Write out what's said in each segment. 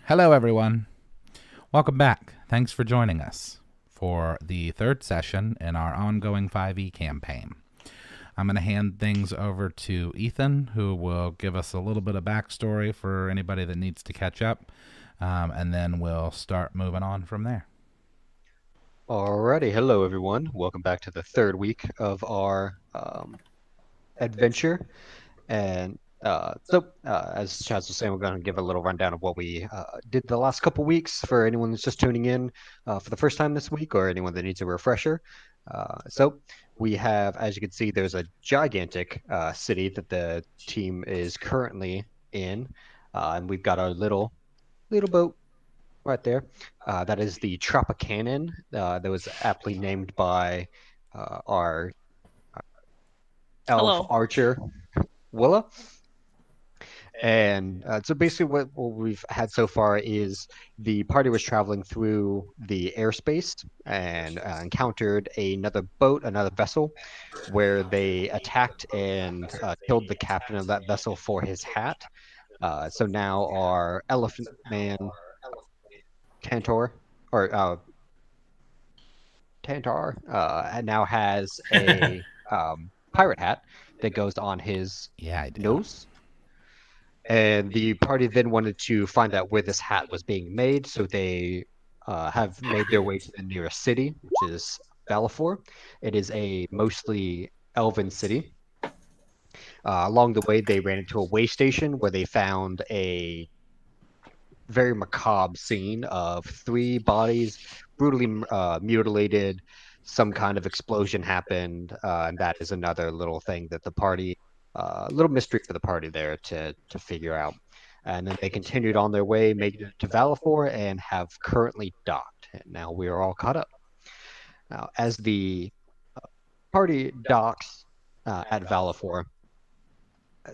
Hello, everyone. Welcome back. Thanks for joining us for the third session in our ongoing 5e campaign. I'm going to hand things over to Ethan, who will give us a little bit of backstory for anybody that needs to catch up, and then we'll start moving on from there. Alrighty, hello everyone. Welcome back to the third week of our adventure. And as Chaz was saying, we're going to give a little rundown of what we did the last couple weeks for anyone that's just tuning in for the first time this week, or anyone that needs a refresher. So we have, as you can see, there's a gigantic city that the team is currently in, and we've got our little boat right there. That is the Tropicanon that was aptly named by our elf archer, Willa. And so basically what we've had so far is the party was traveling through the airspace and encountered another boat, another vessel, where they attacked and killed the captain of that vessel for his hat. So now our elephant man, Tantor now has a pirate hat that goes on his nose. And the party then wanted to find out where this hat was being made, so they have made their way to the nearest city, which is Valifor. It is a mostly elven city. Along the way, they ran into a way station where they found a very macabre scene of 3 bodies brutally mutilated. Some kind of explosion happened, and that is another little thing that the party, little mystery for the party there to figure out. And then they continued on their way, made it to Valifor, and have currently docked. And now we are all caught up. Now, as the party docks at Valifor,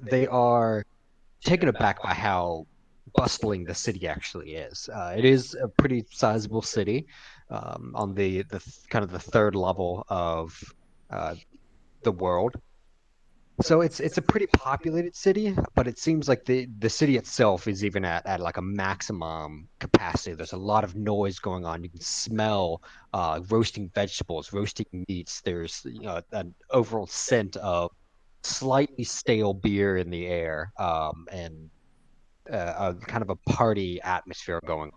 they are taken aback by how bustling the city actually is. It is a pretty sizable city on the kind of the third level of the world. So it's a pretty populated city, but it seems like the city itself is even at like a maximum capacity. There's a lot of noise going on. You can smell roasting vegetables, roasting meats. There's an overall scent of slightly stale beer in the air, and a kind of a party atmosphere going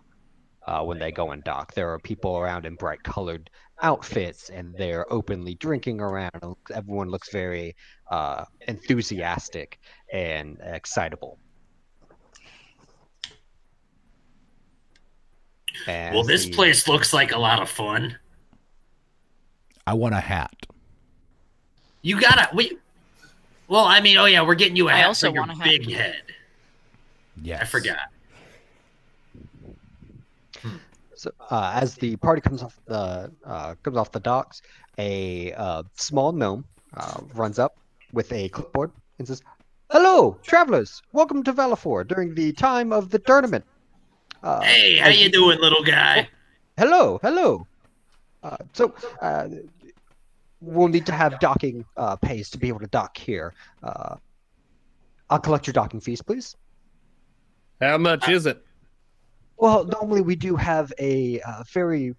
on when they go and dock. There are people around in bright colored outfits, and they're openly drinking around. Everyone looks very enthusiastic and excitable. Well, this place looks like a lot of fun. I want a hat. You gotta Well, I mean, oh yeah, we're getting you a hat. I also for your want a hat. big head. Yes. I forgot. So as the party comes off the docks, a small gnome runs up with a clipboard and says, "Hello, travelers! Welcome to Valifor during the time of the tournament." Hey, how you doing, little guy? Hello. So we'll need to have docking pays to be able to dock here. I'll collect your docking fees, please. How much is it? Well, normally we do have a very,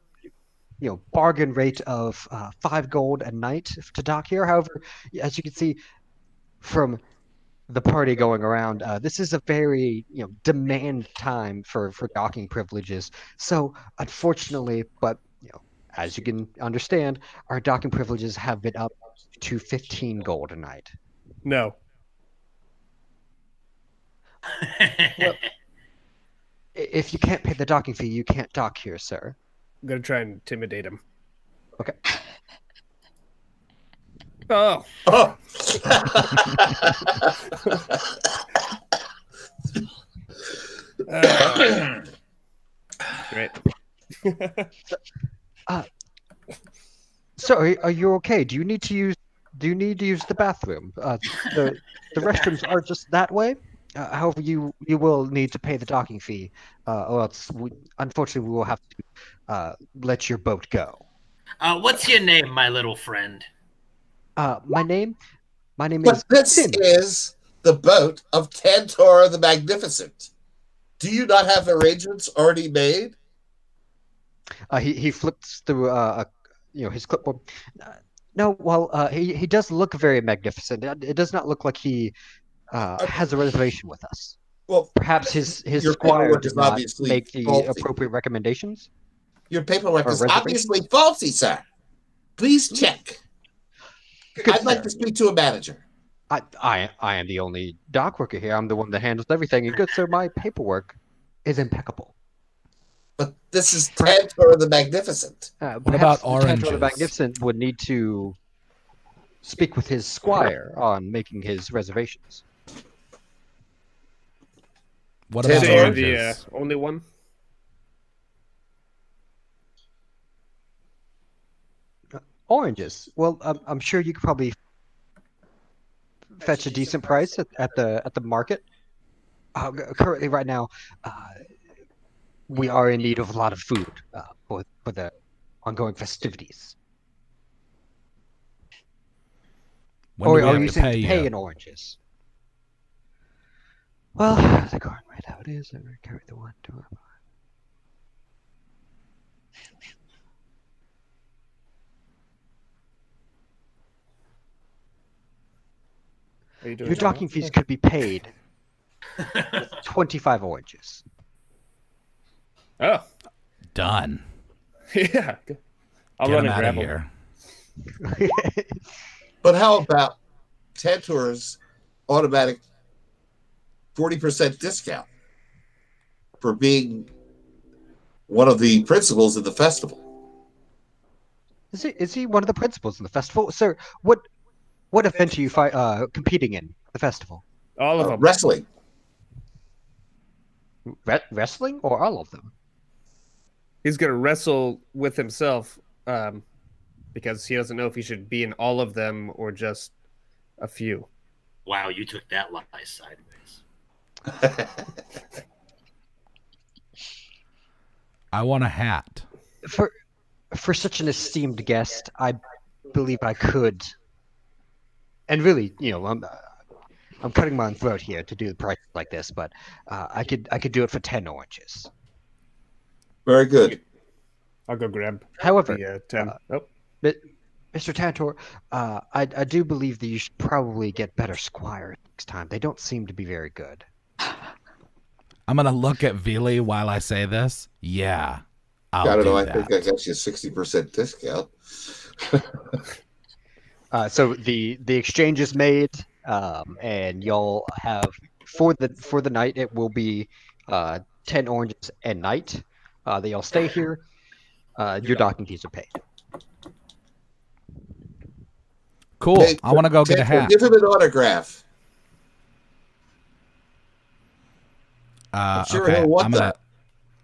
bargain rate of 5 gold a night to dock here. However, as you can see from the party going around, this is a very, demand time for docking privileges. So, unfortunately, but as you can understand, our docking privileges have been up to 15 gold a night. No. Well, if you can't pay the docking fee, you can't dock here, sir. I'm going to try and intimidate him. Okay. Oh. Great. So, are you okay? Do you need to use the bathroom? The restrooms are just that way. However, you will need to pay the docking fee, or else, unfortunately, we will have to let your boat go. What's your name, my little friend? My name But is this Tim. is the boat of Tantor the Magnificent. Do you not have arrangements already made? He flips through his clipboard. No, well, he does look very magnificent. It does not look like he has a reservation with us. Well, Perhaps his your squire paperwork did is not obviously make the faulty. appropriate recommendations. Your paperwork Or is reservation? obviously faulty, sir. Please check. Good I'd like sir. to speak to a manager. I am the only dock worker here. I'm the one that handles everything. And good sir, my paperwork is impeccable. But this is Tantor the Magnificent. What about Tantor the oranges? Magnificent would need to speak with his squire on making his reservations. What So about So you're oranges? the only one? Oranges. Well, I'm sure you could probably fetch a decent price at the market. Currently, right now, we are in need of a lot of food for the ongoing festivities. When Or do we are have you to saying pay to pay you? in oranges? Well, the going right how it is. I'm gonna carry the one to our. Are you doing Your docking fees could be paid with 25 oranges. Oh, Done. yeah. I'll Get run him and out of grab him. here. But how about Tantor's automatic 40% discount for being one of the principals of the festival? Is he one of the principals in the festival, sir? What event are you competing in the festival? All of them. Wrestling. Wrestling or all of them? He's gonna wrestle with himself because he doesn't know if he should be in all of them or just a few. Wow, you took that lie sideways. I want a hat. For such an esteemed guest, I believe I could. And really, I'm cutting my own throat here to do the price like this, but I could do it for 10 oranges. Very good. I'll go grab However, the 10. Mr. Tantor, I do believe that you should probably get better squires next time. They don't seem to be very good. I'm gonna look at Vili while I say this. Yeah, I'll I don't do know. I that. think I got you a 60% discount. So the exchange is made, and y'all have for the night. It will be 10 oranges a night. That y'all stay here. Your docking fees are paid. Cool. Hey, I want to go get a Tantor, hat. Give him an autograph. I'm sure Okay, he'll want that.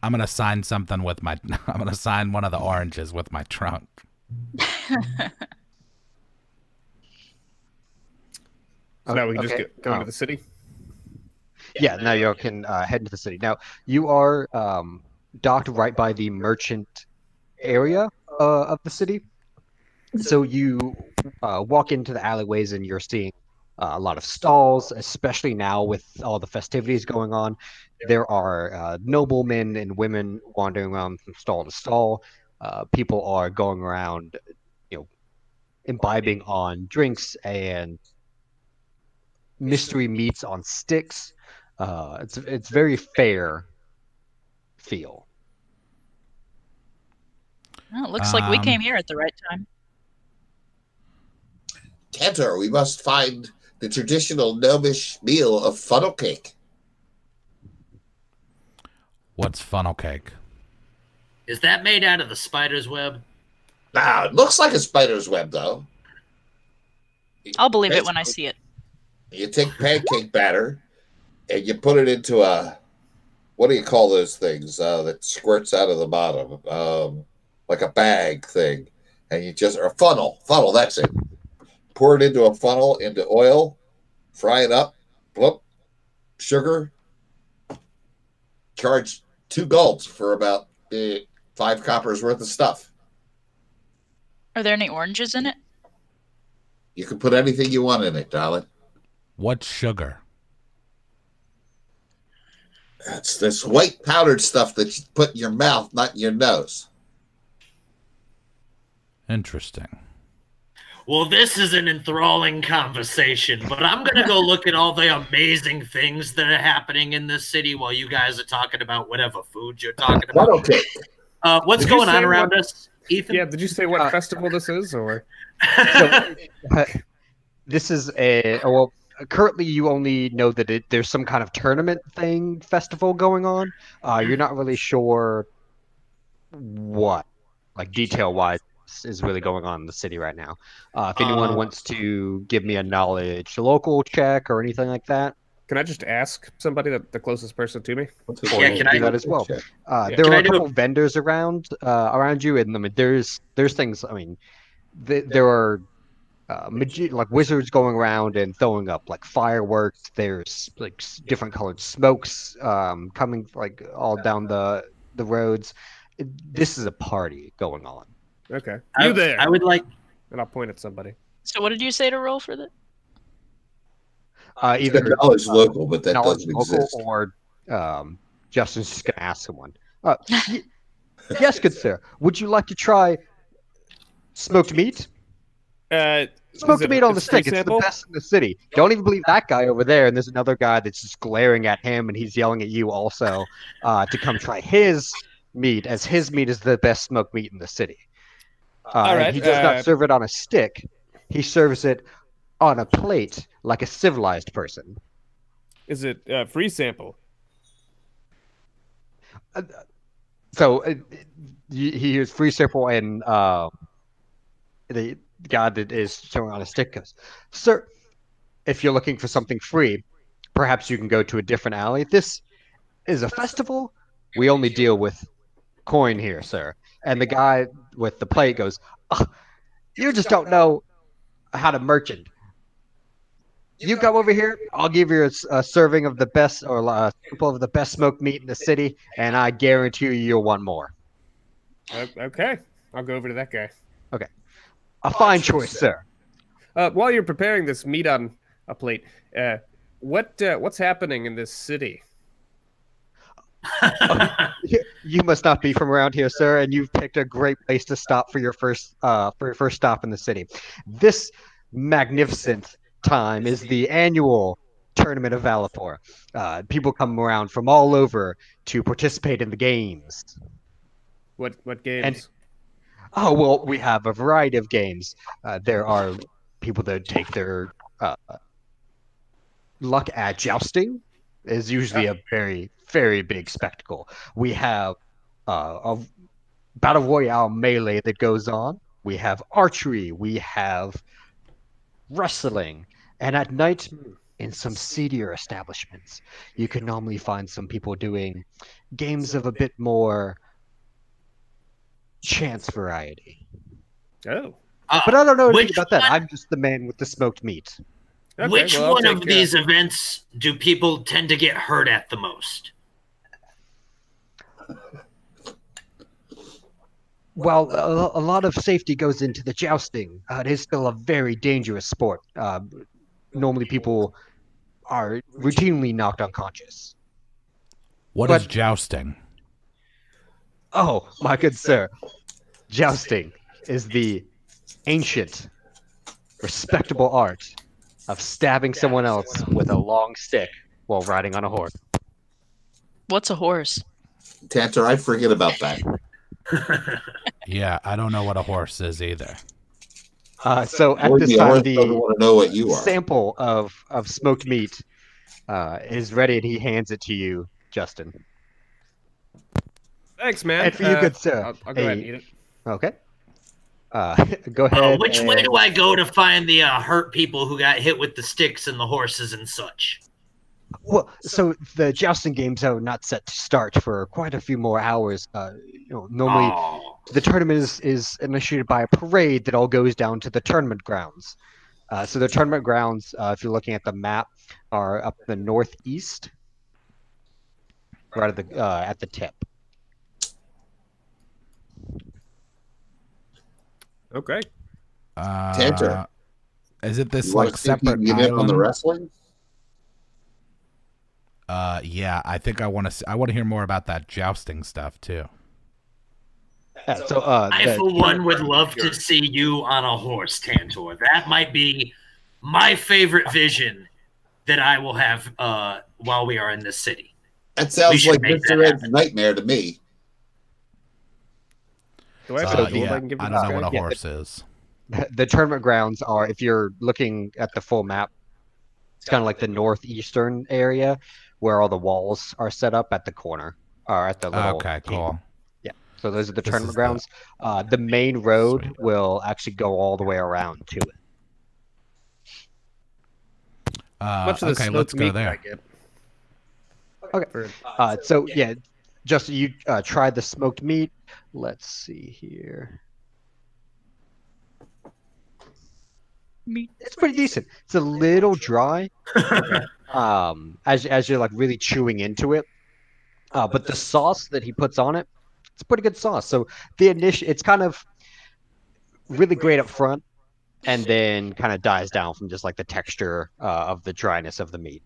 I'm gonna sign something with my. I'm gonna sign one of the oranges with my trunk. So now we can Okay. just go into the city. Yeah, now you can head into the city. Now you are docked right by the merchant area of the city. So you walk into the alleyways and you're seeing a lot of stalls, especially now with all the festivities going on. There are noblemen and women wandering around from stall to stall. People are going around, imbibing on drinks and mystery meats on sticks. It's very fair feel. Well, it looks like we came here at the right time. Tantor, we must find the traditional gnomish meal of funnel cake. What's funnel cake? Is that made out of the spider's web? Now, it looks like a spider's web, though. I'll believe it when I see it. You take pancake batter and you put it into a, what do you call those things that squirts out of the bottom? Like a bag thing. And you just, or a funnel, that's it. Pour it into a funnel, into oil, fry it up, bloop, sugar, charge 2 gulps for about 5 coppers worth of stuff. Are there any oranges in it? You can put anything you want in it, darling. What's sugar? That's this white powdered stuff that you put in your mouth, not in your nose. Interesting. Well, this is an enthralling conversation, but I'm going to go look at all the amazing things that are happening in this city while you guys are talking about whatever food you're talking about. Okay. What's going on around us, Ethan? Yeah, did you say what festival this is, or? So, this is well, currently you only know that there's some kind of tournament festival going on. You're not really sure what, like detail-wise, is really going on in the city right now. If anyone wants to give me a knowledge local check or anything like that. Can I just ask somebody, the closest person to me? Yeah, can I do that as well? There are a couple vendors around you, and there's things. I mean, there are like wizards going around and throwing up like fireworks. There's like different colored smokes coming like all down the roads. This is a party going on. Okay, you there? I would like, and I'll point at somebody. So what did you say to roll for that? Either knowledge local, but that knowledge doesn't local, exist. or Justin's just gonna ask someone. Yes, good sir. Would you like to try smoked meat? Smoked meat on the stick. It's the best in the city. Don't even believe that guy over there. And there's another guy that's just glaring at him, and he's yelling at you also to come try his meat, as his meat is the best smoked meat in the city. All right. He does not serve it on a stick. He serves it on a plate like a civilized person. Is it free sample? So he hears free sample, and the guy that is showing on a stick goes, "Sir, if you're looking for something free, perhaps you can go to a different alley. This is a festival. We only deal with coin here, sir." And the guy with the plate goes, "Oh, you just don't know how to merchant. You come over here, I'll give you a serving of the best, or a sample of the best smoked meat in the city, and I guarantee you'll want more." Okay, I'll go over to that guy. Okay. A fine choice, sir. While you're preparing this meat on a plate, what's happening in this city? You must not be from around here, sir, and you've picked a great place to stop for your first stop in the city. This magnificent time is the annual Tournament of Valapur. People come around from all over to participate in the games. What games? Oh, well, we have a variety of games. There are people that take their luck at jousting. Is usually a very, very big spectacle. We have a battle royale melee that goes on. We have archery. We have wrestling. And at night, in some seedier establishments, you can normally find some people doing games of a bit more chance variety. Oh. But I don't know anything about that. I'm just the man with the smoked meat. Okay, which well, one of these events do people tend to get hurt at the most? Well, a lot of safety goes into the jousting. It is still a very dangerous sport. Normally, people are routinely knocked unconscious. What is jousting? Oh, my good sir. Jousting is the ancient, respectable art of stabbing someone else with a long stick while riding on a horse. What's a horse? Tantor, I forget about that. Yeah, I don't know what a horse is either. So at this time, the want to know what you are. sample of smoked meat is ready, and he hands it to you, Justin. Thanks, man. And for you, good sir. I'll go ahead and eat it. Okay. Go ahead. Which way do I go to find the hurt people who got hit with the sticks and the horses and such? Well, so the jousting games are not set to start for quite a few more hours. Normally the tournament is initiated by a parade that all goes down to the tournament grounds. So the tournament grounds, if you're looking at the map, are up the northeast, right at the tip. Okay. Tantor, is it this you like separate get in on the island? wrestling? Yeah, I think I want to hear more about that jousting stuff too. Yeah, so I, for one, would love to see you on a horse, Tantor. That might be my favorite vision that I will have while we are in this city. That sounds like Mr. Ed's nightmare to me. Do I have a yeah, I can give you I don't know what a horse is. The tournament grounds are, if you're looking at the full map, it's kind of like the northeastern area where all the walls are set up at the corner, or at the little. Okay, cool. Yeah, so those are the tournament grounds. The main road will actually go all the way around to it. Much of the okay, let's go there. Okay. So yeah, Justin, you tried the smoked meat. Let's see here. It's pretty decent. It's a little dry, as you're like really chewing into it. But the sauce that he puts on it, it's a pretty good sauce. So it's kind of really great up front, and then kind of dies down from just like the texture of the dryness of the meat.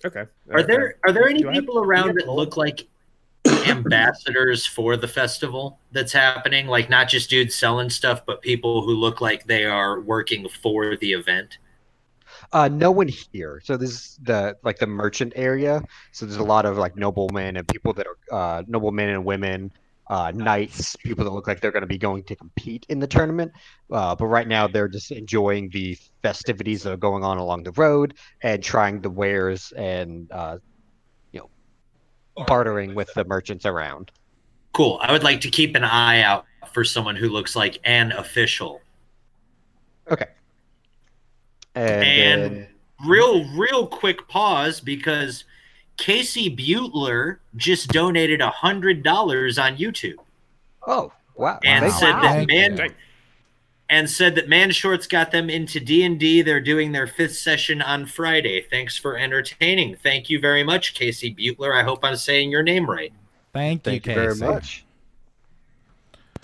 Okay. Are there any people around that look like ambassadors for the festival that's happening? Like not just dudes selling stuff, but people who look like they are working for the event? No one here. So this is the merchant area. So there's a lot of like noblemen and people that are noblemen and women, knights, people that look like they're going to be going to compete in the tournament. But right now they're just enjoying the festivities that are going on along the road and trying the wares and bartering with the merchants around. Cool. I would like to keep an eye out for someone who looks like an official. Okay. And real quick pause, because Casey Butler just donated $100 on YouTube. Oh, wow. And said that Man Shorts got them into D&D. They're doing their 5th session on Friday. Thanks for entertaining. Thank you very much, Casey Butler. I hope I'm saying your name right. Thank you, Casey. Very much.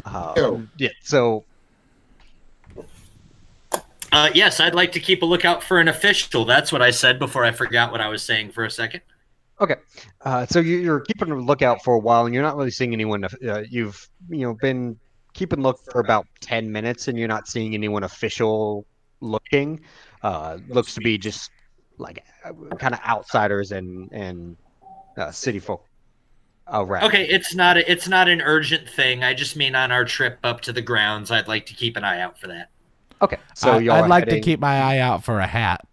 Yeah, so... yes, I'd like to keep a lookout for an official. That's what I said before I forgot what I was saying for a second. Okay. So you're keeping a lookout for a while, and you're not really seeing anyone. You've been keeping look for about 10 minutes, and you're not seeing anyone official looking. Looks to be just like kind of outsiders and city folk around. Okay, it's not an urgent thing. I just mean on our trip up to the grounds, I'd like to keep an eye out for that. Okay, so I'd like to keep my eye out for a hat.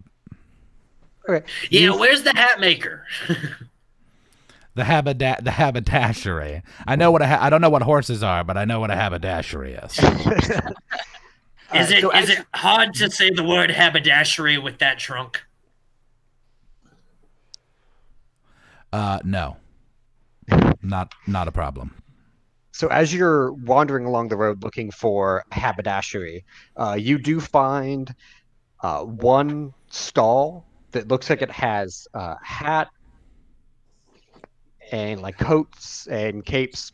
Okay. Yeah, where's the hat maker? The haberdashery. I know what I don't know what horses are, but I know what a haberdashery is. Is it hard to say the word haberdashery with that trunk? No. Not a problem. So as you're wandering along the road looking for haberdashery, you do find one stall that looks like it has a hat and like coats and capes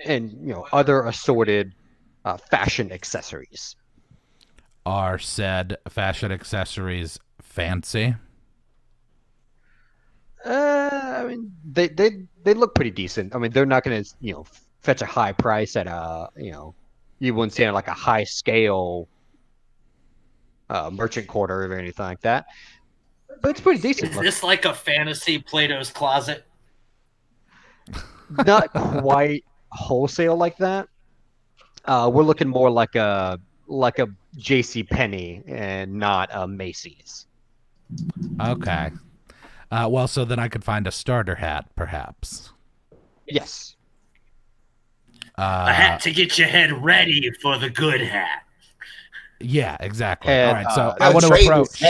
and other assorted fashion accessories. Are said fashion accessories fancy? I mean, they look pretty decent. I mean, they're not going to fetch a high price at you wouldn't say like a high scale merchant quarter or anything like that. But it's pretty decent. Is this like a fantasy Plato's Closet? Not quite wholesale like that. We're looking more like a J.C. Penney and not a Macy's. Okay. Well, so then I could find a starter hat, perhaps. Yes. A hat to get your head ready for the good hat. Yeah, exactly. And, all right, so I want to approach.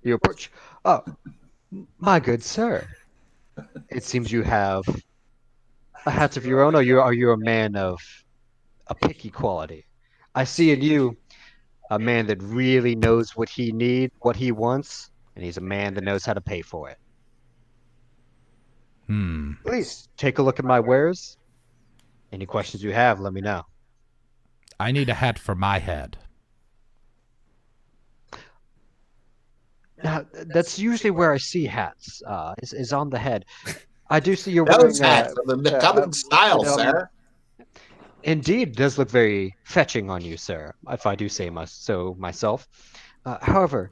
You approach. Oh, my good sir. It seems you have a hat of your own, or are you a man of a picky quality? I see in you a man that really knows what he needs, what he wants, and he's a man that knows how to pay for it. Please take a look at my wares. Any questions you have, let me know. I need a hat for my head. Now, that's usually where I see hats. Is on the head. I do see you're Those wearing hats are the coming style, sir. Indeed, does look very fetching on you, sir, if I do say so myself. However,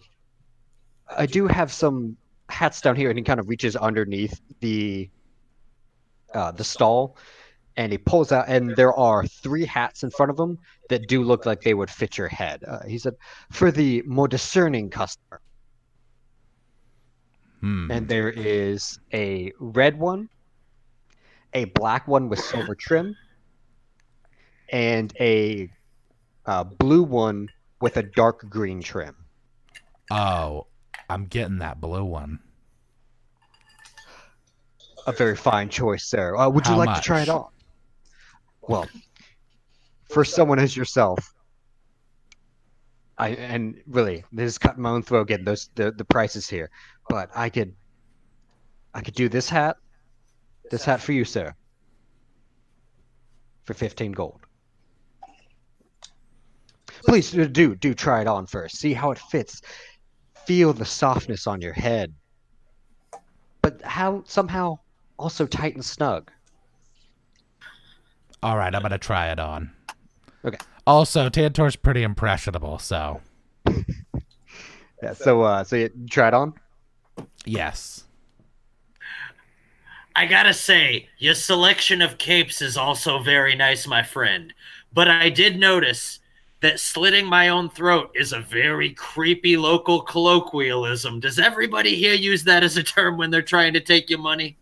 I do have some hats down here, and he kind of reaches underneath the stall, and he pulls out, and there are 3 hats in front of him that do look like they would fit your head. He said, for the more discerning customer. And there is a red one, a black one with silver trim, and a blue one with a dark green trim. Oh, I'm getting that blue one. A very fine choice, sir. Would you like to try it on? Well, for someone as yourself, and really, this is cutting my own throat getting the prices here, but I could do this hat for you, sir, for 15 gold. Please do try it on first. See how it fits. Feel the softness on your head, but how somehow also tight and snug. All right, I'm gonna try it on. Okay. Also, Tantor's pretty impressionable, so. Yeah. So you try it on? Yes. I gotta say, your selection of capes is also very nice, my friend. But I did notice that slitting my own throat is a very creepy local colloquialism. Does everybody here use that as a term when they're trying to take your money?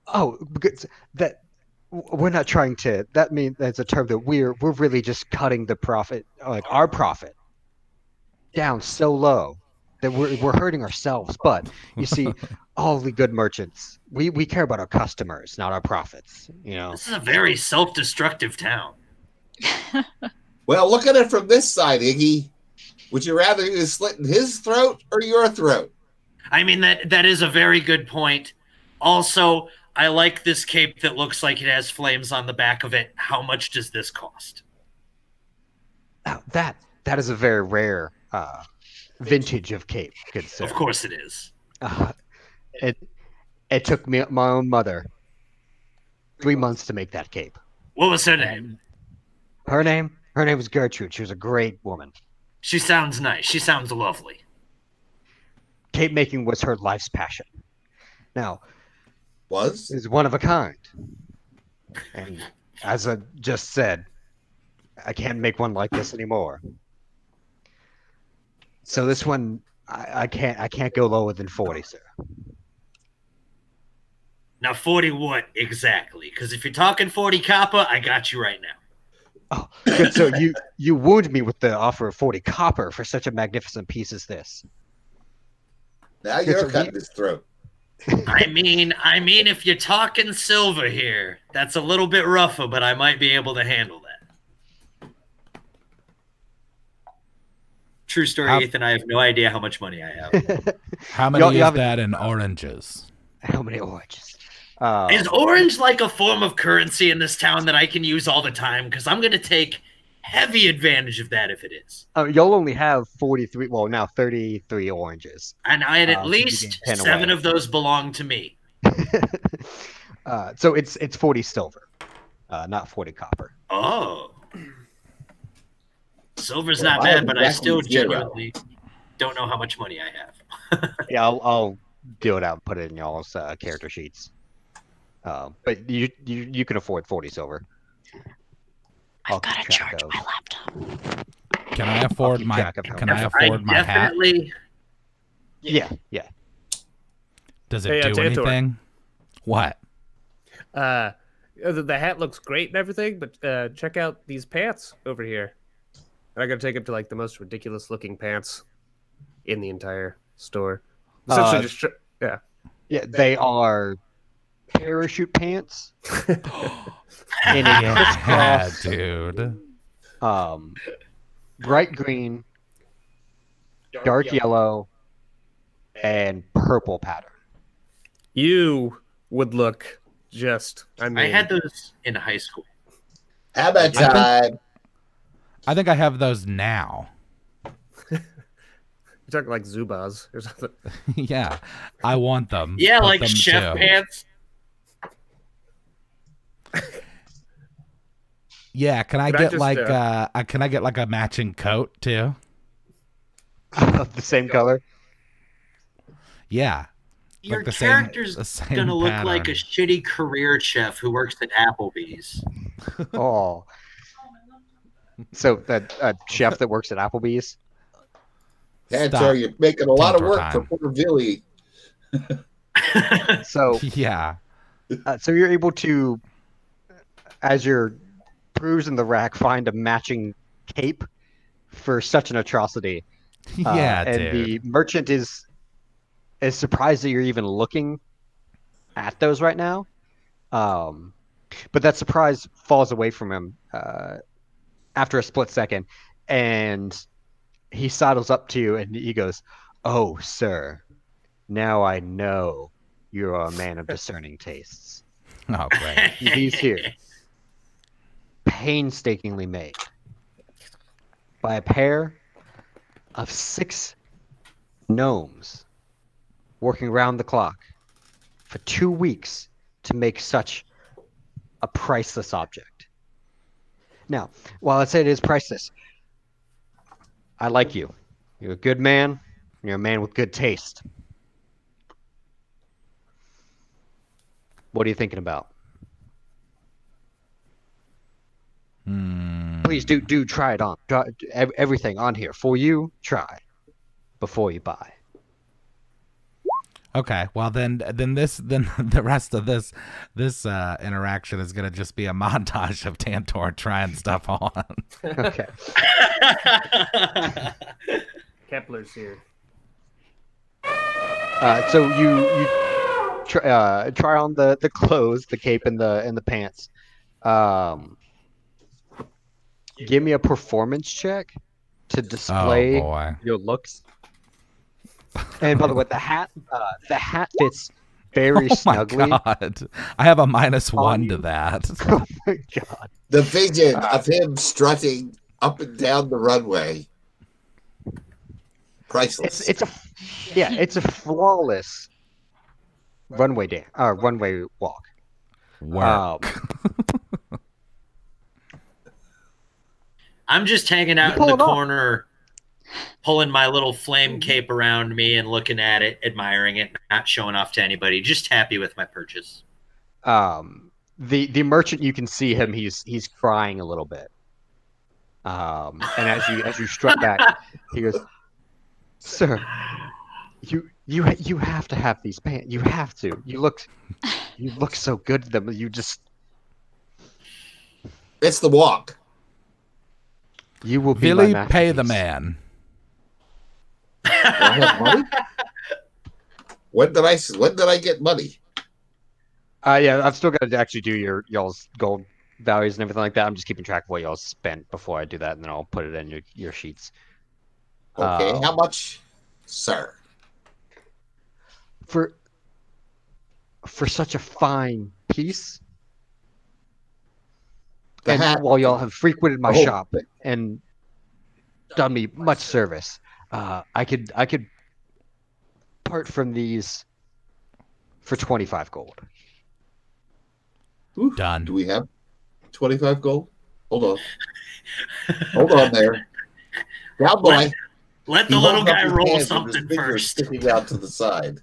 Oh, because that we're not trying to. That means that's a term that we're really just cutting the profit, like our profit, down so low that we're hurting ourselves. But you see, all the good merchants, we care about our customers, not our profits. You know, this is a very self-destructive town. Well, look at it from this side, Iggy. Would you rather he was slitting his throat or your throat? I mean, that is a very good point. Also, I like this cape that looks like it has flames on the back of it. How much does this cost? Now, that is a very rare vintage of cape, good sir. Of course it is. It took me my own mother 3 months to make that cape. What was her name? Her name was Gertrude. She was a great woman. She sounds nice. She sounds lovely. Cape making was her life's passion. Now, is one of a kind. And as I just said, I can't make one like this anymore. So this one, I can't go lower than 40, sir. Now, 40 what exactly? Because if you're talking 40 copper, I got you right now. Oh, good. So you wound me with the offer of 40 copper for such a magnificent piece as this. Now you're cutting his throat. I mean, if you're talking silver here, that's a little bit rougher, but I might be able to handle that. True story, Ethan. I have no idea how much money I have. How many is that in oranges? How many oranges? Is orange like a form of currency in this town that I can use all the time? Because I'm going to take heavy advantage of that if it is. You'll only have 43, well, now 33 oranges. And I had at least 7 of those belong to me. So it's 40 silver, not 40 copper. Oh. Silver's not bad, but I still genuinely don't know how much money I have. Yeah, I'll deal it out and put it in y'all's character sheets. But you can afford 40 silver. I've got to charge my laptop. Can I afford my hat? Yeah. Does it do anything? What? The hat looks great and everything, but check out these pants over here. I gotta take him to like the most ridiculous looking pants in the entire store. Essentially, just yeah, they are parachute pants. In a crisscross, dude. Bright green, dark yellow, and purple pattern. You would look just. I had those in high school. How about time? I think I have those now. You're talking like Zubaz or something. Yeah, I want them. Yeah, Put like them chef too. pants. Yeah, can I get like a matching coat too? Of the same color. Yeah. Your Like the character's same gonna look like a pattern. shitty career chef who works at Applebee's. Oh. So that chef that works at Applebee's. Tantor, you're making a lot of Tantor work time. for poor Billy. So Yeah. so you're able to, as you're perusing the rack, find a matching cape for such an atrocity. Yeah, and dude. the merchant is surprised that you're even looking at those right now. But that surprise falls away from him after a split second, and he sidles up to you and he goes, "Oh, sir, now I know you're a man of discerning tastes. Oh, great. These here, painstakingly made by a pair of 6 gnomes working round the clock for 2 weeks to make such a priceless object. Now, while I say it is priceless, I like you. You're a good man. You're a man with good taste. What are you thinking about? Please do try it on. Try everything on here for you. Try before you buy. Okay, well then the rest of this interaction is gonna just be a montage of Tantor trying stuff on. Okay. Kepler's here. So you try on the clothes, the cape, and the pants. Give me a performance check to display your looks. And by the way, the hat fits very snugly. Oh my god! I have a -1 to that. Oh my god! The vision of him strutting up and down the runway. Priceless. It's a flawless runway walk. Work. I'm just hanging out in the corner, pulling my little flame cape around me and looking at it, admiring it, not showing off to anybody, just happy with my purchase. The merchant, you can see him, he's crying a little bit. And as you strut back, he goes, "Sir, you have to have these pants. You have to. You look so good to them. You just It's the walk. You will be Billy, my pay the masterpiece." man. I have money? When did I get money? Yeah, I've still got to actually do y'all's gold values and everything like that. I'm just keeping track of what y'all spent before I do that, and then I'll put it in your sheets. Okay, how much, sir? For such a fine piece, The and hat. while y'all have frequented my Oh. shop and done me much service, I could part from these for 25 gold. Ooh, Done. Do we have 25 gold? Hold on. Hold on there. Down boy. Let the He little holds up guy his roll hands with his something fingers first. sticking out to the side.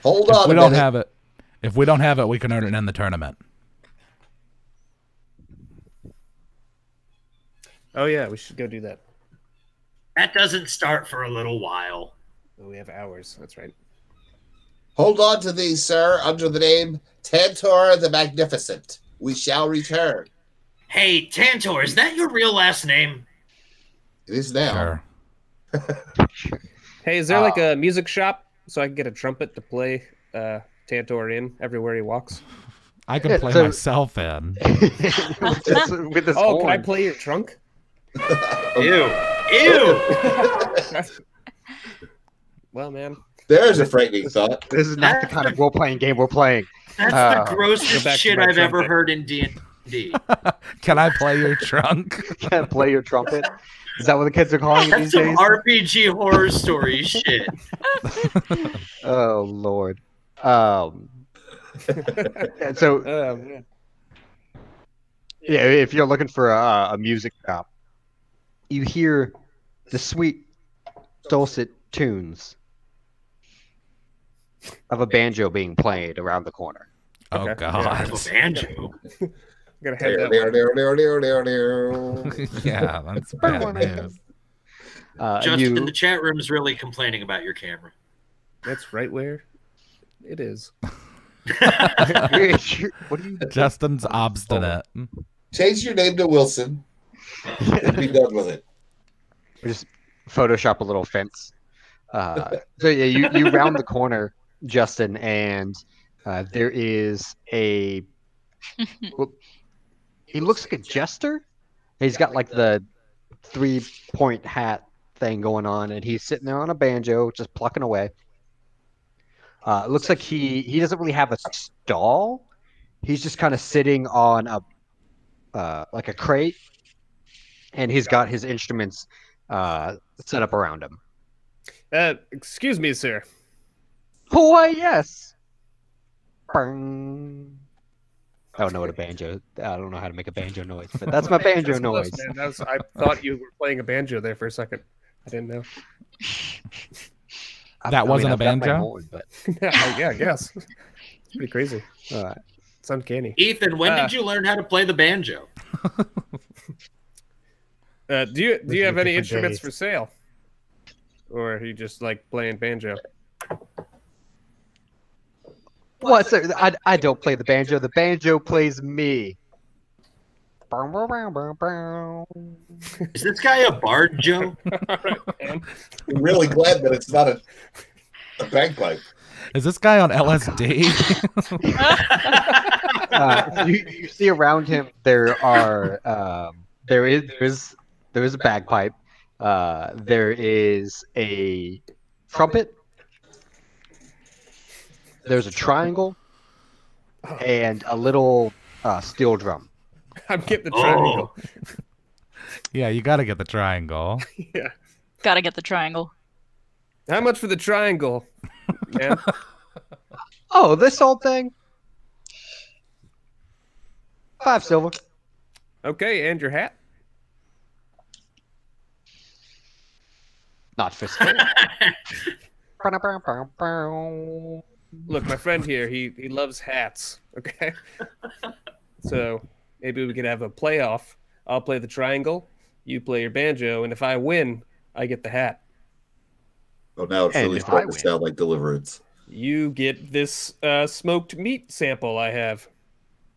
Hold If on we a don't minute. have it, we can earn it in the tournament. Oh yeah, we should go do that. That doesn't start for a little while. Oh, we have hours. That's right. Hold on to these, sir, under the name Tantor the Magnificent. We shall return. Hey, Tantor, is that your real last name? It is now. Sure. Hey, is there like a music shop so I can get a trumpet to play Tantor in everywhere he walks? I can play so- myself in. with this Oh, can I horn. play your trunk? Ew. Ew. Well, man. There's a frightening thought. This is not the kind of role-playing game we're playing. That's Uh, the go grossest back to shit my I've ever trumpet. heard in D&D. D. Can I play your trunk? Can I play your trumpet? Is that what the kids are calling it That's these some days? RPG horror story shit. Oh Lord. And so man. yeah, if you're looking for a music shop, you hear the sweet dulcet tunes of a banjo being played around the corner. Oh Okay. God. A banjo. I'm gonna head that way. Yeah, that's bad news. Justin, the chat room is really complaining about your camera. That's right where it is. What are you? Justin's obstinate. Change your name to Wilson. And be done with it. Just Photoshop a little fence. So yeah, you round the corner, Justin, and there is a. Well, he looks like a jester. He's got like the 3-point hat thing going on, and he's sitting there on a banjo, just plucking away. It looks like he doesn't really have a stall. He's just kind of sitting on a like a crate, and he's got his instruments set up around him. Excuse me, sir. Why, yes. Bang. I don't know what a banjo. I don't know how to make a banjo noise, but that's my banjo That's close, noise. man. I thought you were playing a banjo there for a second. I didn't know. That wasn't a I've got my banjo? horn, but Yeah, I guess. It's pretty crazy. It's uncanny. Ethan, when did you learn how to play the banjo? Do you have any different instruments days. for sale, or are you just like playing banjo? what? So I don't play the banjo. The banjo plays me. Is this guy a bard, Joe? I'm really glad that it's not a bagpipe. Is this guy on LSD? You see around him there is a bagpipe. There is a trumpet. There's a triangle and a little steel drum. I'm getting the triangle. Yeah, you got to get the triangle. Yeah. Gotta get the triangle. How much for the triangle, man? Oh, this old thing? 5 silver. Okay, and your hat? Not for sale. Look, my friend here, he loves hats. Okay, so maybe we could have a playoff. I'll play the triangle, you play your banjo, and if I win, I get the hat. Oh, now it's And really if I starting to win. sound like Deliverance. You get this smoked meat sample I have.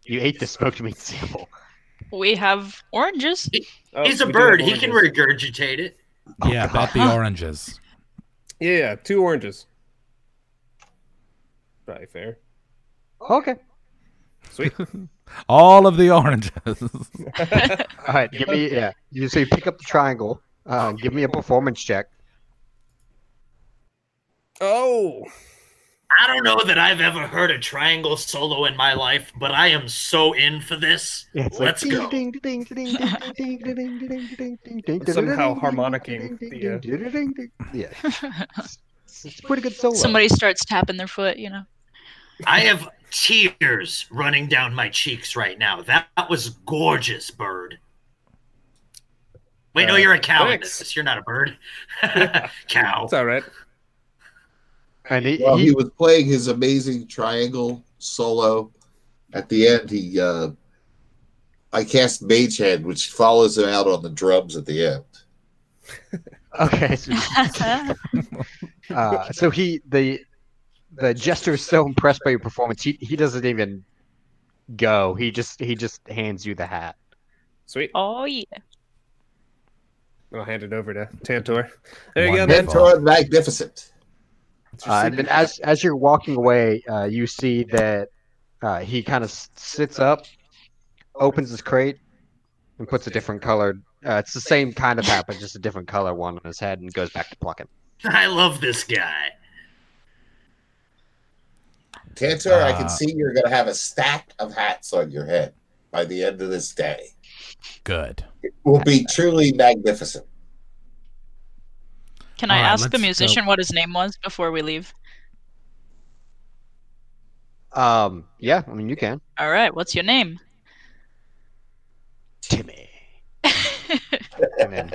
You ate the smoked meat sample. We have oranges. Oh, He's a we do have bird. He can oranges. regurgitate it. Yeah, bet the oranges. Yeah, 2 oranges. Probably fair. Okay. Sweet. All of the oranges. All right. Give me You say pick up the triangle. Give me a performance check. Oh, I don't know that I've ever heard a triangle solo in my life, but I am so in for this. Yeah, it's Let's go. Somehow harmonicking the, Yeah. It's a pretty good solo. Somebody starts tapping their foot, you know. I have tears running down my cheeks right now. That was gorgeous, bird. Wait, no, you're a cow. in thanks. this. You're not a bird. Cow. it's all right. And While he was playing his amazing triangle solo, at the end, I cast Mage Hand, which follows him out on the drums at the end. okay. So the jester is so impressed by your performance, he doesn't even go. He just hands you the hat. Sweet. Oh yeah. I'll hand it over to Tantor. There you go, man. Wonderful. Mentor Magnificent. And then as you're walking away, you see that he kind of sits up, opens his crate, and puts a different colored. It's the same kind of hat, but just a different color one on his head, and goes back to plucking. I love this guy. Tantor, I can see you're going to have a stack of hats on your head by the end of this day. Good. It will be truly magnificent. Can I ask the musician what his name was before we leave? Yeah, I mean, you can. All right, what's your name? Timmy. And then...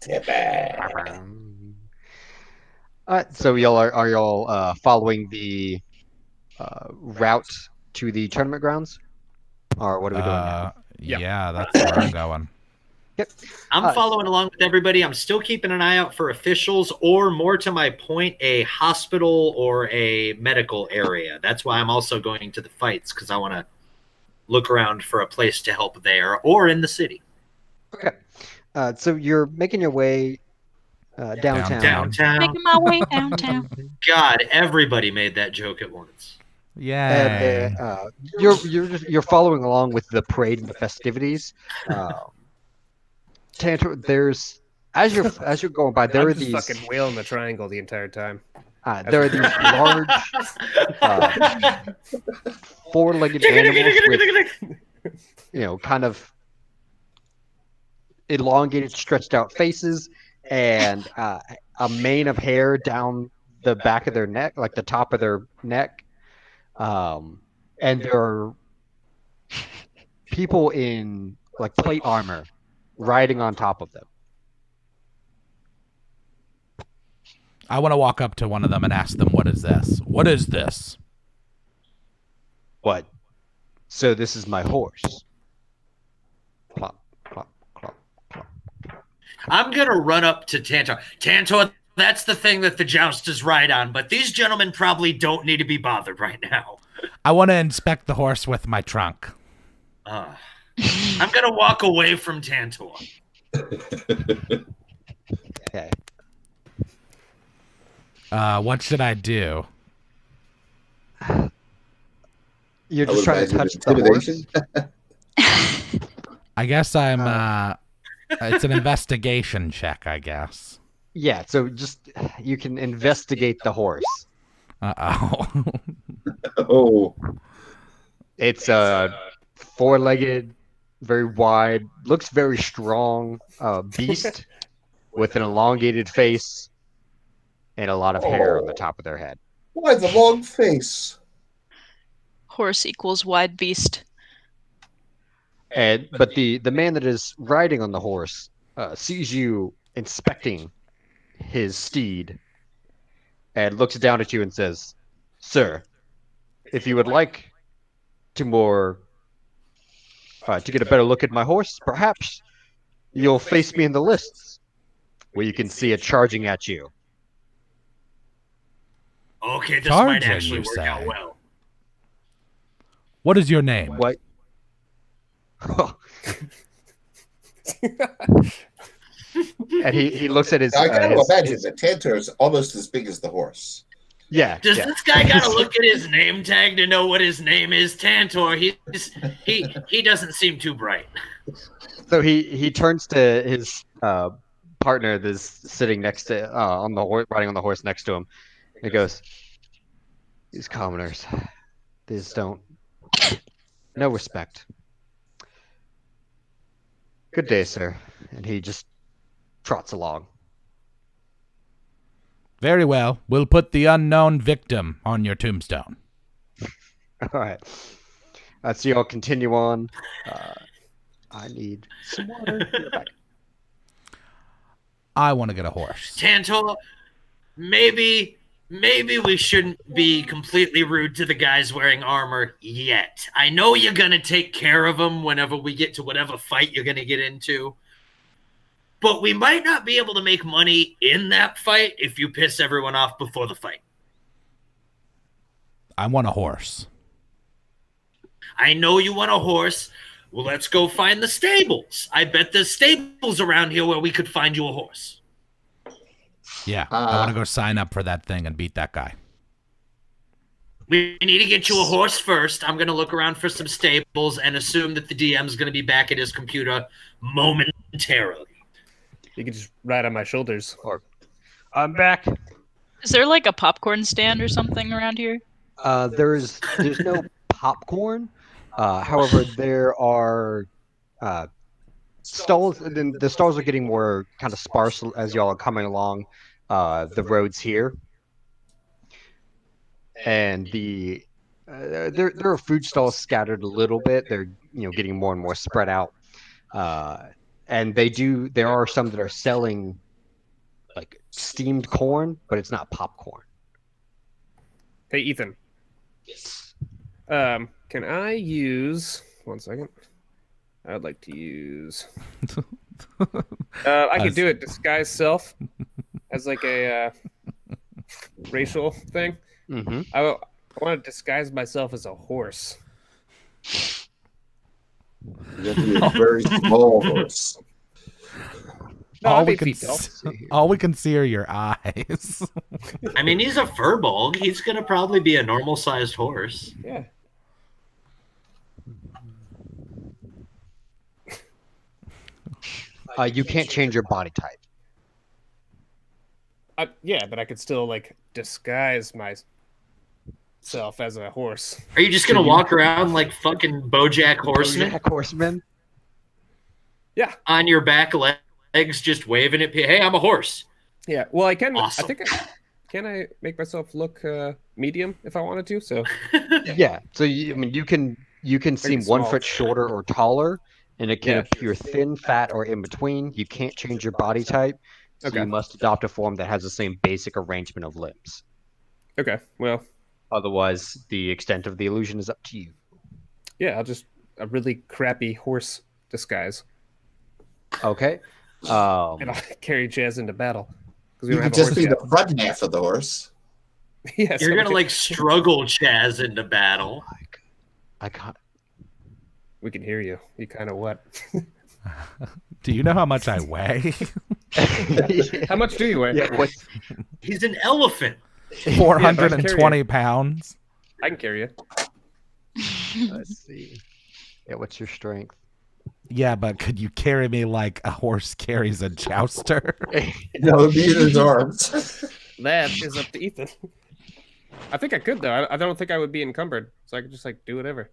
Timmy. So y'all are y'all following the route to the tournament grounds, or what are we doing now? Yeah, that's where I'm going. Yep. I'm following along with everybody. I'm still keeping an eye out for officials, or more to my point, a hospital or a medical area. That's why I'm also going to the fights, because I want to look around for a place to help there or in the city. Okay. So you're making your way downtown. Downtown. Making my way downtown. God, everybody made that joke at once. Yeah. And you're following along with the parade and the festivities. Tantor, there's as you're going by, there are these fucking whale in the triangle the entire time. There are these large four-legged animals with, kind of elongated, stretched out faces and a mane of hair down the back of their neck, like the top of their neck. And there are people in like plate armor riding on top of them. I want to walk up to one of them and ask them, what is this? What is this? What? So this is my horse. Plop, plop, plop, plop. I'm going to run up to Tantor. Tantor, that's the thing that the jousters ride on, but these gentlemen probably don't need to be bothered right now. I want to inspect the horse with my trunk. I'm going to walk away from Tantor. Okay. What should I do? You're just trying to touch the horse? I guess I'm... it's an investigation check, I guess. Yeah, so just... You can investigate the horse. Uh-oh. Oh. It's a four-legged, very wide, looks very strong beast with an elongated face and a lot of hair on the top of their head. Why the long face? Horse equals wide beast. But the man that is riding on the horse sees you inspecting his steed and looks down at you and says, "Sir, if you would like to get a better look at my horse, perhaps you'll face me in the lists where you can see it charging at you." Okay, this Charging, might actually you work say? out well. What is your name? What? And he looks at his... I got to imagine that Tantor is almost as big as the horse. Yeah. Does this guy got to look at his name tag to know what his name is? Tantor. He doesn't seem too bright. So he turns to his partner that's sitting next to on the horse, riding on the horse next to him. And he goes, "These commoners, these don't no respect. Good day, sir." And he just trots along. Very well. We'll put the unknown victim on your tombstone. All right. So y'all continue on. I need some water. I want to get a horse. Tantor, maybe we shouldn't be completely rude to the guys wearing armor yet. I know you're going to take care of them whenever we get to whatever fight you're going to get into. But we might not be able to make money in that fight if you piss everyone off before the fight. I want a horse. I know you want a horse. Well, let's go find the stables. I bet there's stables around here where we could find you a horse. Yeah, I want to go sign up for that thing and beat that guy. We need to get you a horse first. I'm going to look around for some stables and assume that the DM's going to be back at his computer momentarily. You can just ride on my shoulders. Or I'm back. Is there like a popcorn stand or something around here? There's no popcorn. However, there are stalls. And the stalls are getting more kind of sparse as y'all are coming along the roads here, and there are food stalls scattered a little bit. They're getting more and more spread out, and there are some that are selling like steamed corn, but it's not popcorn. Hey, Ethan. Yes. Can I use 1 second? I'd like to use. I could do it disguise self as like a racial thing. Mm-hmm. I want to disguise myself as a horse. You have to be a very small horse. No, all, I'll we be can feet tall. all we can see are your eyes. I mean, he's a furbolg. He's gonna probably be a normal-sized horse. Yeah. You can't change your body type. Yeah, but I could still like disguise myself as a horse. Are you just gonna walk around like fucking BoJack Horseman BoJack Horseman. Yeah. on your back legs, just waving at people? Hey, I'm a horse. Yeah. Well, I can. Awesome. I think. Can I make myself look medium if I wanted to? So. Yeah. So you can seem 1 foot shorter or taller, and it can Yeah. appear thin, fat, or in between. You can't change your body type, so Okay. you must adopt a form that has the same basic arrangement of limbs. Okay. Well. Otherwise, the extent of the illusion is up to you. Yeah. I'll just a really crappy horse disguise, Okay. and I'll carry Jazz into battle because we You don't could have a just horse be yet. the front half of the horse. Yeah, You're gonna like struggle Chaz into battle. I got. We can hear you. You kind of what? Do you know how much I weigh? How much do you weigh? Yeah. What? He's an elephant. 420 pounds. I can carry you. Let's see. Yeah. What's your strength? Yeah, but could you carry me like a horse carries a jouster? No, it'd be in his arms. That is up to Ethan. I think I could though. I don't think I would be encumbered, so I could just like do whatever.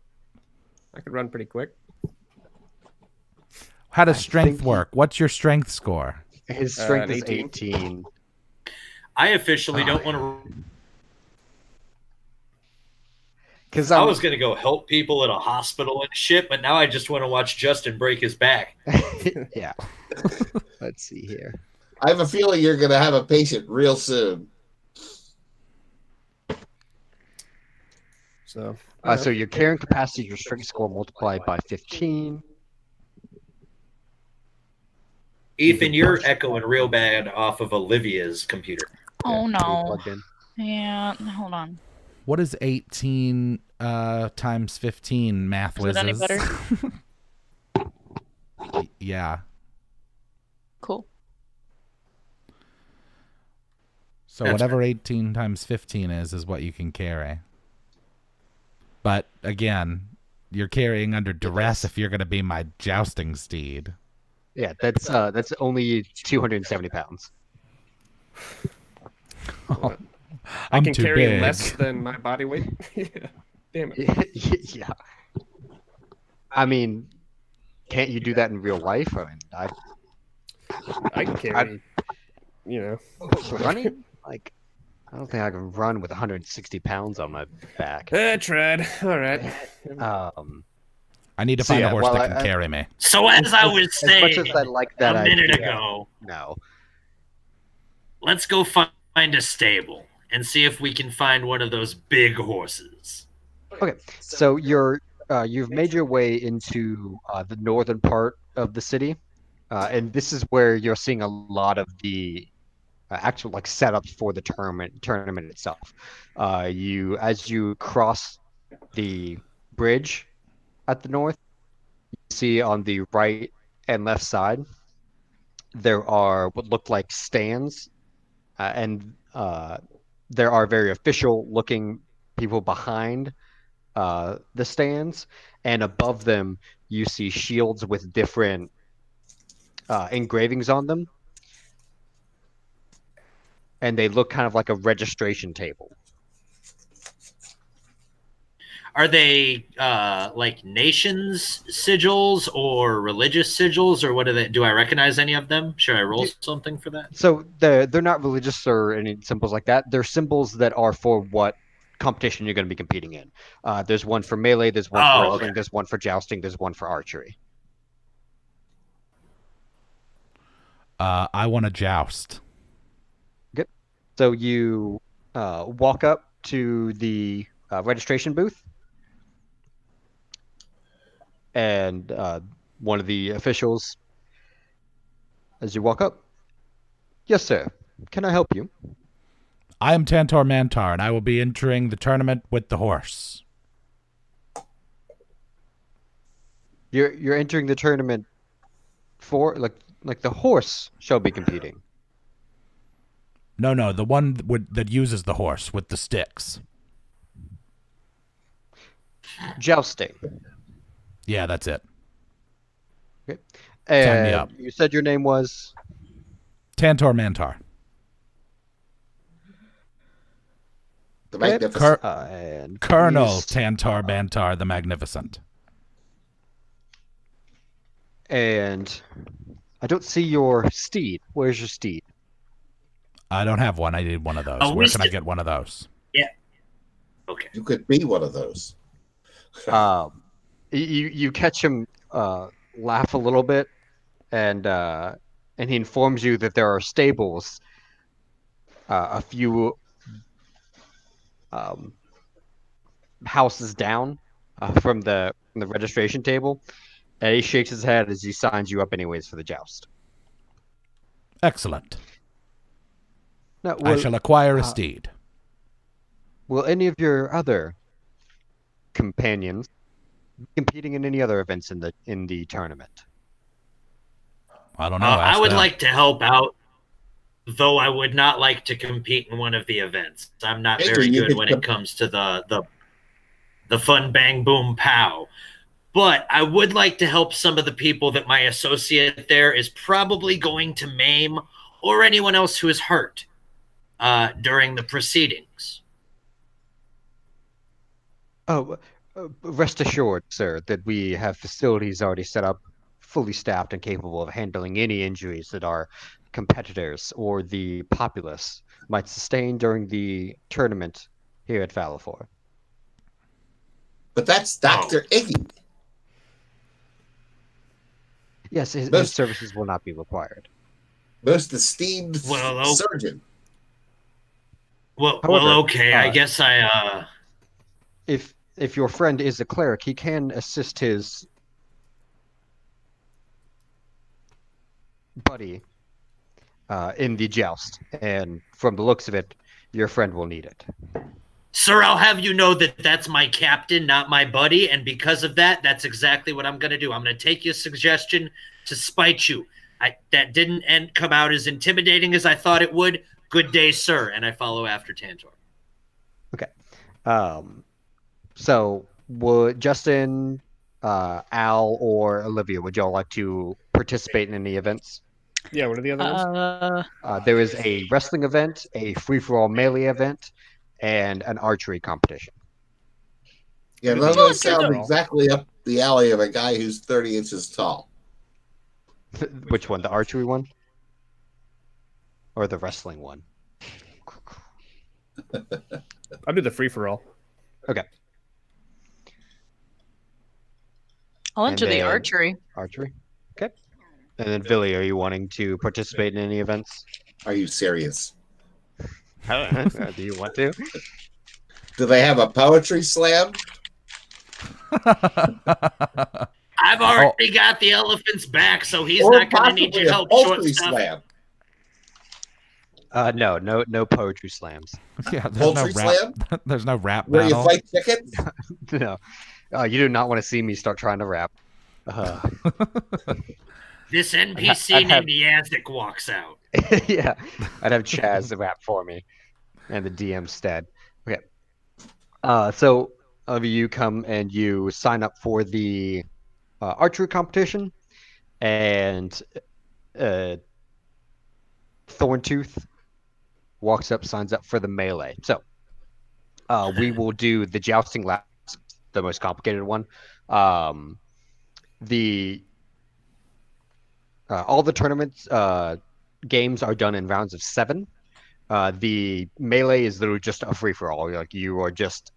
I could run pretty quick. How does strength think work? What's your strength score? His strength is 18. 18. I officially don't want to. Because I was gonna go help people at a hospital and shit, but now I just want to watch Justin break his back. Yeah. Let's see here. I have a feeling you're going to have a patient real soon. So. So your carrying capacity, your strength score multiplied by 15. Ethan, you're echoing real bad off of Olivia's computer. Oh Yeah, no. plugged in. Yeah, hold on. What is 18 times 15, math Is it any whizzes? better? Yeah. Cool. So That's whatever 18 times 15 is what you can carry. But again, you're carrying under duress if you're going to be my jousting steed. Yeah, that's only 270 pounds. I'm I can too carry big. less than my body weight. Yeah. Damn it. Yeah. I mean, can't you do that in real life? I mean, I can carry. You know. running? Like, I don't think I can run with 160 pounds on my back. I tried. All right. I need to So find yeah, a horse well, that can I- carry me. So as I was As much saying as I like that a minute idea, ago, no. let's go find a stable and see if we can find one of those big horses. Okay, so you've made your way into the northern part of the city, and this is where you're seeing a lot of the actual like setups for the tournament itself. As you cross the bridge at the north, you see on the right and left side there are what look like stands, and there are very official looking people behind the stands, and above them you see shields with different engravings on them, and they look kind of like a registration table. Are they like nations sigils or religious sigils, or what are they? Do I recognize any of them? Should I roll something for that? So they're not religious or any symbols like that. They're symbols that are for what competition you're going to be competing in. There's one for melee, there's one for wrestling, there's one for jousting, there's one for archery. I want to joust. Good. So you walk up to the registration booth, and one of the officials, as you walk up, yes, sir. Can I help you? I am Tantor Mantar, and I will be entering the tournament with the horse. You're entering the tournament for like the horse shall be competing. No, the one that uses the horse with the sticks. Jousting. Yeah, that's it. Okay. Sign me up. You said your name was? Tantor Mantar. The Magnificent. And Colonel Tantor Mantar the Magnificent. And I don't see your steed. Where's your steed? I don't have one. I need one of those. Where can I get one of those? Yeah. Okay. You could be one of those. You catch him laugh a little bit, and he informs you that there are stables a few houses down from the registration table, and he shakes his head as he signs you up anyways for the joust. Excellent. Now, I shall acquire a steed. Will any of your other companions be competing in any other events in the tournament? I don't know. I would like to help out, though I would not like to compete in one of the events. I'm not very good when it comes to the fun bang boom pow. But I would like to help some of the people that my associate there is probably going to maim, or anyone else who is hurt during the proceedings. Oh, rest assured, sir, that we have facilities already set up, fully staffed and capable of handling any injuries that our competitors or the populace might sustain during the tournament here at Valafor. But that's Dr. Iggy. Yes, his services will not be required. Most esteemed surgeon. However, okay, I guess If your friend is a cleric, he can assist his buddy in the joust, and from the looks of it, your friend will need it. Sir, I'll have you know that that's my captain, not my buddy, and because of that, that's exactly what I'm going to do. I'm going to take your suggestion to spite you. That didn't come out as intimidating as I thought it would. Good day, sir, and I follow after Tantor. Okay. So, would Justin, Al, or Olivia, would y'all like to participate in any events? Yeah, what are the other ones? There is a wrestling event, a free-for-all melee event, and an archery competition. Yeah, those sound exactly up the alley of a guy who's 30 inches tall. Which one? The archery one? Or the wrestling one? I'll do the free-for-all. Okay. I'll enter the archery. Archery? Okay. And then, Billy, are you wanting to participate in any events? Are you serious? Do you want to? Do they have a poetry slam? I've already got the elephant's back, so he's not going to need your help. Poetry slam. No poetry slams. Yeah, there's no rap Where battle. you fight chickens? No. You do not want to see me start trying to rap. This NPC named Yazik walks out. Yeah, I'd have Chaz rap for me, and the DM stead. Okay. So you come and you sign up for the archery competition, and Thorntooth walks up, signs up for the melee. So we will do the jousting last. the most complicated one. The all the tournaments games are done in rounds of 7. The melee is literally just a free for all. Like you are just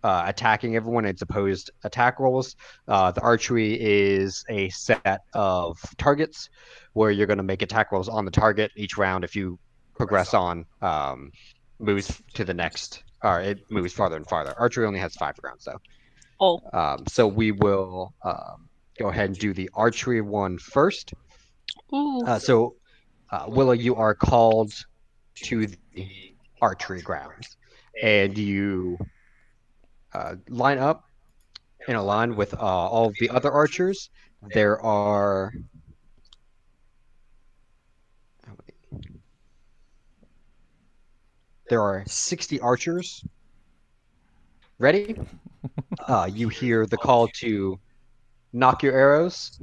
attacking everyone. It's opposed attack rolls. The archery is a set of targets where you're going to make attack rolls on the target each round. If you progress on, moves to the next, or it moves farther and farther. Archery only has 5 rounds though. Oh. So we will go ahead and do the archery one first. Ooh. Willow, you are called to the archery grounds, and you line up in a line with all of the other archers. There are 60 archers. Ready? You hear the call to knock your arrows,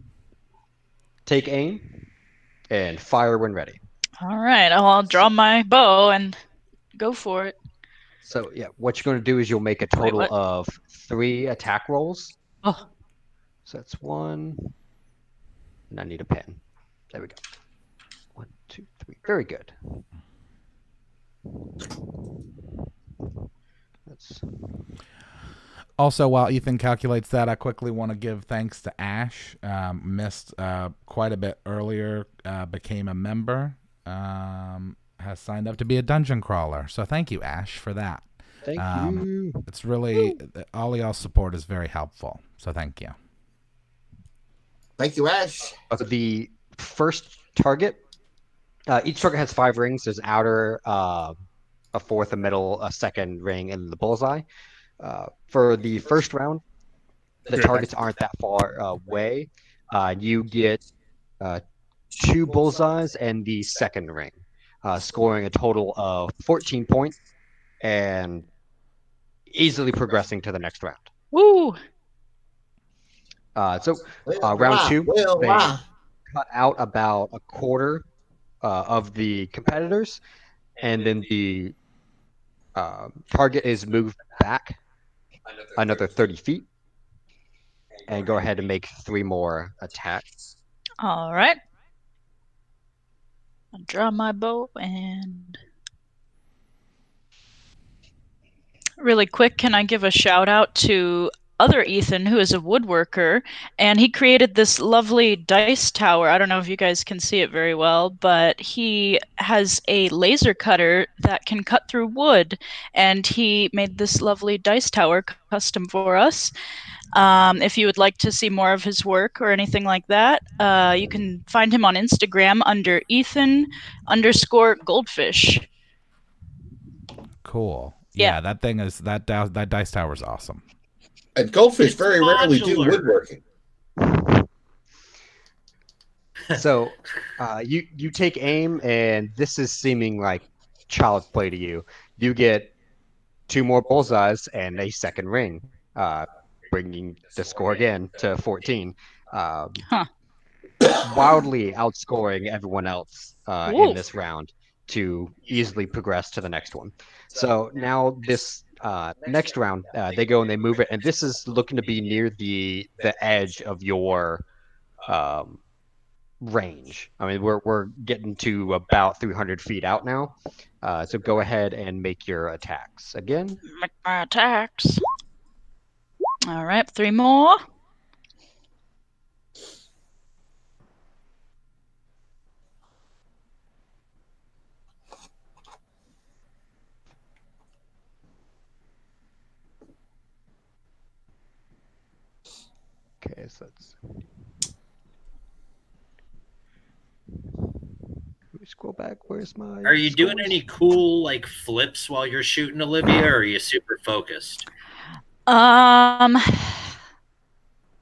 take aim, and fire when ready. All right, I'll draw my bow and go for it. So yeah, what you're going to do is you'll make a total of 3 attack rolls. Oh. So that's 1. And I need a pen. There we go. 1, 2, 3. Very good. That's... Also, while Ethan calculates that, I quickly want to give thanks to Ash. Missed quite a bit earlier, became a member, has signed up to be a dungeon crawler. So thank you, Ash, for that. Thank you. It's really, all y'all's support is very helpful. So thank you. Thank you, Ash. The first target, each target has 5 rings. There's outer, a fourth, a middle, a second ring, and the bullseye. For the first round, the targets aren't that far away. You get 2 bullseyes and the second ring, scoring a total of 14 points and easily progressing to the next round. Woo! Round 2, they cut out about a quarter of the competitors, and then the target is moved back another 30 feet, and go ahead and make 3 more attacks. All right. I'll draw my bow and... Really quick, can I give a shout out to other Ethan, who is a woodworker, and he created this lovely dice tower. I don't know if you guys can see it very well, but he has a laser cutter that can cut through wood, and he made this lovely dice tower custom for us. If you would like to see more of his work or anything like that, you can find him on Instagram under Ethan_Goldfish. Cool. Yeah, that thing is that dice tower is awesome. And Goldfish very rarely do woodworking. So you take aim, and this is seeming like child's play to you. You get 2 more bullseyes and a second ring, bringing the score again to 14. Wildly outscoring everyone else in this round to easily progress to the next one. So now this next round, they go and they move it, and this is looking to be near the edge of your range. I mean, we're getting to about 300 feet out now. So go ahead and make your attacks again. Make my attacks. All right, 3 more. Okay, so let's... Let me scroll back. Where's my... Are you doing any cool like flips while you're shooting, Olivia, or are you super focused? I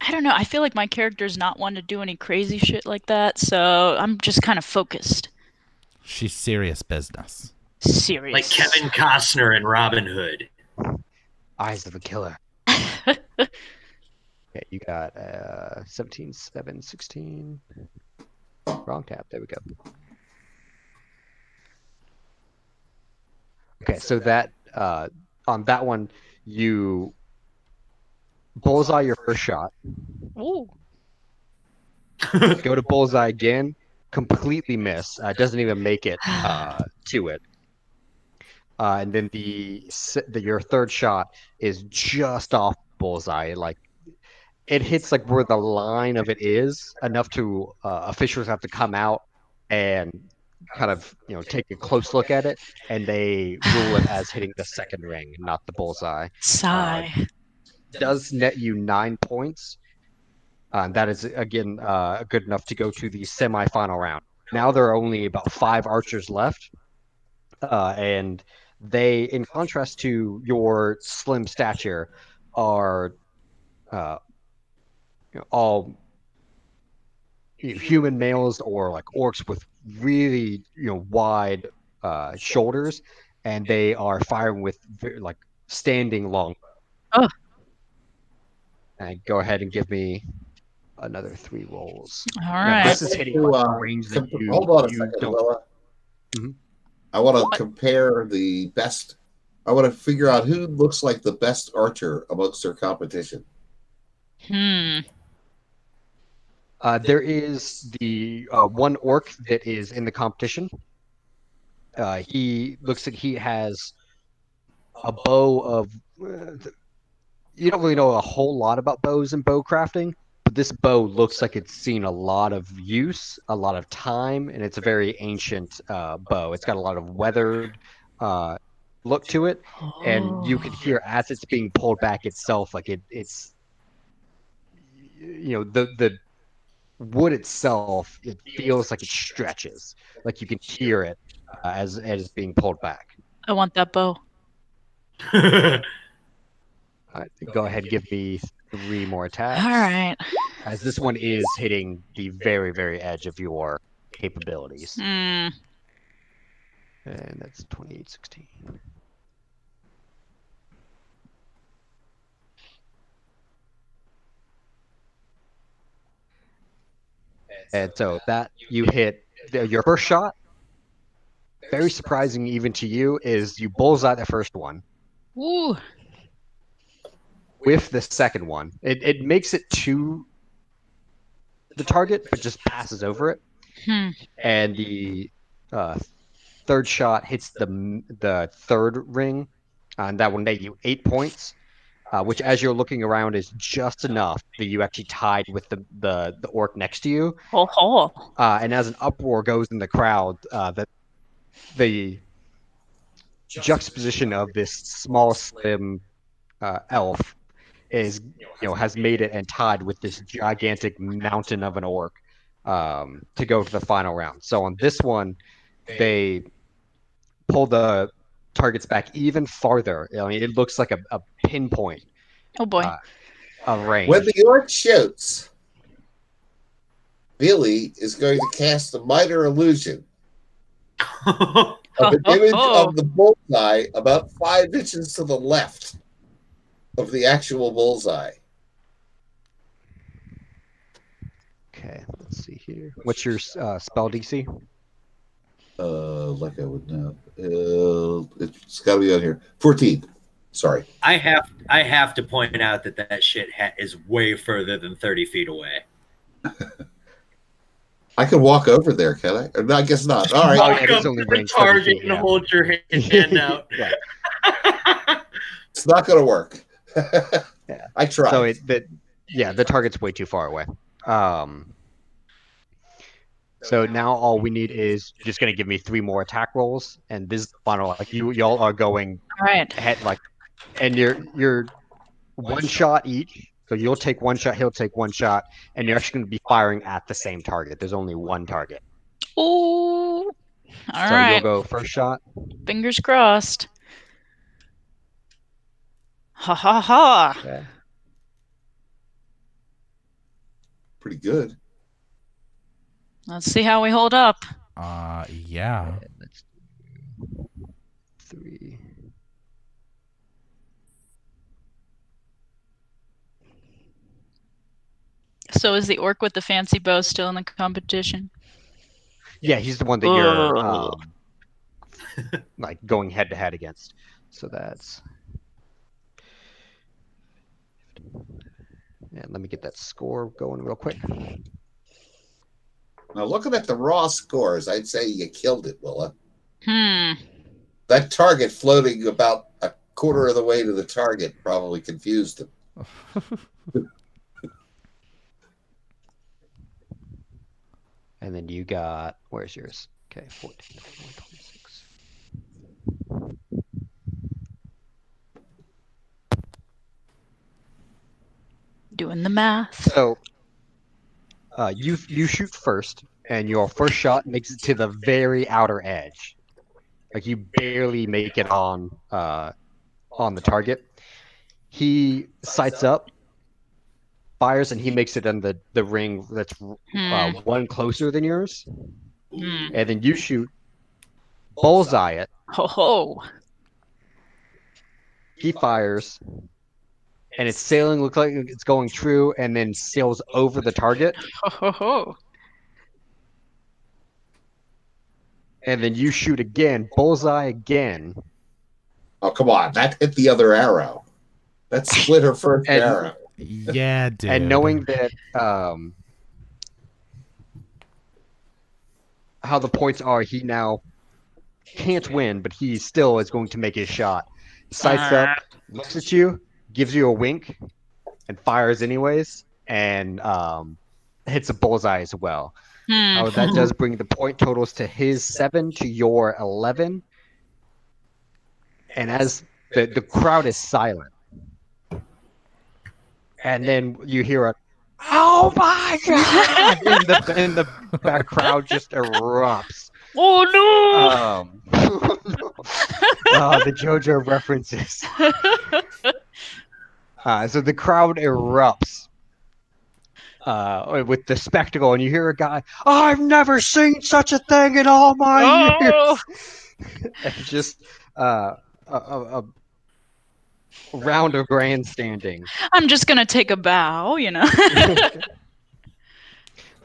don't know. I feel like my character's not one to do any crazy shit like that, so I'm just kind of focused. She's serious business. Serious. Like Kevin Costner in Robin Hood. Eyes of a killer. Okay, you got 17, 7, 16. Wrong tab. There we go. Okay, so that on that one, you bullseye your first shot. Ooh. Go to bullseye again. Completely miss. Doesn't even make it to it. And then your third shot is just off bullseye. Like it hits like where the line of it is enough to officials have to come out and kind of take a close look at it, and they rule it as hitting the second ring, not the bullseye. Sigh. Does net you 9 points. That is again good enough to go to the semifinal round. Now there are only about 5 archers left, and they, in contrast to your slim stature, are all human males or like orcs with really wide shoulders, and they are firing with like standing long. Oh. And go ahead and give me another 3 rolls. All right. This is hitting range that you, hold on a second, Willa. Mm-hmm. I want to compare the best. I want to figure out who looks like the best archer amongst their competition. There is the one orc that is in the competition. He looks like he has a bow of. You don't really know a whole lot about bows and bow crafting, but this bow looks like it's seen a lot of use, a lot of time, and it's a very ancient bow. It's got a lot of weathered look to it, and you can hear as it's being pulled back itself, like it's the wood itself, it feels like it stretches, like you can hear it as it's being pulled back. I want that bow. Go ahead and give me 3 more attacks. All right. As this one is hitting the very, very edge of your capabilities. And that's 28-16. And so that you hit your first shot. Very surprising even to you is you bullseye the first one. Ooh. With the second one, it makes it to the target, but just passes over it. And the third shot hits the third ring, and that will net you 8 points, which, as you're looking around, is just enough that you actually tied with the orc next to you. And as an uproar goes in the crowd, that the juxtaposition of this small, slim elf is has made it and tied with this gigantic mountain of an orc to go to the final round. So on this one, they pull the targets back even farther. I mean, it looks like a pinpoint. Oh boy! Of range. When the orc shoots, Billy is going to cast a minor illusion of an image of the bullseye about 5 inches to the left of the actual bullseye. Okay, let's see here. What's your spell DC? Like I would know. It's got to be on here. 14. Sorry. I have to point out that shit is way further than 30 feet away. I could walk over there, can I? Or, no, I guess not. All right. Walk up to the target and hold your hand out. It's not going to work. Yeah. I tried. So the target's way too far away. So now all we need is just going to give me 3 more attack rolls, and this is the final. Like y'all are going ahead, like, and you're one shot each. So you'll take 1 shot, he'll take 1 shot, and you're actually going to be firing at the same target. There's only 1 target. Ooh. All right. You'll go first shot. Fingers crossed. Ha ha ha. Okay. Pretty good. Let's see how we hold up. Yeah. Let's do 3. So is the orc with the fancy bow still in the competition? Yeah, he's the one that you're like going head to head against. So that's And let me get that score going real quick. Now, looking at the raw scores, I'd say you killed it, Willa. That target floating about a quarter of the way to the target probably confused him. And then you got, where's yours? Okay, 14, 26. Doing the math. So, you shoot first, and your first shot makes it to the very outer edge. Like you barely make it on the target. He sights up, fires, and he makes it in the ring that's one closer than yours. And then you shoot, bullseye it. Ho. He fires, and it's sailing, looks like it's going true, and then sails over the target. Ho. And then you shoot again, bullseye again. Oh, come on. That hit the other arrow. That split her first arrow. Yeah, dude. And knowing that how the points are, he now can't win, but he still is going to make his shot. Sights up, looks at you, gives you a wink, and fires anyways, and hits a bullseye as well. That does bring the point totals to his 7 to your 11. And as the crowd is silent, and then you hear a "Oh my god!" and the back crowd just erupts. Oh no! The JoJo references. So the crowd erupts with the spectacle, and you hear a guy, "I've never seen such a thing in all my years." And just a round of grandstanding. I'm just gonna take a bow, you know.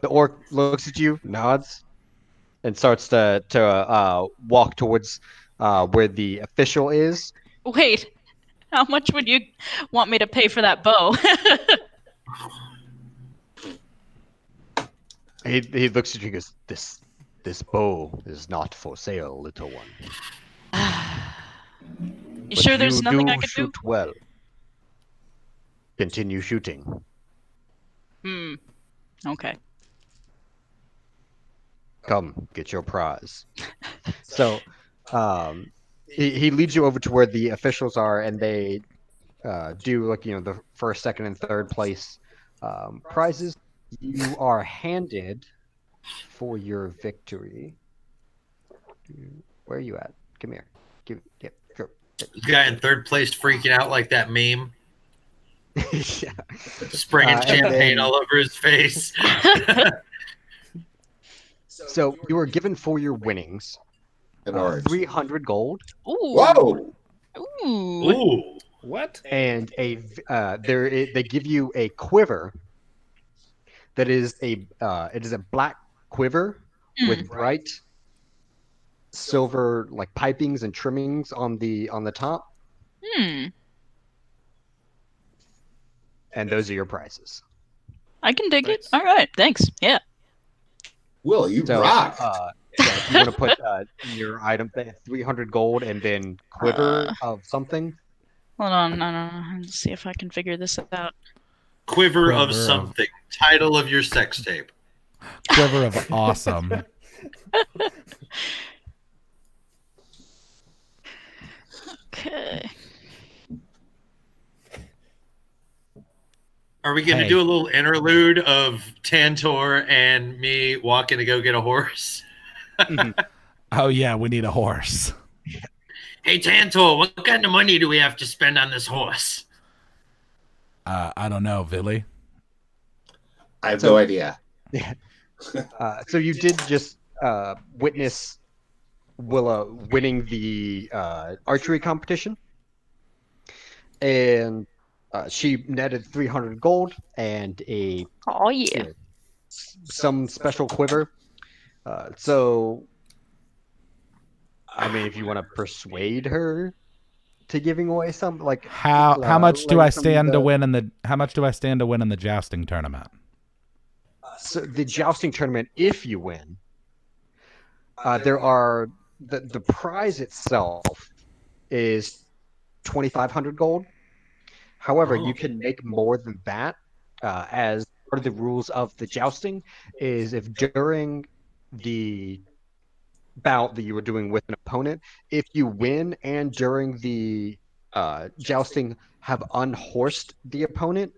The orc looks at you, nods, and starts to walk towards where the official is. Wait, how much would you want me to pay for that bow? He looks at you and goes, This bow is not for sale, little one. You sure there's nothing I could do? Shoot well. Continue shooting. Okay. Come, get your prize. So, he leads you over to where the officials are, and they do the first, second, and third place prizes. You are handed for your victory. Where are you at? Come here. Go. The guy in third place freaking out like that meme. Yeah. Spraying champagne all over his face. So you were given for your winnings 300 gold. Ooh. Whoa! Ooh. What? And they give you a quiver that is a black quiver with bright silver pipings and trimmings on the top. And those are your prizes. I can dig it. All right, thanks. Yeah. Will, you rock. If you want to put your item, 300 gold, and then quiver of something. Hold on, no. Let's see if I can figure this out. Quiver of something. Title of your sex tape. Quiver of awesome. Okay. Are we going to do a little interlude of Tantor and me walking to go get a horse? Oh, yeah, we need a horse. Hey, Tantor, what kind of money do we have to spend on this horse? I don't know, Billy. I have no idea. Yeah. So you did just witness Willa winning the archery competition. And she netted 300 gold and some special quiver. So, I mean, if you want to persuade her to giving away some like how much do I stand to win in the jousting tournament? So the jousting tournament, if you win, there are the prize itself is 2,500 gold. However, you can make more than that. As part of the rules of the jousting, is if during the bout that you were doing with an opponent, if you win and during the jousting have unhorsed the opponent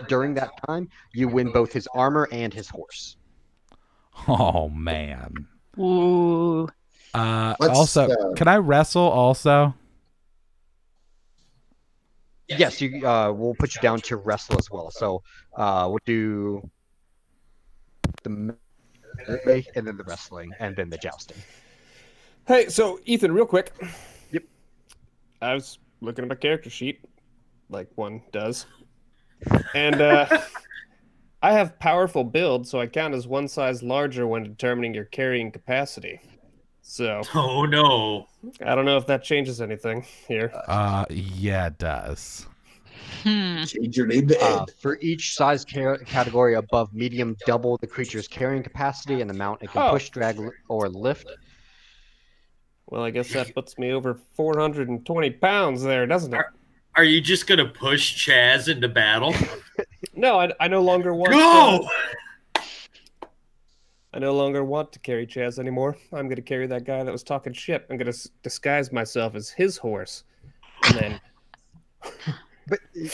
during that time, you win both his armor and his horse. Oh man. Ooh. Also, can I wrestle also? Yes, you. We'll put you down to wrestle as well. So we'll do the and then the wrestling, and then the jousting. Hey, so Ethan, real quick. Yep. I was looking at my character sheet, like one does, and I have powerful build, so I count as one size larger when determining your carrying capacity. So. Oh no. I don't know if that changes anything here. Yeah, it does. Change your name to Ed. For each size category above medium, double the creature's carrying capacity and the amount it can push, drag, or lift. Well, I guess that puts me over 420 pounds there, doesn't it? Are you just going to push Chaz into battle? No, I no longer want Go! I no longer want to carry Chaz anymore. I'm going to carry that guy that was talking shit. I'm going to disguise myself as his horse. And then... But you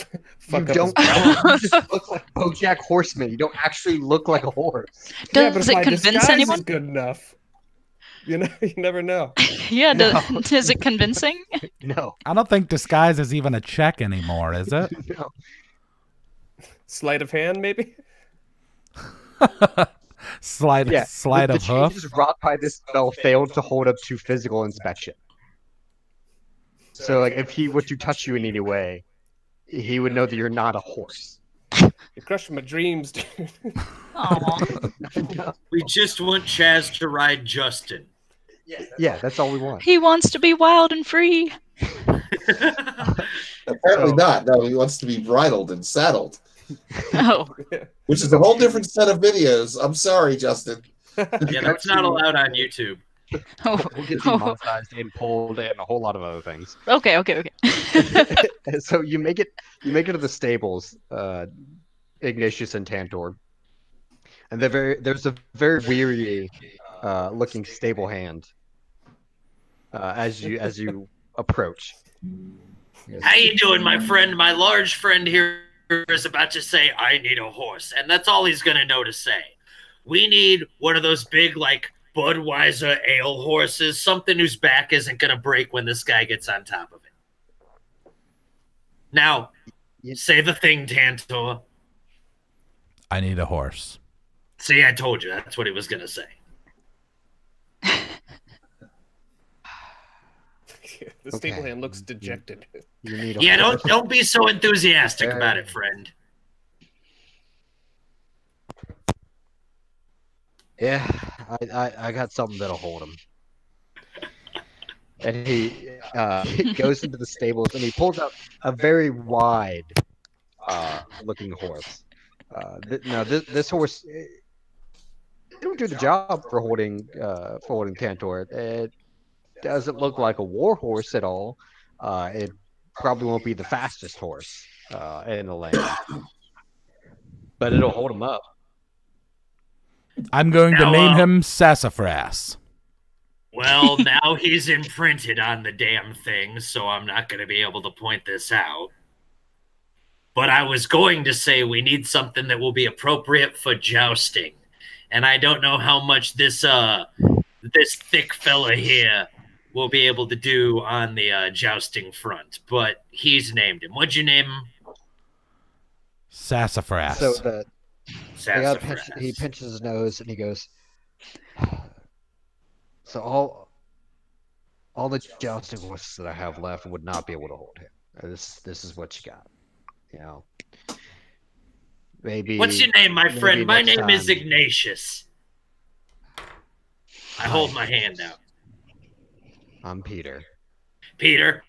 don't you just look like BoJack Horseman. You don't actually look like a horse. Does it convince anyone? Is good enough. You know, you never know. Yeah, is it convincing? No. I don't think disguise is even a check anymore, is it? No. Sleight of hand, maybe? Sleight of the hoof. changes wrought by this spell failed to hold up to physical inspection. So, like, if he were to touch you in any way, he would know that you're not a horse. You're crushing my dreams, dude. Aww. We just want Chaz to ride Justin. Yeah, that's all we want. He wants to be wild and free. Apparently not. No, he wants to be bridled and saddled. Oh. Which is a whole different set of videos. I'm sorry, Justin. Yeah, that's not allowed on YouTube. Oh. We'll get demonetized and pulled and a whole lot of other things. Okay. So you make it to the stables, Ignatius and Tantor, and there's a very weary looking stable hand as you approach. How you doing, my friend? My large friend here is about to say, I need a horse. And that's all he's going to know to say. We need one of those big, like, Budweiser ale horses, something whose back isn't going to break when this guy gets on top of it. Now, say the thing, Tantor. I need a horse. See, I told you. That's what he was going to say. The stable hand looks dejected. You need Yeah, don't be so enthusiastic about it, friend. Yeah, I got something that'll hold him. And he goes into the stables and he pulls out a very wide looking horse. This horse it don't do the job for holding Tantor. It doesn't look like a war horse at all. It probably won't be the fastest horse in the land, but it'll hold him up. I'm going to name him Sassafras. Well, now he's imprinted on the damn thing, so I'm not going to be able to point this out. But I was going to say we need something that will be appropriate for jousting. And I don't know how much this thick fella here will be able to do on the jousting front, but he's named him. What'd you name him? Sassafras. So Sassafras. he pinches his nose and he goes, so all the jousting horses that I have left would not be able to hold him. This is what you got. You know. Maybe. What's your name, my friend? My name is Ignatius. I hold my hand out. I'm Peter. Peter,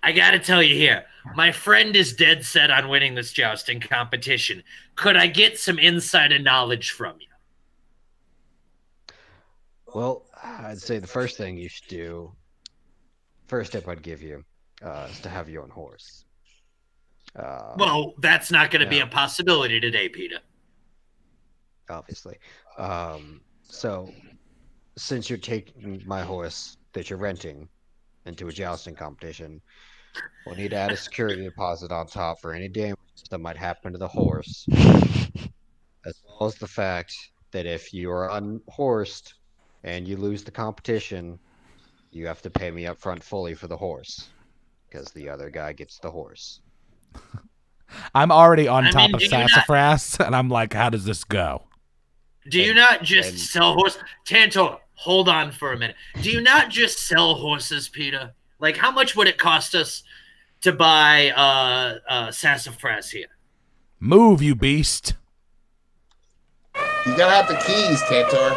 I gotta tell you here, my friend is dead set on winning this jousting competition. Could I get some insider knowledge from you? Well, I'd say the first thing you should do, first tip I'd give you, is to have your own horse. Well, that's not going to be a possibility today, Peter. Obviously. So, since you're taking my horse that you're renting into a jousting competition, we'll need to add a security deposit on top for any damage that might happen to the horse, as well as the fact that if you are unhorsed and you lose the competition, you have to pay me up front fully for the horse, because the other guy gets the horse. I'm already on top of Sassafras, and I'm like, how does this go? Do you not just sell horses? Tantor, hold on for a minute. Do you not just sell horses, Peter? Like, how much would it cost us to buy Sassafras here? Move, you beast. You gotta have the keys, Tantor.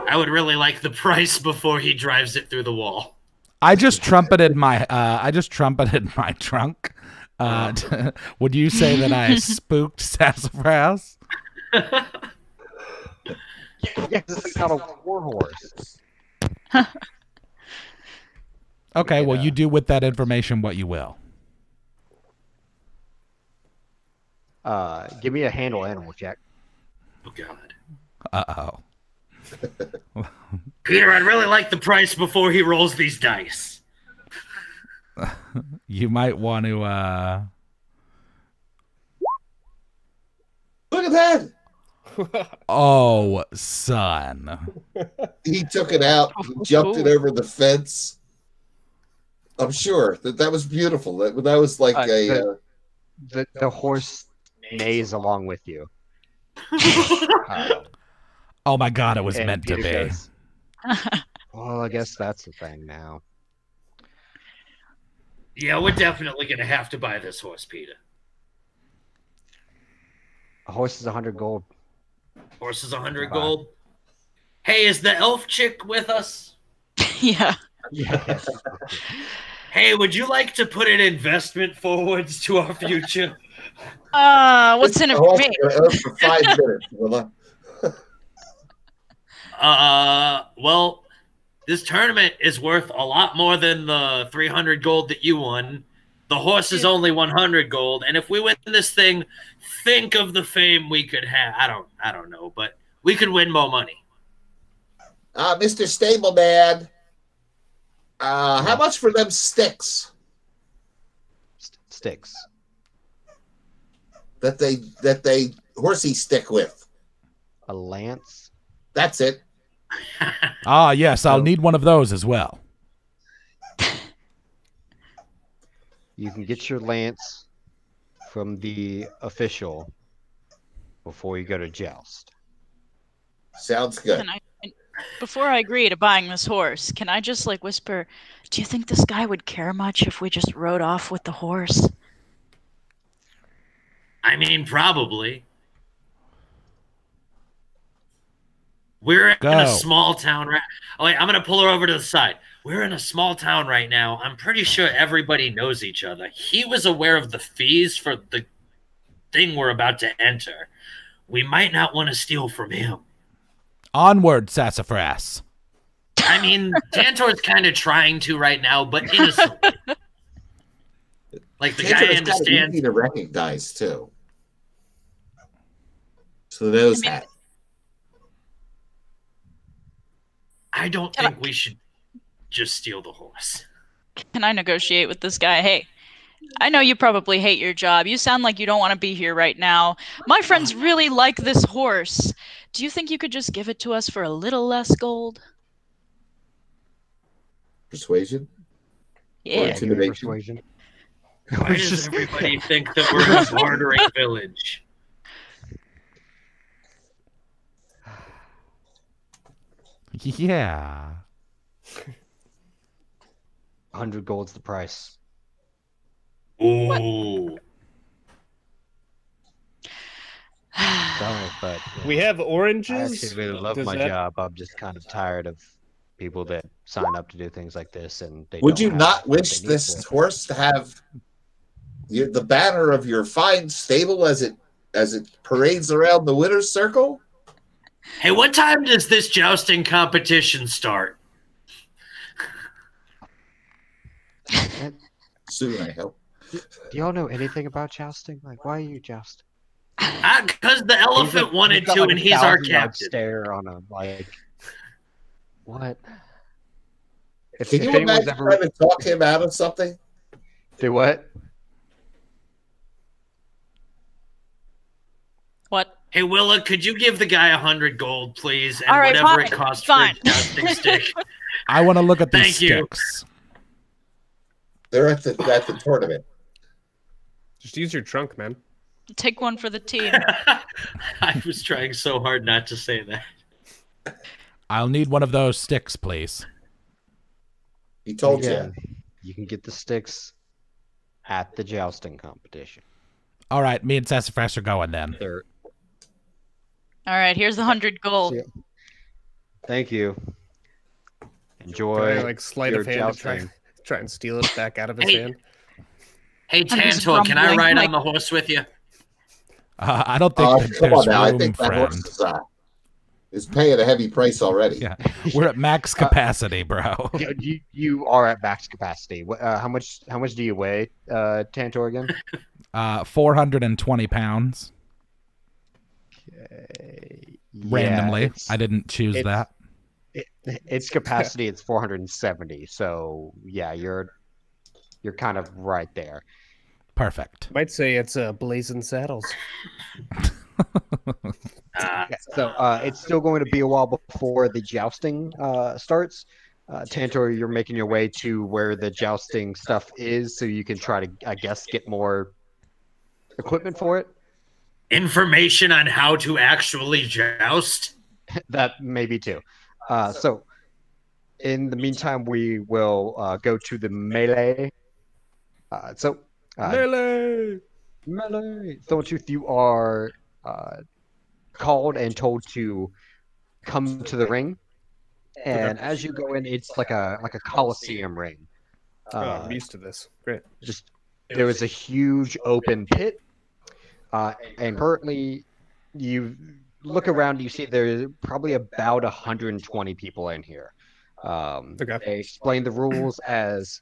I would really like the price before he drives it through the wall. I just trumpeted my trunk. Would you say that I spooked Sassafras? Yeah, this is not a war horse. Okay, well, you do with that information what you will. Give me a handle animal check. Oh, God. Uh-oh. Peter, I'd really like the price before he rolls these dice. You might want to, Look at that! Oh, son. He took it out, he jumped it over the fence. I'm sure that was beautiful. That was like the horse neighs along with you. Oh my God, it was meant to be. Goes, well, I guess that's the thing now. Yeah, we're definitely going to have to buy this horse, Peter. A horse is 100 gold. Horse is 100 gold. Hey, is the elf chick with us? Yeah. Yes. Hey, would you like to put an investment forwards to our future? What's in it for me? For 5 minutes, Willa. Well, this tournament is worth a lot more than the 300 gold that you won. The horse is only 100 gold, and if we win this thing, think of the fame we could have. I don't know, but we could win more money. Mr. Stableman, how much for them sticks? Sticks. That they horsey stick with. A lance. That's it. Yes, I'll need one of those as well. You can get your lance from the official before you go to joust. Sounds good. Before I agree to buying this horse, can I just like whisper, do you think this guy would care much if we just rode off with the horse? I mean, probably. We're in a small town right. Oh, wait, I'm going to pull her over to the side. We're in a small town right now. I'm pretty sure everybody knows each other. He was aware of the fees for the thing we're about to enter. We might not want to steal from him. Onward, Sassafras. I mean, Tantor's kind of trying to right now, but innocently. Like the guy understands. Kind of easy to recognize too. So those hat. I don't think we should just steal the horse. Can I negotiate with this guy? Hey, I know you probably hate your job. You sound like you don't want to be here right now. My friends really like this horse. Do you think you could just give it to us for a little less gold? Persuasion? Yeah. Or intimidation? Persuasion. Why does everybody think that we're a bartering village? Yeah. 100 gold's the price. Ooh. Sorry, but We have I oranges. actually really love Does my that- job. I'm just kind of tired of people that sign up to do things like this, and they Would don't you have not what wish they need this for it. horse to have the banner of your fine stable as it parades around the winner's circle? Hey, what time does this jousting competition start? Soon, I hope. Do y'all know anything about jousting? Like, why are you jousting? Because the elephant wanted to, and he's our captain. Stare on a like. What? Can you imagine trying to talk him out of something? Do what? What? Hey, Willa, could you give the guy 100 gold, please? And All right, whatever fine, it costs fine. for a jousting stick. I want to look at these Thank you. sticks. They're at the tournament. Just use your trunk, man. Take one for the team. I was trying so hard not to say that. I'll need one of those sticks, please. He told Again, you. you can get the sticks at the jousting competition. All right, me and Sassafras are going then. They're, All right, here's the 100 gold. thank you. Enjoy. Can I like sleight your of hand and try and steal it back out of his hand? Hey, just Tantor, can I grumbling, ride like- on the horse with you? I don't think that Come on there's now. I room, think that friend. horse is paying a heavy price already. Yeah, we're at max capacity, bro. You are at max capacity. How much do you weigh, Tantor again? 420 pounds. Randomly. Yeah, I didn't choose that. its capacity it's 470. So yeah, you're kind of right there. Perfect. Might say it's Blazing Saddles. So it's still going to be a while before the jousting starts. Tantor, you're making your way to where the jousting stuff is, so you can try to, I guess, get more equipment for it. Information on how to actually joust? That maybe too. So in the meantime, we will go to the melee. Melee! Thorntooth, you are called and told to come to the ring, and as you go in, it's like a coliseum ring. I'm used to this. Great. Just there is a huge open pit, and currently, you look around, you see there's probably about 120 people in here. Okay. They explain the rules as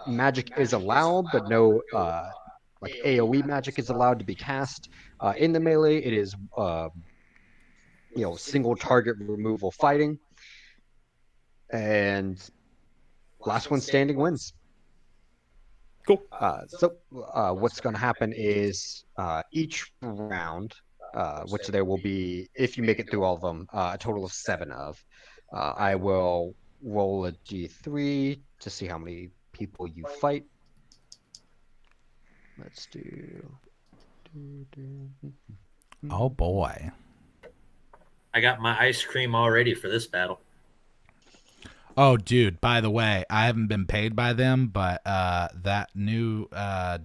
magic is allowed, but no like AoE magic is allowed to be cast. In the melee, it is single target removal fighting, and last one standing wins. Cool. So what's going to happen is each round, which there will be, if you make it through all of them, a total of 7 of. I will roll a d3 to see how many people you fight. Let's do. Oh boy. I got my ice cream all ready for this battle. Oh, dude, by the way, I haven't been paid by them, but that new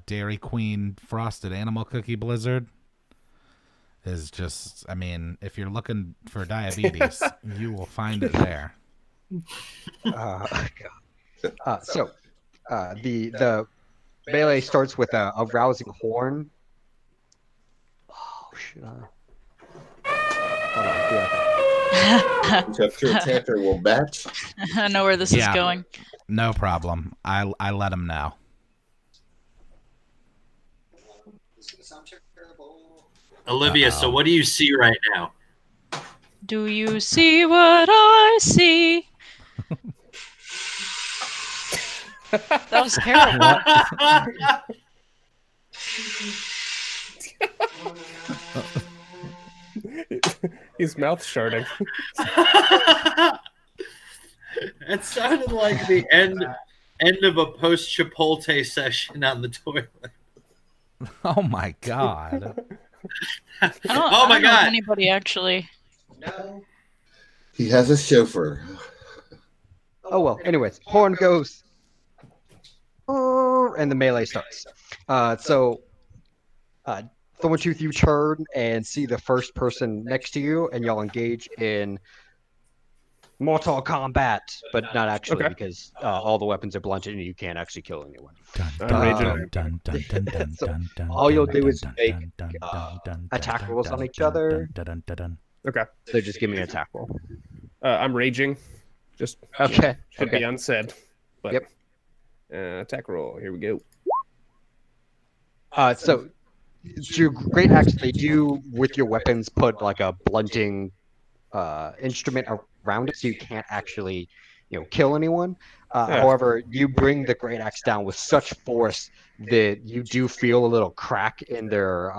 Dairy Queen Frosted Animal Cookie Blizzard is just, I mean, if you're looking for diabetes, you will find it there. So the melee starts with a rousing horn. Oh, should I? Hold on, do that. So I'm sure Tantor will match. I know where this is going. No problem. I let him know. Olivia, so what do you see right now? Do you see what I see? That was terrible. His mouth sharding. It sounded like the end of a post Chipotle session on the toilet. Oh my god. I don't Oh my know if God. anybody actually. He has a chauffeur. Oh well. Anyways, horn goes, and the melee starts. Thorntooth, you turn and see the first person next to you, and y'all engage in Mortal Kombat, but not actually Okay. because all the weapons are blunted and you can't actually kill anyone. All you'll do is make attack rolls on each other. Okay. So just give me an attack roll. I'm raging. Just Okay. should Okay. be unsaid. But, Yep. Attack roll. Here we go. So your great axe, they do with your weapons put like a blunting instrument around it, so you can't actually, kill anyone. Yeah. However, you bring the great axe down with such force that you do feel a little crack in their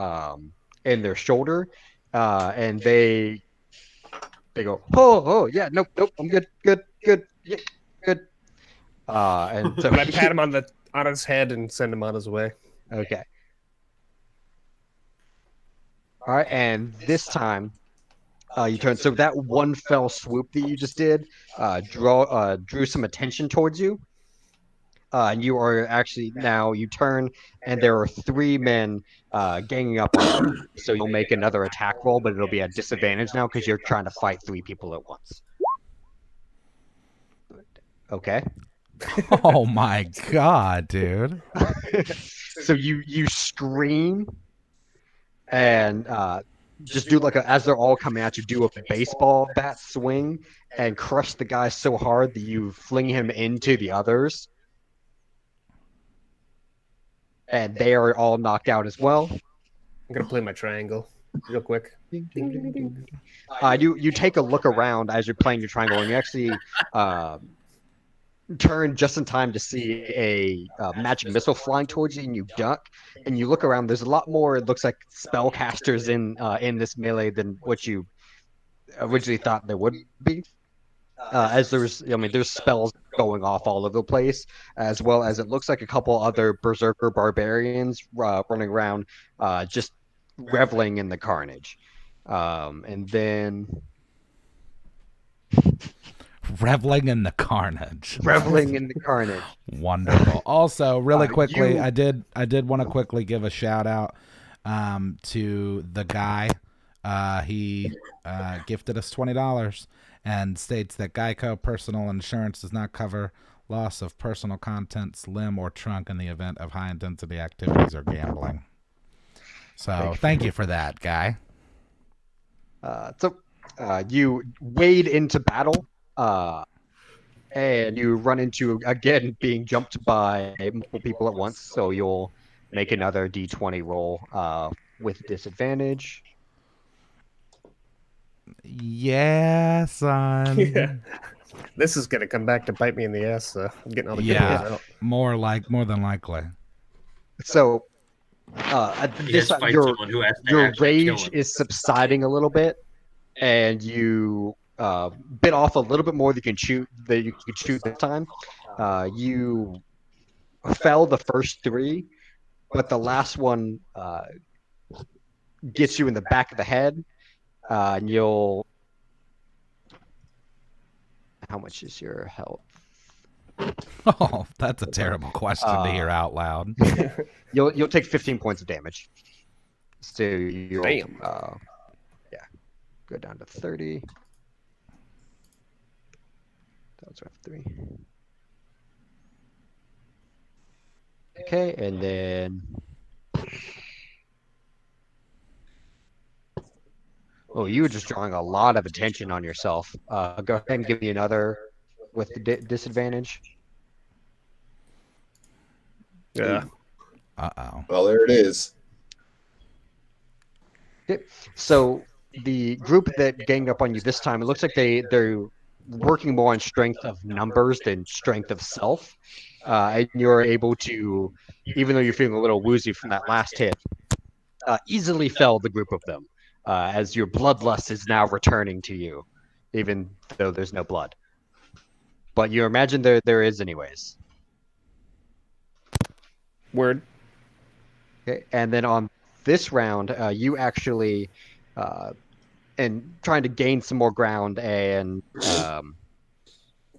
shoulder, and they go, oh yeah, nope, I'm good, yeah, good. And so And I pat him on his head and send him on his way. okay. All right, and this time you turn. So that one fell swoop that you just did drew some attention towards you. And you are actually now you turn, and there are 3 men ganging up on you. So you'll make another attack roll, but it'll be at disadvantage now because you're trying to fight 3 people at once. Okay. Oh my god, dude. So you scream and just do like as they're all coming at you, do a baseball bat swing and crush the guy so hard that you fling him into the others. And they are all knocked out as well. I'm gonna play my triangle real quick. You take a look around as you're playing your triangle, and you actually turn just in time to see a magic missile flying towards you, and you duck. And you look around. There's a lot more. It looks like spellcasters in this melee than what you originally thought there would be. As there's spells going off all over the place, as well as it looks like a couple other berserker barbarians running around, just reveling in the carnage. And then Reveling in the carnage. Wonderful. Also, really quickly, I did want to quickly give a shout out to the guy. He gifted us $20 and states that Geico personal insurance does not cover loss of personal contents, limb, or trunk in the event of high intensity activities or gambling. So thank you for that, guy. So you wade into battle, and you run into, again, being jumped by multiple people at once. So you'll make another D20 roll with disadvantage. Yeah, son. Yeah. This is gonna come back to bite me in the ass. I'm getting all the good ones out. More than likely. So this time, your rage is subsiding a little bit, and you bit off a little bit more than you could shoot this time. You fell the first 3, but the last one gets you in the back of the head. And you'll. How much is your health? Oh, that's a terrible question to hear out loud. You'll take 15 points of damage. So you'll. Damn. Go down to 30. That was 3. Okay, and then. Oh, you were just drawing a lot of attention on yourself. Go ahead and give me another with the disadvantage. Yeah. Uh-oh. Well, there it is. Okay. So the group that ganged up on you this time, it looks like they're working more on strength of numbers than strength of self. And you're able to, even though you're feeling a little woozy from that last hit, easily fell the group of them. As your bloodlust is now returning to you, even though there's no blood. But you imagine there is anyways. Word. Okay, and then on this round, you actually, and trying to gain some more ground and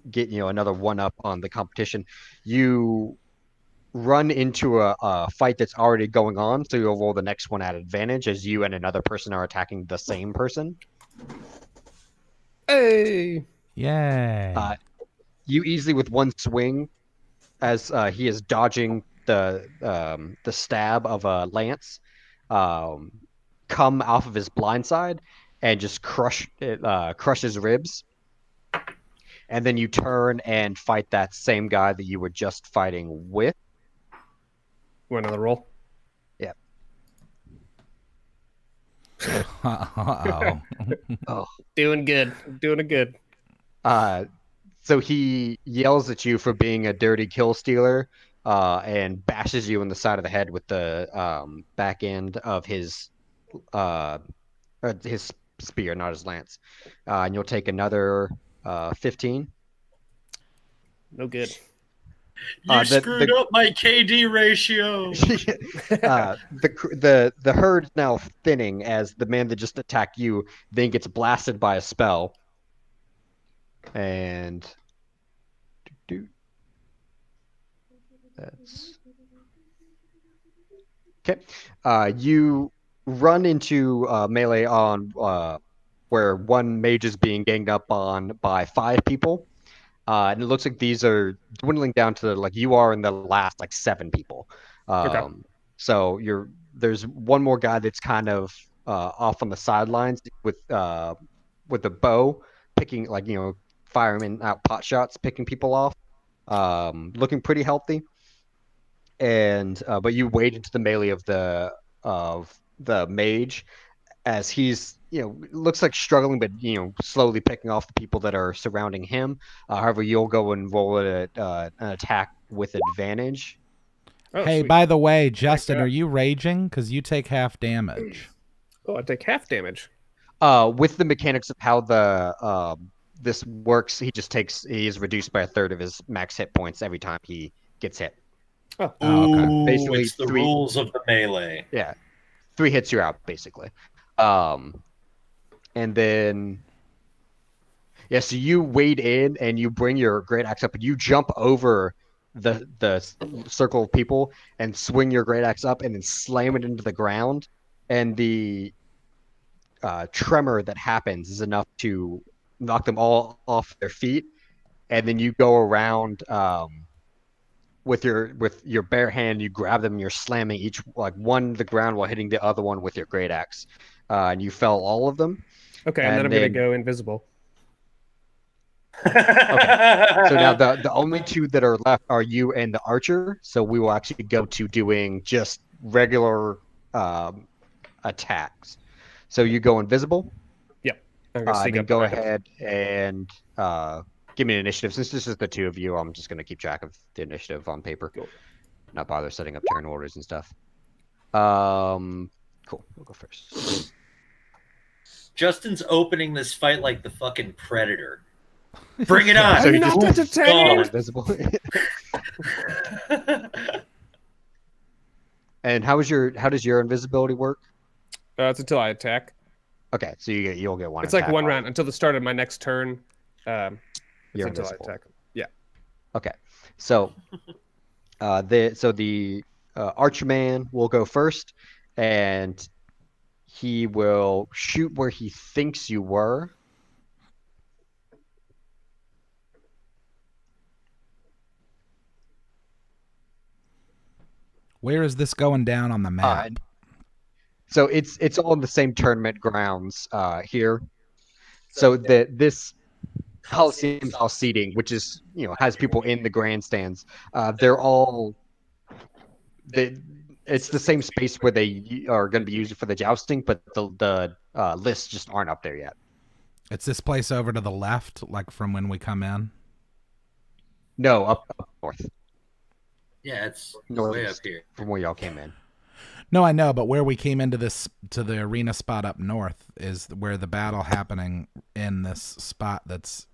get another 1-up on the competition, you run into a fight that's already going on, so you'll roll the next one at advantage as you and another person are attacking the same person. Hey. Yay! You easily, with one swing, as he is dodging the stab of a lance, come off of his blind side and just crush his ribs. And then you turn and fight that same guy that you were just fighting with. Want another roll? Yeah. Uh-oh. Oh. Doing good. Doing it good. So he yells at you for being a dirty kill stealer, and bashes you in the side of the head with the back end of his spear, not his lance. And you'll take another 15. No good. You screwed up my KD ratio. The herd is now thinning as the man that just attacked you then gets blasted by a spell. And that's okay. You run into melee on where one mage is being ganged up on by 5 people. And it looks like these are dwindling down to like you are in the last like 7 people. Okay. So there's one more guy that's kind of off on the sidelines with a bow, picking firing out pot shots, picking people off, looking pretty healthy. And but you wade into the melee of the mage as he's looks like struggling, but slowly picking off the people that are surrounding him. However, you'll go and roll an attack with advantage. Oh, hey, sweet. By the way, Justin, are you raging? Because you take half damage. Oh, I take half damage. With the mechanics of how the this works, he is reduced by 1/3 of his max hit points every time he gets hit. Oh, okay. Basically, it's the rules of the melee. Yeah, 3 hits you're out basically. And then, so you wade in and you bring your great axe up and you jump over the circle of people and swing your great axe up and then slam it into the ground. And the tremor that happens is enough to knock them all off their feet. And then you go around with your bare hand, you grab them and you're slamming each one to the ground while hitting the other one with your great axe. And you fell all of them. Okay, and then I'm going to go invisible. Okay. So now the only 2 that are left are you and the archer. So we will actually go to doing just regular attacks. So you go invisible. Yep. Then go ahead and give me an initiative. Since this is the 2 of you, I'm just going to keep track of the initiative on paper. Cool. Not bother setting up turn orders and stuff. Cool. We'll go first. Justin's opening this fight like the fucking Predator. Bring it on! So you're not entertained. Invisible. And how does your invisibility work? It's until I attack. Okay, so you'll get one. It's like 1 round until the start of my next turn. It's you're until invisible. I attack. Yeah. Okay, so the Archman will go first, and he will shoot where he thinks you were. Where is this going down on the map? So it's all in the same tournament grounds here. So this Coliseum style seating, which is has people in the grandstands, they're all it's the same space where they are going to be used for the jousting, but the lists just aren't up there yet. It's this place over to the left, like from when we come in? No, up north. Yeah, it's North way up here. From where y'all came in. No, I know, but where we came into to the arena spot up north is where the battle happening in this spot that's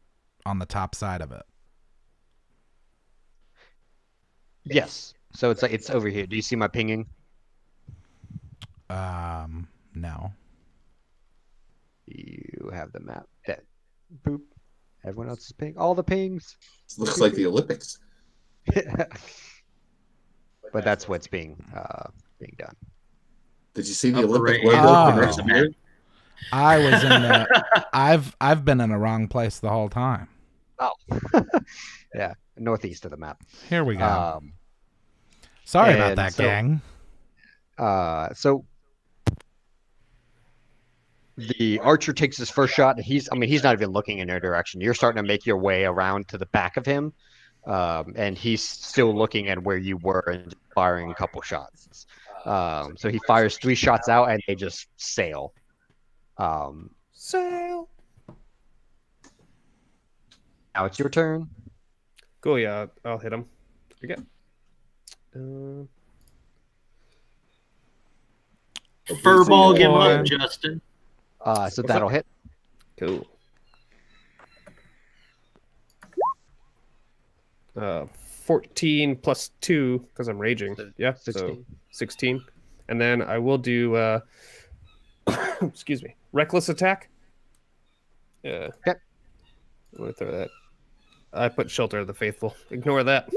on the top side of it. Yes. So it's over here. Do you see my pinging? No. You have the map. That boop. Everyone else is ping. All the pings. It looks like the Olympics. But that's what's being done. Did you see the Olympic logo? I was in the. I've been in the wrong place the whole time. Oh, yeah, northeast of the map. Here we go. Sorry about that, gang. So the archer takes his first shot, and he's not even looking in your direction. You're starting to make your way around to the back of him, and he's still looking at where you were and firing a couple shots. So he fires 3 shots out, and they just sail. Sail. Now it's your turn. Cool. Yeah, I'll hit him. We got. Furball, give him up, Justin. So that'll hit. Cool. 14 plus 2 because I'm raging. Yeah, 16. So 16. And then I will do excuse me, reckless attack. Yeah. Okay. I'm gonna throw that. I put Shelter of the Faithful. Ignore that.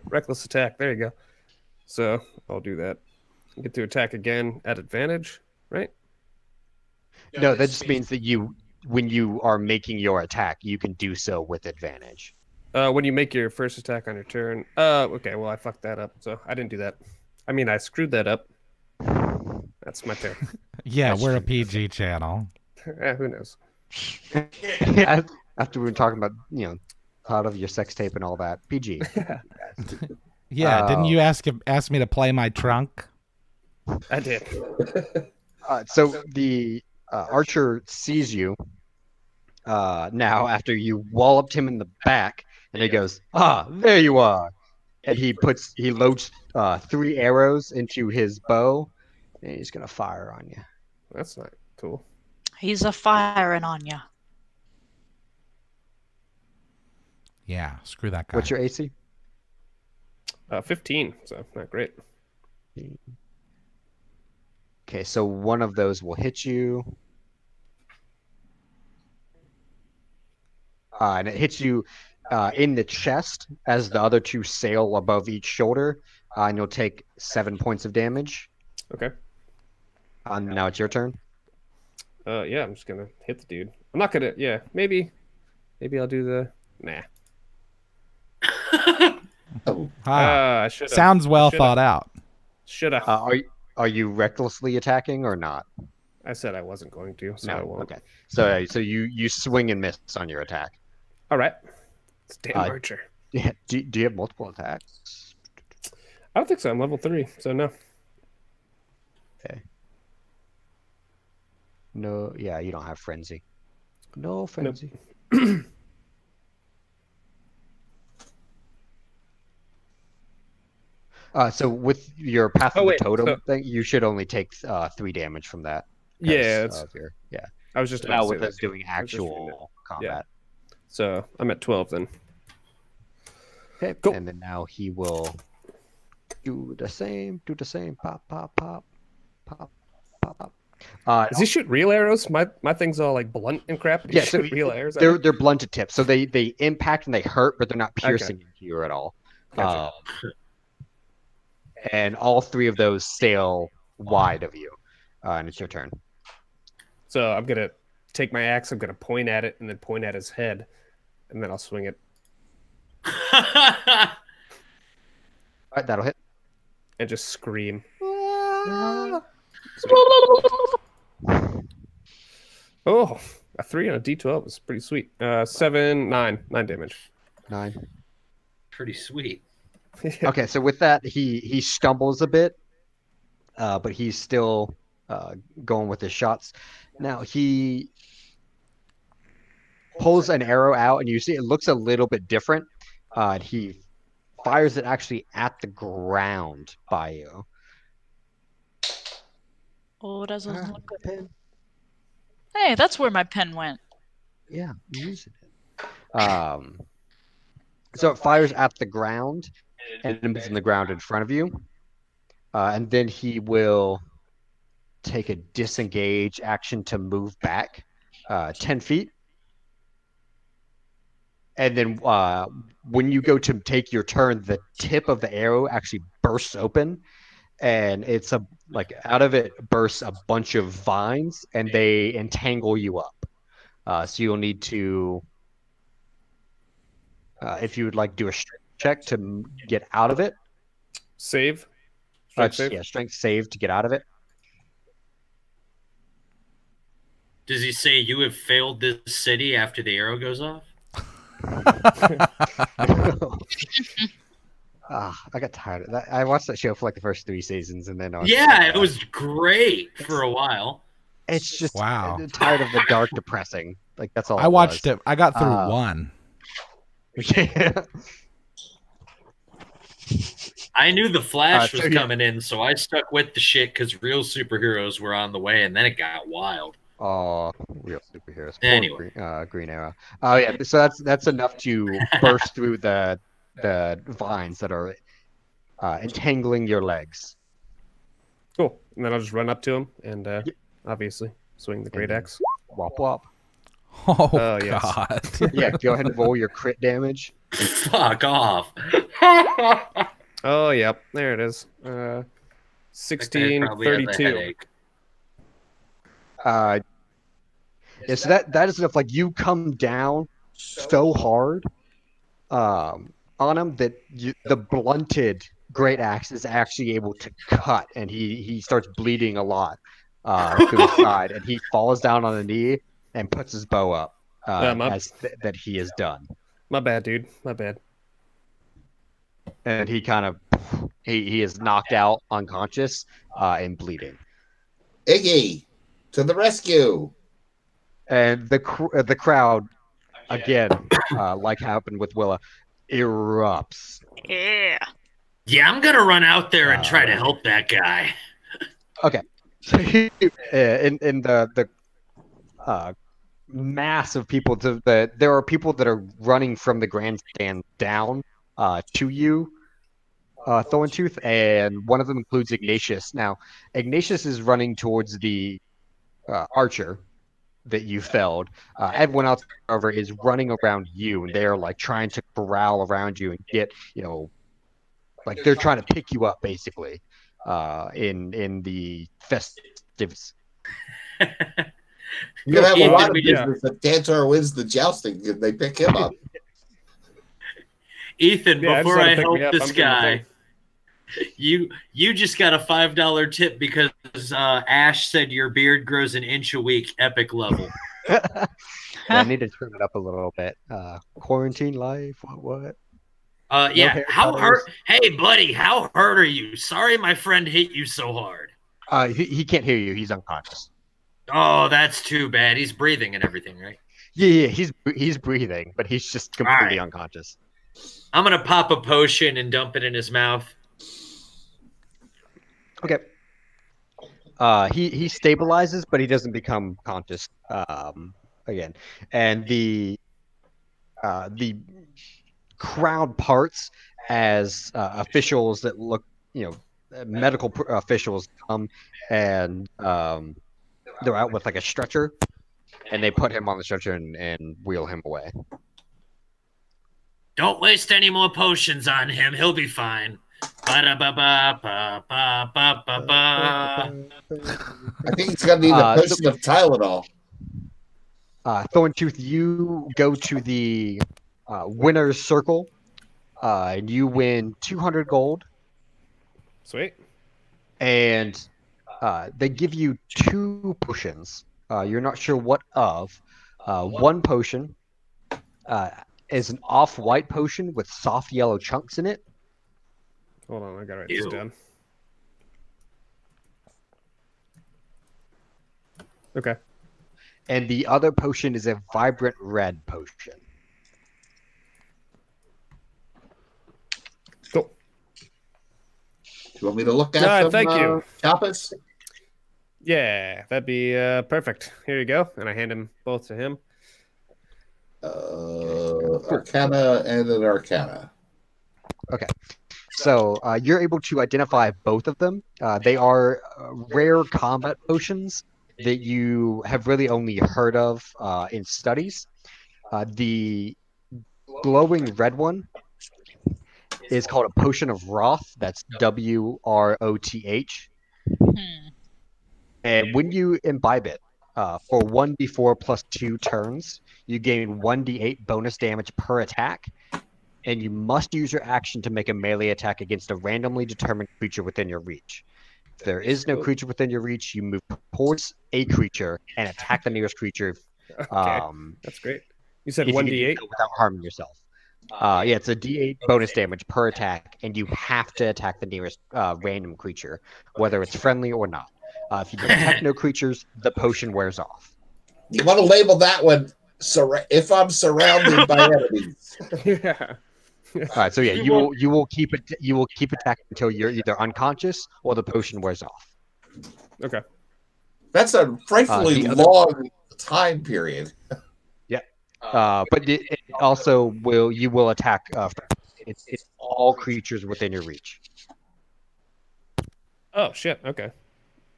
Reckless attack. There you go. So I'll do that. Get to attack again at advantage, right? No, that just means that when you are making your attack, you can do so with advantage. When you make your first attack on your turn. Okay, well, I fucked that up, so I didn't do that. I mean, I screwed that up. That's my turn. Yeah, we're a PG channel. Who knows? Yeah, after we were talking about, thought of your sex tape and all that. PG. Yeah, didn't you ask me to play my trunk? I did. So the archer sees you now after you walloped him in the back, and he goes, there you are. And he loads 3 arrows into his bow, and he's going to fire on you. That's not cool. He's a firing on you. Yeah, screw that guy. What's your AC? 15, so not great. Okay, so one of those will hit you. And it hits you in the chest as the other 2 sail above each shoulder, and you'll take 7 points of damage. Okay. Now it's your turn. Yeah, I'm just gonna hit the dude. I'm not gonna. Yeah, maybe I'll do the. Nah. I should. Sounds well thought out. Should have. Are you recklessly attacking or not? I said I wasn't going to, so I won't. Okay. So you swing and miss on your attack. All right. It's damn archer. Yeah. Do you have multiple attacks? I don't think so. I'm level 3, so no. Okay. No. Yeah, you don't have frenzy. No frenzy. Nope. So with your Path of the Totem thing, you should only take 3 damage from that. Yeah. I was just about with us doing actual combat. Yeah. So I'm at 12 then. Okay. Cool. And then now he will do the same. Pop, pop, pop, pop, pop, pop. Does he shoot real arrows? My thing's all like blunt and crap. Yeah, so real arrows. They're blunted tips, so they impact and they hurt, but they're not piercing into you at all. Gotcha. And all 3 of those sail wide of you, and it's your turn. So I'm gonna take my axe. I'm gonna point at it and then point at his head, and then I'll swing it. All right, that'll hit. And just scream. Oh, a 3 on a D12 is pretty sweet. 7, 9 damage. 9. Pretty sweet. Okay, so with that, he stumbles a bit, but he's still going with his shots. Now he pulls an arrow out, and you see it looks a little bit different. He fires it actually at the ground by you. Oh, it doesn't look good. Pen. Hey, that's where my pen went. Yeah, I'm using it. So it fires at the ground and embeds in the ground in front of you. And then he will take a disengage action to move back 10 feet. And then when you go to take your turn, the tip of the arrow actually bursts open. And it's out of it bursts a bunch of vines, and they entangle you up. So you'll need to, if you would like, do a strength check to get out of it. Save. Strength save. Yeah, strength save to get out of it. Does he say you have failed this city after the arrow goes off? I got tired of that. I watched that show for like the first 3 seasons, and then it was great for a while. It's just wow. Tired of the dark, depressing. Like that's all. I watched it. I got through 1. I knew the Flash was coming in, so I stuck with the shit because real superheroes were on the way, and then it got wild. Oh, real superheroes. Anyway, Green Arrow. Oh yeah, so that's enough to burst through the vines that are entangling your legs. Cool. And then I'll just run up to him and obviously swing the great axe. Wop wop. Oh yes. God. Yeah, go ahead and roll your crit damage. Fuck off. Oh yep, there it is. 16, 32. Yeah, so that is enough. Like you come down so hard on him that the blunted great axe is actually able to cut, and he starts bleeding a lot to the side, and he falls down on a knee and puts his bow up that he is done. My bad, dude. My bad. And he kind of he is knocked out, unconscious, and bleeding. Iggy, to the rescue! And the crowd, again, like happened with Willa, erupts. Yeah. Yeah, I'm gonna run out there and try to help that guy. Okay. So in the mass of people, there are people that are running from the grandstand down to you, Thorntooth, and one of them includes Ignatius. Now, Ignatius is running towards the archer that you felled. Everyone else, however, is running around you, and they're like trying to corral around you and get, like they're trying to pick you up, basically, in the festivities. You can have a lot of business if Dantor wins the jousting and they pick him up. Ethan, before I help this guy, you just got a $5 tip because Ash said your beard grows an inch a week, epic level. I need to trim it up a little bit. Quarantine life, what? Yeah. How hurt? Hey, buddy, how hurt are you? Sorry, my friend hit you so hard. He can't hear you. He's unconscious. Oh, that's too bad. He's breathing and everything, right? Yeah, he's breathing, but he's just completely unconscious. I'm gonna pop a potion and dump it in his mouth. Okay. He stabilizes, but he doesn't become conscious again. And the crowd parts as officials that look, medical officials come, and they're out with like a stretcher, and they put him on the stretcher and wheel him away. Don't waste any more potions on him. He'll be fine. I think he's gonna need a potion of Tylenol. Thorntooth, you go to the winner's circle, and you win 200 gold. Sweet. And they give you 2 potions. You're not sure what of. One potion is an off-white potion with soft yellow chunks in it. Hold on, I gotta write this down. Okay. And the other potion is a vibrant red potion. Cool. Do you want me to look at them, thank you. Tapas? Yeah, that'd be perfect. Here you go. And I hand them both to him. Arcana and an Arcana. Okay. So you're able to identify both of them. They are rare combat potions that you have really only heard of in studies. The glowing red one is called a Potion of Wrath. That's WROTH. And when you imbibe it, For 1d4 plus 2 turns, you gain 1d8 bonus damage per attack, and you must use your action to make a melee attack against a randomly determined creature within your reach. If there is no creature within your reach, you move towards a creature and attack the nearest creature. Okay, that's great. You said 1d8 without harming yourself. Yeah, it's a d8 bonus damage per attack, and you have to attack the nearest random creature, whether it's friendly or not. If you detect no creatures, the potion wears off. You want to label that one if I'm surrounded by enemies. Yeah. All right, so yeah, you will keep attacking until you're either unconscious or the potion wears off. Okay. That's a frightfully long time period. Yeah, but it also you will attack. It's all creatures within your reach. Oh shit! Okay.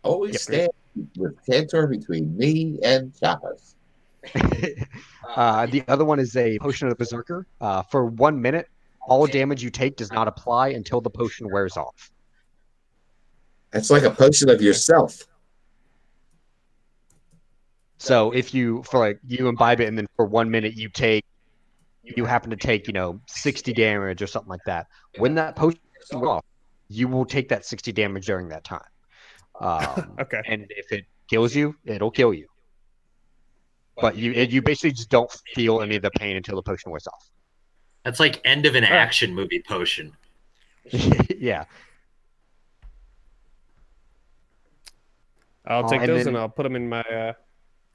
Always stand with Tantor between me and Chapas. The other one is a potion of the Berserker. For 1 minute, all damage you take does not apply until the potion wears off. It's like a potion of yourself. So if you imbibe it, and then for 1 minute you happen to take 60 damage or something like that. When that potion wears off, you will take that 60 damage during that time. Okay. And if it kills you, it'll kill you. But you basically just don't feel any of the pain until the potion wears off. That's like end of an action movie potion. Yeah. I'll take those and I'll put them in my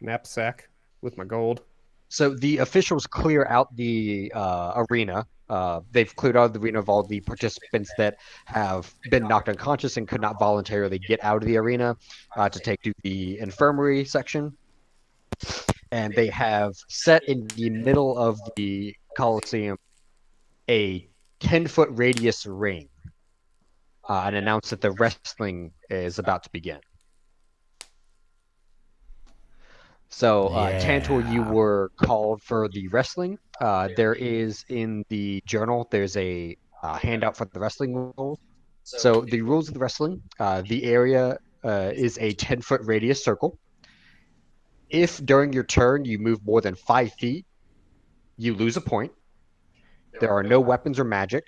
knapsack with my gold. So the officials clear out the arena. They've cleared out the arena of all the participants that have been knocked unconscious and could not voluntarily get out of the arena to take to the infirmary section. And they have set in the middle of the Coliseum a 10-foot radius ring and announced that the wrestling is about to begin. So, Tantor, you were called for the wrestling. There is in the journal, there's a handout for the wrestling rules. So the rules of the wrestling, the area is a 10-foot radius circle. If during your turn you move more than 5 feet, you lose a point. There are no weapons or magic.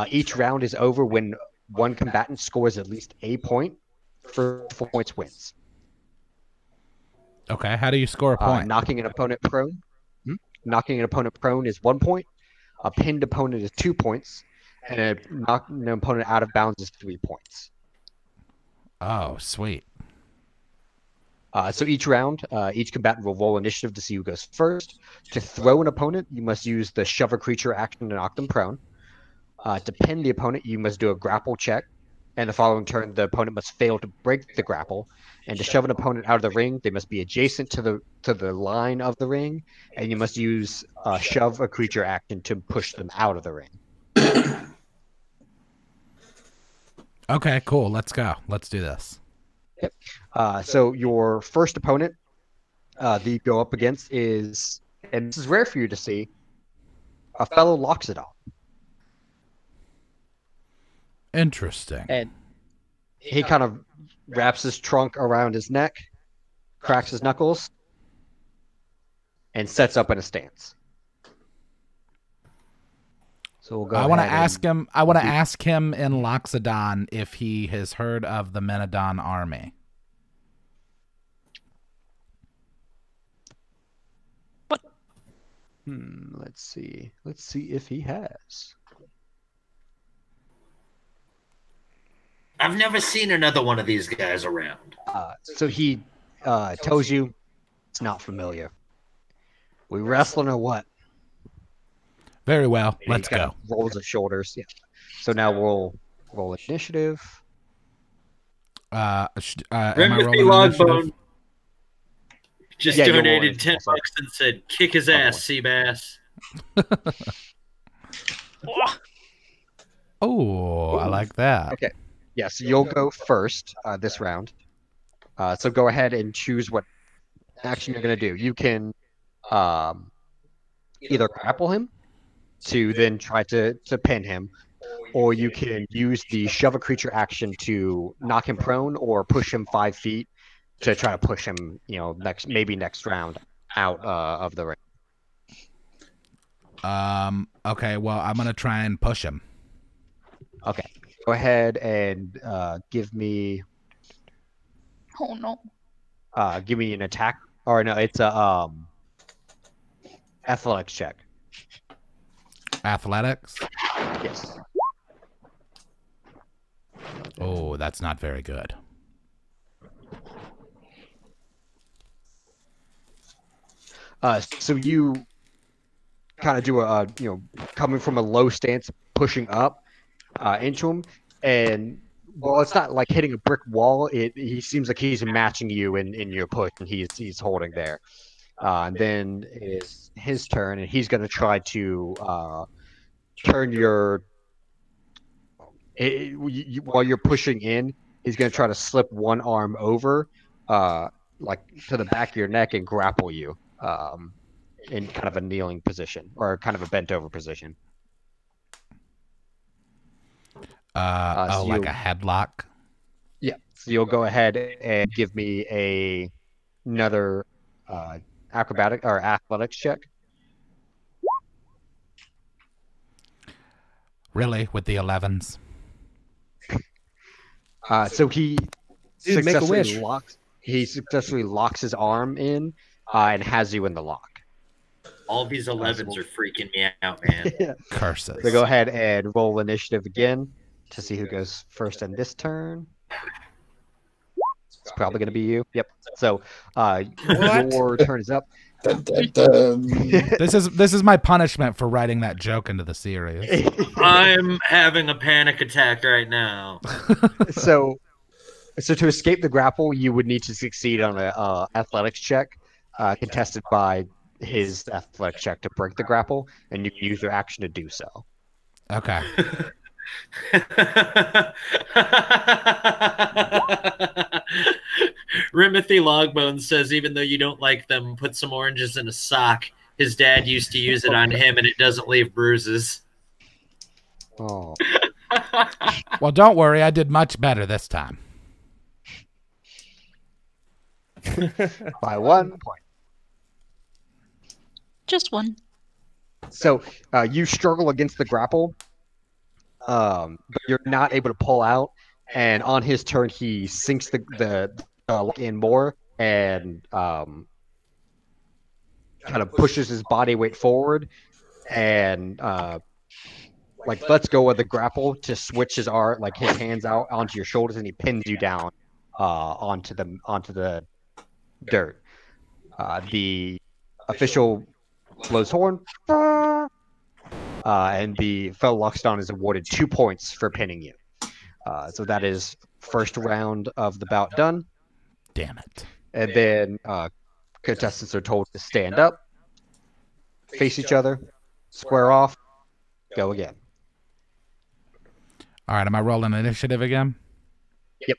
Each round is over when one combatant scores at least a point. For 4 points wins. Okay, how do you score a point? Knocking an opponent prone. Knocking an opponent prone is 1 point. A pinned opponent is 2 points. And knocking an opponent out of bounds is 3 points. Oh, sweet. So each round, each combatant will roll initiative to see who goes first. To throw an opponent, you must use the shove a creature action to knock them prone. To pin the opponent, you must do a grapple check. And the following turn, the opponent must fail to break the grapple. And to shove an opponent out of the ring, they must be adjacent to the line of the ring. And you must use shove a creature action to push them out of the ring. Okay, cool. Let's go. Let's do this. Yep. So your first opponent that you go up against is, and this is rare for you to see, a fellow Loxodon. Interesting. And he kind of wraps his trunk around his neck, cracks his knuckles, and sets up in a stance. So we'll go. I want to ask him. I want to ask him in Loxodon if he has heard of the Menodon army. What? Let's see. Let's see if he has. I've never seen another one of these guys around. So he tells you it's not familiar. We wrestling or what? Very well. Let's go. Rolls his shoulders. Yeah. So now we'll roll initiative. Remember Logbone just donated $10 and said, "Kick his ass, Seabass." Oh, I like that. Okay. Yeah, so you'll go first this round. So go ahead and choose what action you're going to do. You can either grapple him to then try to pin him, or you can use the shove a creature action to knock him prone or push him 5 feet to try to push him, maybe next round out of the ring. Okay, well, I'm going to try and push him. Okay. Go ahead and give me... Oh, no. Give me an attack. Or no, it's a athletics check. Athletics? Yes. Oh, that's not very good. So you kind of do coming from a low stance, pushing up into him, and well, it's not like hitting a brick wall. He seems like he's matching you in your push, and he's holding there. And then it is his turn, and he's going to try to turn your. While you're pushing in, he's going to try to slip one arm over, like to the back of your neck, and grapple you. In kind of a kneeling position or kind of a bent over position. Like a headlock? Yeah. So you'll go ahead and give me another acrobatic or athletics check. Really? With the 11s? So he Dude, make a wish. successfully locks his arm in and has you in the lock. All these 11s are freaking me out, man. Curses. So go ahead and roll initiative again to see who goes first in this turn. It's probably going to be you. Yep. So your turn is up. Dun, dun, dun. This is my punishment for writing that joke into the series. I'm having a panic attack right now. So to escape the grapple, you would need to succeed on a athletics check, contested by his athletic check to break the grapple, and you can use your action to do so. Okay. Rimothy Logbones says, even though you don't like them, put some oranges in a sock. His dad used to use it on him, and it doesn't leave bruises. Oh. Well, don't worry. I did much better this time. By 1 point. Just one. So you struggle against the grapple, but you're not able to pull out. And on his turn, he sinks the in more and kind of pushes his body weight forward and lets go of the grapple to switch his arm, like his hands out onto your shoulders, and he pins you down onto the dirt. The official blows horn, and the fellow Lockston is awarded 2 points for pinning you. So that is first round of the bout done. Damn it. And then contestants are told to stand up, face each other, square off, go again. All right, am I rolling initiative again? Yep.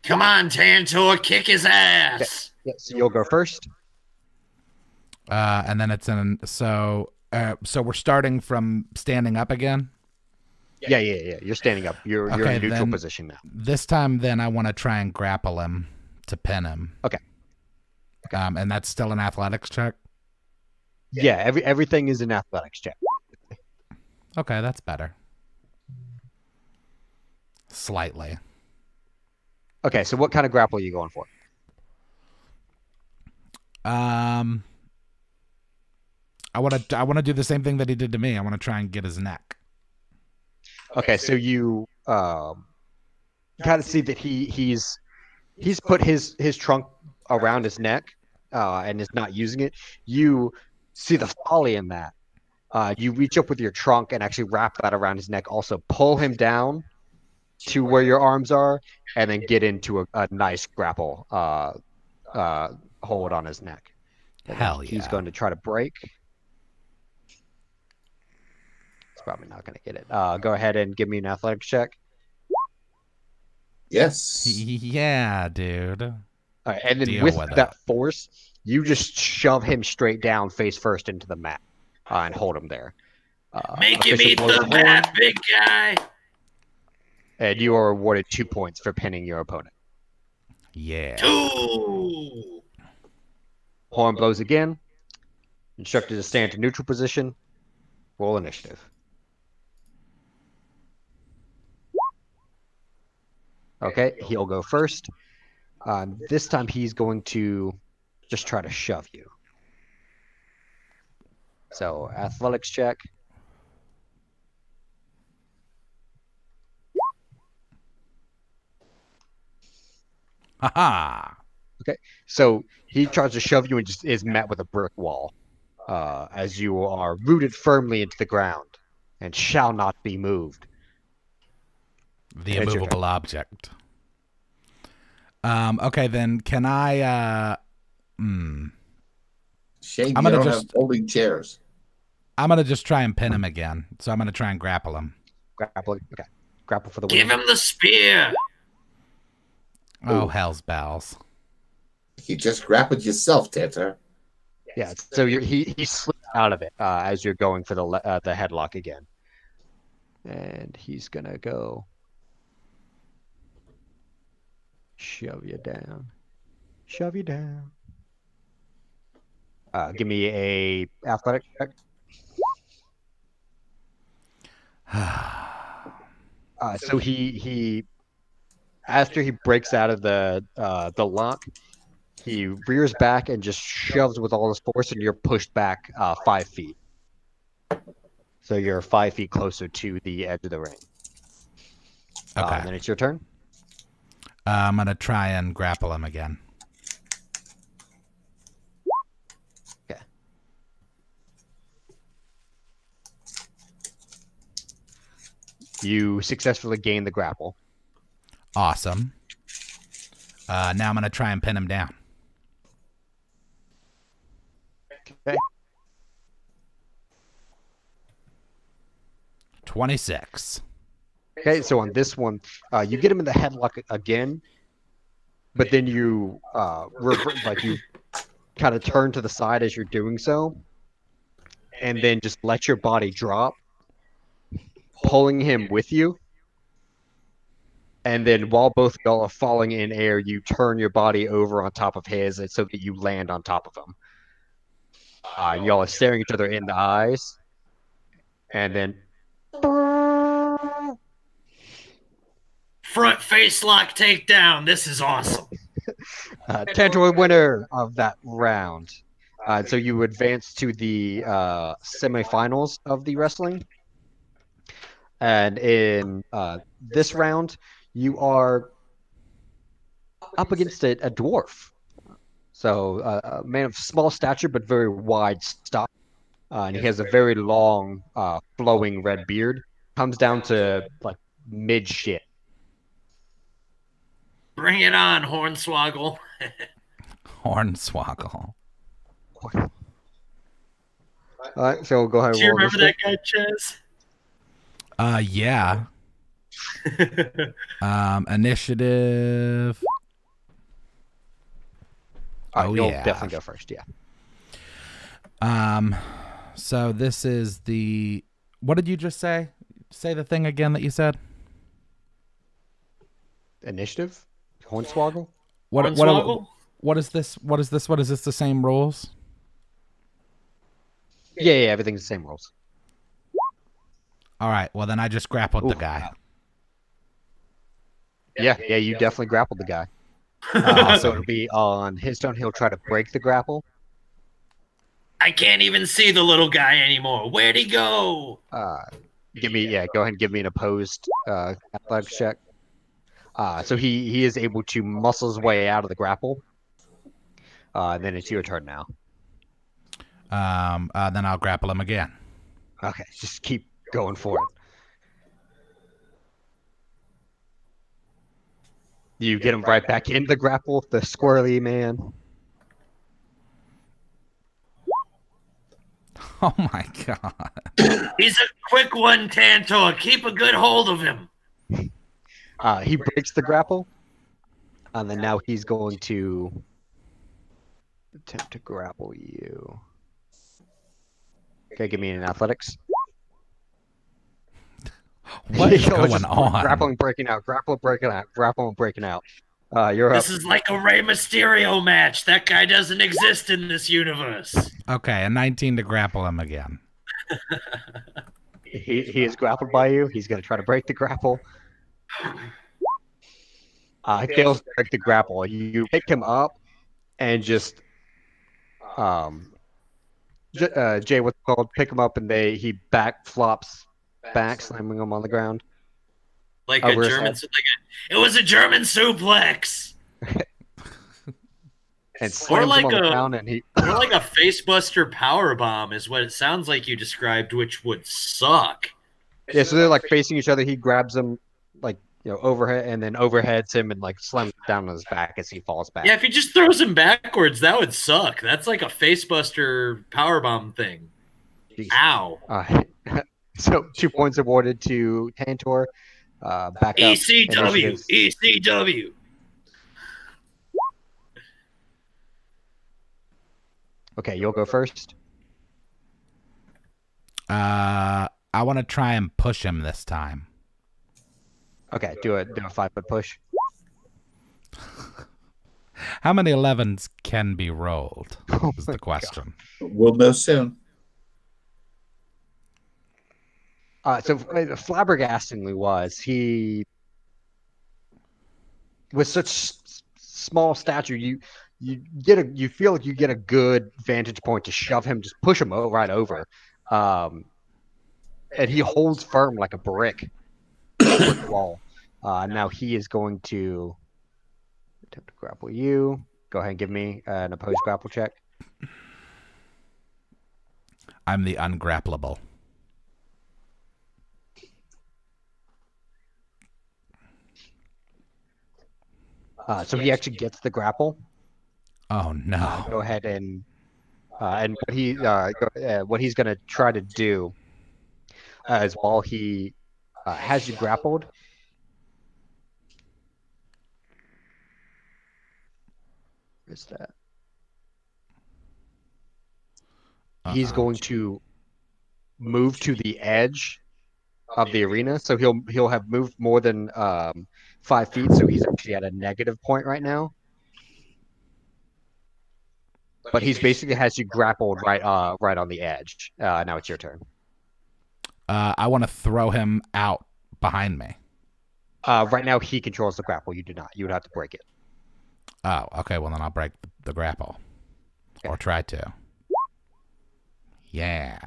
Come on, Tantor, kick his ass. Yeah, so you'll go first. And then it's in. So we're starting from standing up again. Yeah. You're standing up. You're in a neutral position now. This time, then I want to try and grapple him to pin him. Okay. And that's still an athletics check. Yeah. Everything is an athletics check. Okay, that's better. Slightly. Okay, so what kind of grapple are you going for? I want to do the same thing that he did to me. I want to try and get his neck. Okay, so you kind of see that he's put his trunk around his neck and is not using it. You see the folly in that. You reach up with your trunk and actually wrap that around his neck. Also, pull him down to where your arms are, and then get into a nice grapple hold on his neck. And Hell yeah. He's going to try to break. He's probably not going to get it. Go ahead and give me an athletics check. Yes. Yeah, dude. All right, and then Deal with with that force, you just shove him straight down, face first, into the mat and hold him there. Make him Official eat blows the the horn, bat, big guy. and you are awarded 2 points for pinning your opponent. Yeah. 2. Horn blows again. Instructed to stand to neutral position. Roll initiative. Okay, he'll go first. This time he's going to just try to shove you. So, athletics check. Haha. Okay, so he tries to shove you and just is met with a brick wall as you are rooted firmly into the ground and shall not be moved. The immovable object. Okay, then can I... Shame you don't have folding chairs. I'm going to just try and pin him again. So I'm going to try and grapple him. Grapple, okay. Grapple for the win. Give him the spear. Oh, hell's bells. You just grappled yourself, Tantor. Yeah, so he slipped out of it as you're going for the headlock again. And he's going to go shove you down. Shove you down. Give me a athletic check. So he after he breaks out of the lock, he rears back and just shoves with all his force, and you're pushed back 5 feet. So you're 5 feet closer to the edge of the ring. Okay. Then it's your turn. I'm going to try and grapple him again. Okay. You successfully gain the grapple. Awesome. Now I'm going to try and pin him down. Okay. 26. Okay, so on this one, you get him in the headlock again, but then you you kind of turn to the side as you're doing so, and then just let your body drop, pulling him with you. And then while both of y'all are falling in air, you turn your body over on top of his so that you land on top of him. Y'all are staring each other in the eyes, and then Front face lock takedown. This is awesome. Tantor winner of that round. So you advance to the semifinals of the wrestling. And in this round, you are up against a dwarf. So a man of small stature but very wide stock. And he has a very long, flowing red beard. Comes down to like mid-shit. Bring it on, Hornswoggle. Hornswoggle. All right, so go ahead. Do you remember that guy, Chaz? Yeah. Initiative. You'll definitely go first, yeah. So this is the... What did you just say? Say the thing again that you said. Initiative? Hornswoggle? What is this? What is this? What is this? The same rules? Yeah, everything's the same rules. All right. Well, then I just grappled the guy. Yeah, you definitely grappled the guy. So it'll be on his turn. He'll try to break the grapple. I can't even see the little guy anymore. Where'd he go? Go ahead and give me an opposed athletics check. So he is able to muscle his way out of the grapple. Then it's your turn now. Then I'll grapple him again. Okay, just keep going for it. You get him right back in the grapple, the squirrely man. Oh my god. He's a quick one, Tantor. Keep a good hold of him. He breaks the grapple. And then now he's going to attempt to grapple you. Okay, give me an athletics. What is going on? Grappling, breaking out. Grappling, breaking out. Grappling, breaking out. You're This up. is like a Rey Mysterio match. That guy doesn't exist in this universe. Okay, a 19 to grapple him again. He is grappled by you. He's going to try to break the grapple. He fails to break the grapple. You pick him up and just Jay, what's it called? Pick him up and he back flops back, slamming him on the ground. Like a German, it was a German suplex. And slams him on the ground, and or like a facebuster power bomb is what it sounds like you described, which would suck. Yeah, so they're like facing each other. He grabs him like overhead, and then overheads him and like slams down on his back as he falls back. Yeah, if he just throws him backwards, that would suck. That's like a facebuster power bomb thing. Jeez. Ow. So 2 points awarded to Tantor. Back up. ECW. ECW. Okay, you'll go first. I want to try and push him this time. Okay, do a 5-foot push. How many 11s can be rolled? Is the question. We'll know soon. So flabbergastingly he with such small stature, you feel like you get a good vantage point to shove him, just push him right over, and he holds firm like a brick wall. Now he is going to attempt to grapple you. Go ahead and give me an opposed grapple check. I'm the ungrappleable. So he actually gets the grapple. Oh no! Go ahead and what he's going to try to do is while he has you grappled, where's that? He's going to move to the edge of the arena, so he'll have moved more than 5 feet, so he's actually at a negative point right now. But he's basically has you grappled right on the edge. Now it's your turn. I want to throw him out behind me. Right now he controls the grapple. You do not. You would have to break it. Oh, okay. Well, then I'll break the grapple, okay. Or try to. Yeah.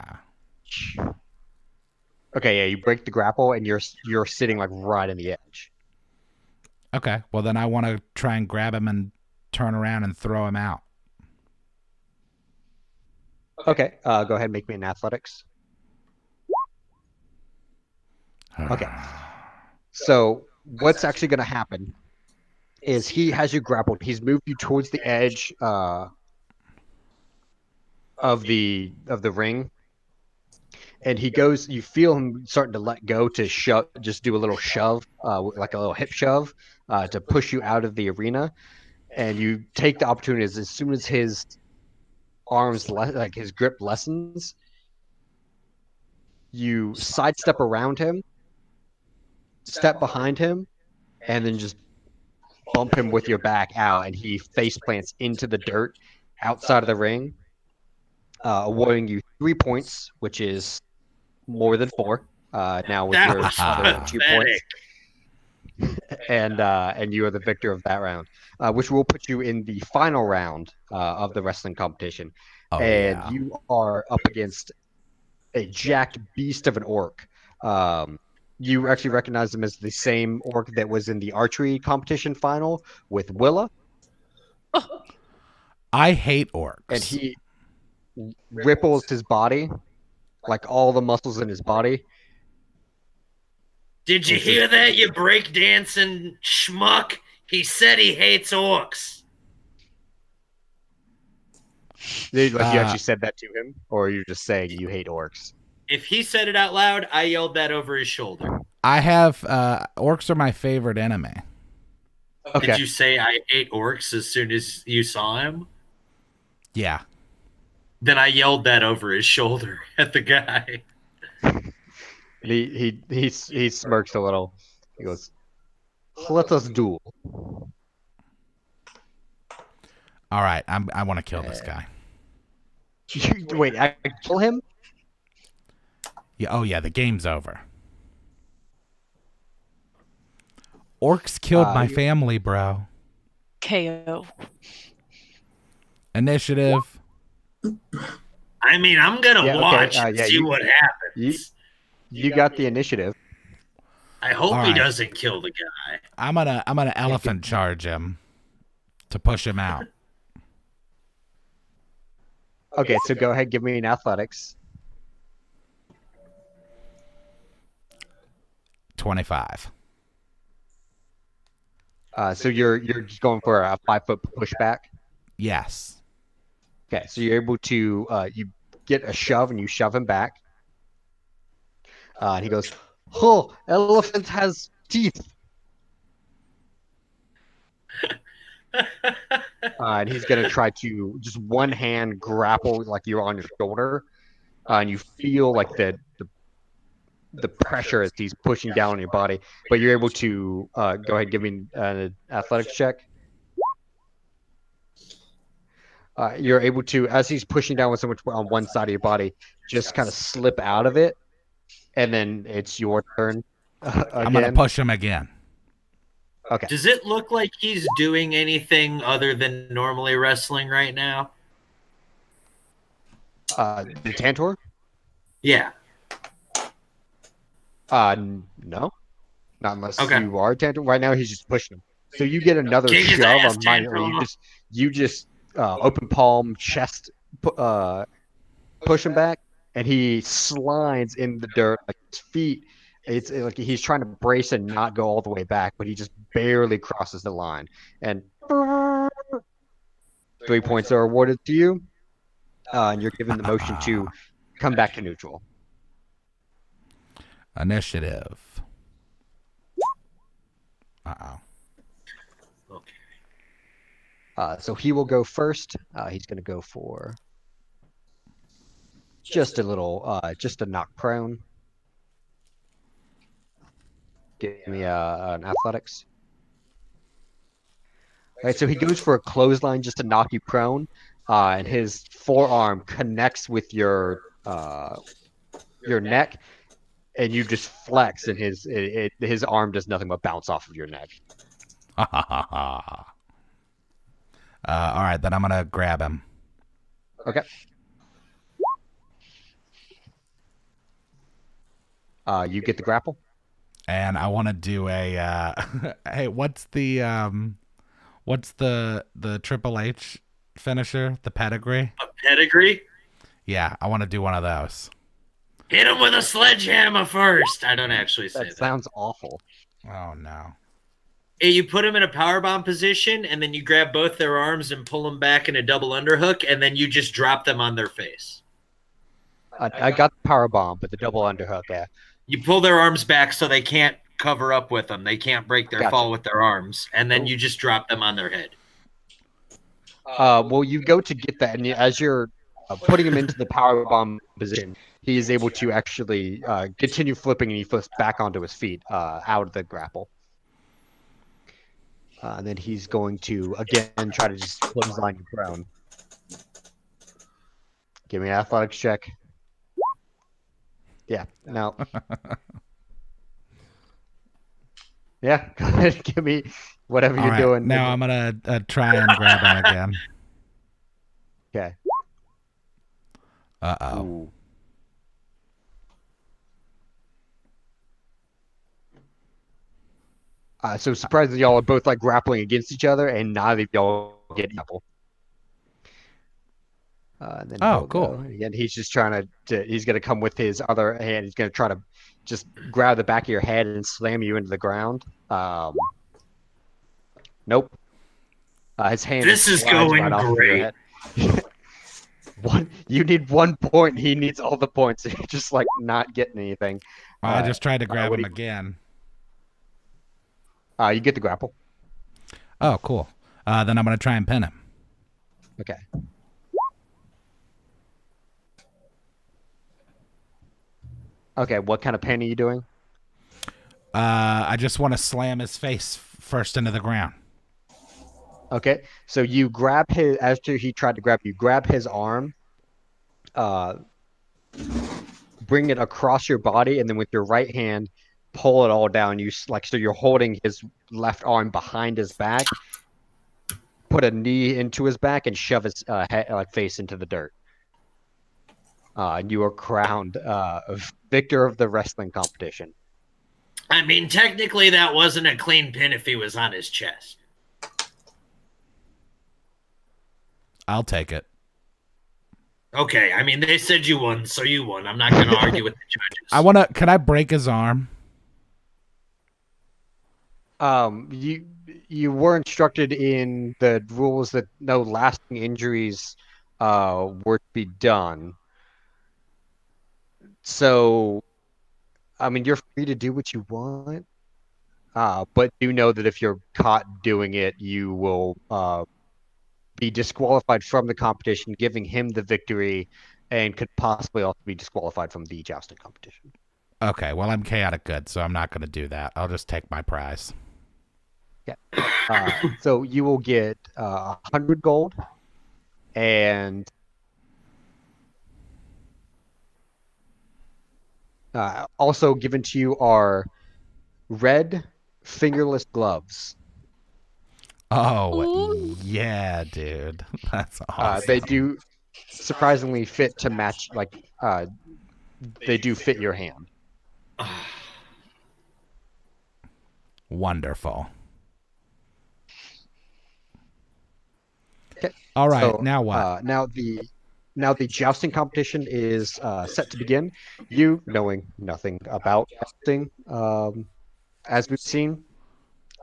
Okay, yeah, you break the grapple and you're sitting like right in the edge. Okay, well then I want to try and grab him and turn around and throw him out. Okay, go ahead and make me an athletics. Okay. So what's actually going to happen is he has you grappled. He's moved you towards the edge of the ring. And he goes, you feel him starting to let go to shove, just do a little shove, like a little hip shove, to push you out of the arena. And you take the opportunity as soon as his arms, like his grip lessens, you sidestep around him, step behind him, and then just bump him with your back out. And he face plants into the dirt outside of the ring, awarding you 3 points, which is more than 4. Now with your other 2 points, and you are the victor of that round, which will put you in the final round of the wrestling competition. You are up against a jacked beast of an orc. You actually recognize him as the same orc that was in the archery competition final with Willa. I hate orcs. And he ripples his body, like all the muscles in his body. Did you hear that, you breakdancing schmuck? He said he hates orcs. You actually said that to him, or you're just saying you hate orcs? If he said it out loud, I yelled that over his shoulder. I have orcs are my favorite enemy. Okay. Did you say I hate orcs as soon as you saw him? Yeah. Then I yelled that over his shoulder at the guy. He smirks a little. He goes, "Let us duel." All right, I want to kill this guy. Wait, I kill him? Yeah. Oh yeah, the game's over. Orcs killed my family, bro. KO. Initiative. I mean, I'm gonna watch and see what happens. You got the initiative. I hope he doesn't kill the guy. I'm gonna elephant charge him to push him out. Okay, so go ahead, give me an athletics. 25. So you're just going for a 5-foot pushback? Yes. Okay, so you're able to you get a shove and you shove him back. And he goes, "Oh, elephant has teeth." And he's gonna try to just one hand grapple like you're on your shoulder, and you feel like the pressure as he's pushing down on your body. But you're able to go ahead and give me an athletics check. You're able to, as he's pushing down with so much on one side of your body, just kind of slip out of it, and then it's your turn. I'm gonna push him again. Okay. Does it look like he's doing anything other than normally wrestling right now? The Tantor? Yeah. No. Not unless you are Tantor. Right now, he's just pushing him. So you get another shove on mine, or you just open palm, chest, push him back, and he slides in the dirt. Like his feet, it's like he's trying to brace and not go all the way back, but he just barely crosses the line. And 3 points are awarded to you, and you're given the motion to come back to neutral. Initiative. Okay. So he will go first. He's going to go for just a little, just a knock prone. Give me an athletics. All right, so he goes for a clothesline just to knock you prone, and his forearm connects with your neck, and you just flex, and his arm does nothing but bounce off of your neck. All right, then I'm gonna grab him. Okay. You get the grapple. And I want to do a hey, what's the Triple H finisher? The pedigree? A pedigree? Yeah, I want to do one of those. Hit him with a sledgehammer first. I don't actually say that. That sounds awful. Oh no. Hey, you put him in a powerbomb position, and then you grab both their arms and pull them back in a double underhook, and then you just drop them on their face. I got the powerbomb, but the double underhook, yeah. You pull their arms back so they can't cover up with them. They can't break their fall with their arms, and then you just drop them on their head. Well, you go to get that, and as you're putting him into the powerbomb position, he is able to actually continue flipping, and he flips back onto his feet out of the grapple. And then he's going to, again, try to just clothesline you prone. Give me an athletics check. Yeah, no. Yeah, go ahead. Give me whatever you're doing. Now I'm going to try and grab him again. Okay. Uh-oh. Ooh. So surprisingly, y'all are both like grappling against each other, and neither of y'all get grapple. And then cool. Again, he's just trying to he's going to come with his other hand. He's going to try to just grab the back of your head and slam you into the ground. Nope. His hand. This is going right great. You need 1 point. He needs all the points. You're just like not getting anything. I just tried to grab him again. You get the grapple. Oh, cool. Then I'm going to try and pin him. Okay. Okay, what kind of pin are you doing? I just want to slam his face first into the ground. Okay, so you grab his after he tried to grab you. Grab his arm, bring it across your body, and then with your right hand, pull it all down. So you're holding his left arm behind his back. Put a knee into his back and shove his face into the dirt. And you are crowned victor of the wrestling competition. I mean, technically, that wasn't a clean pin if he was on his chest. I'll take it. Okay, I mean, they said you won, so you won. I'm not going to argue with the judges. Can I break his arm? You were instructed in the rules that no lasting injuries were to be done. So, I mean, you're free to do what you want, but do know that if you're caught doing it, you will be disqualified from the competition, giving him the victory, and could possibly also be disqualified from the jousting competition. Okay, well, I'm chaotic good, so I'm not going to do that. I'll just take my prize. Yeah. So you will get 100 gold, and also given to you are red fingerless gloves. Oh, yeah, dude. That's awesome. They do surprisingly fit to match, they do fit your hand. Wonderful. Okay. All right, So, now what? Now the jousting competition is set to begin. You, knowing nothing about jousting, as we've seen,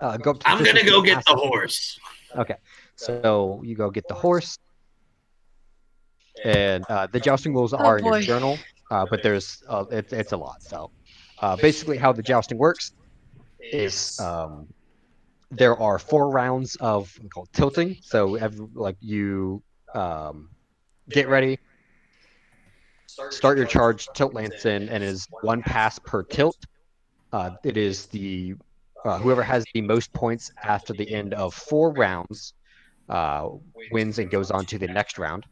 go up to I'm going to go get the horse. Okay, so you go get the horse, and the jousting rules are in your journal, but there's it's a lot. So basically, how the jousting works is there are 4 rounds of called tilting. So you get ready, start your charge, tilt lance in, and it is 1 pass per tilt. It is the whoever has the most points after the end of 4 rounds wins and goes on to the next round.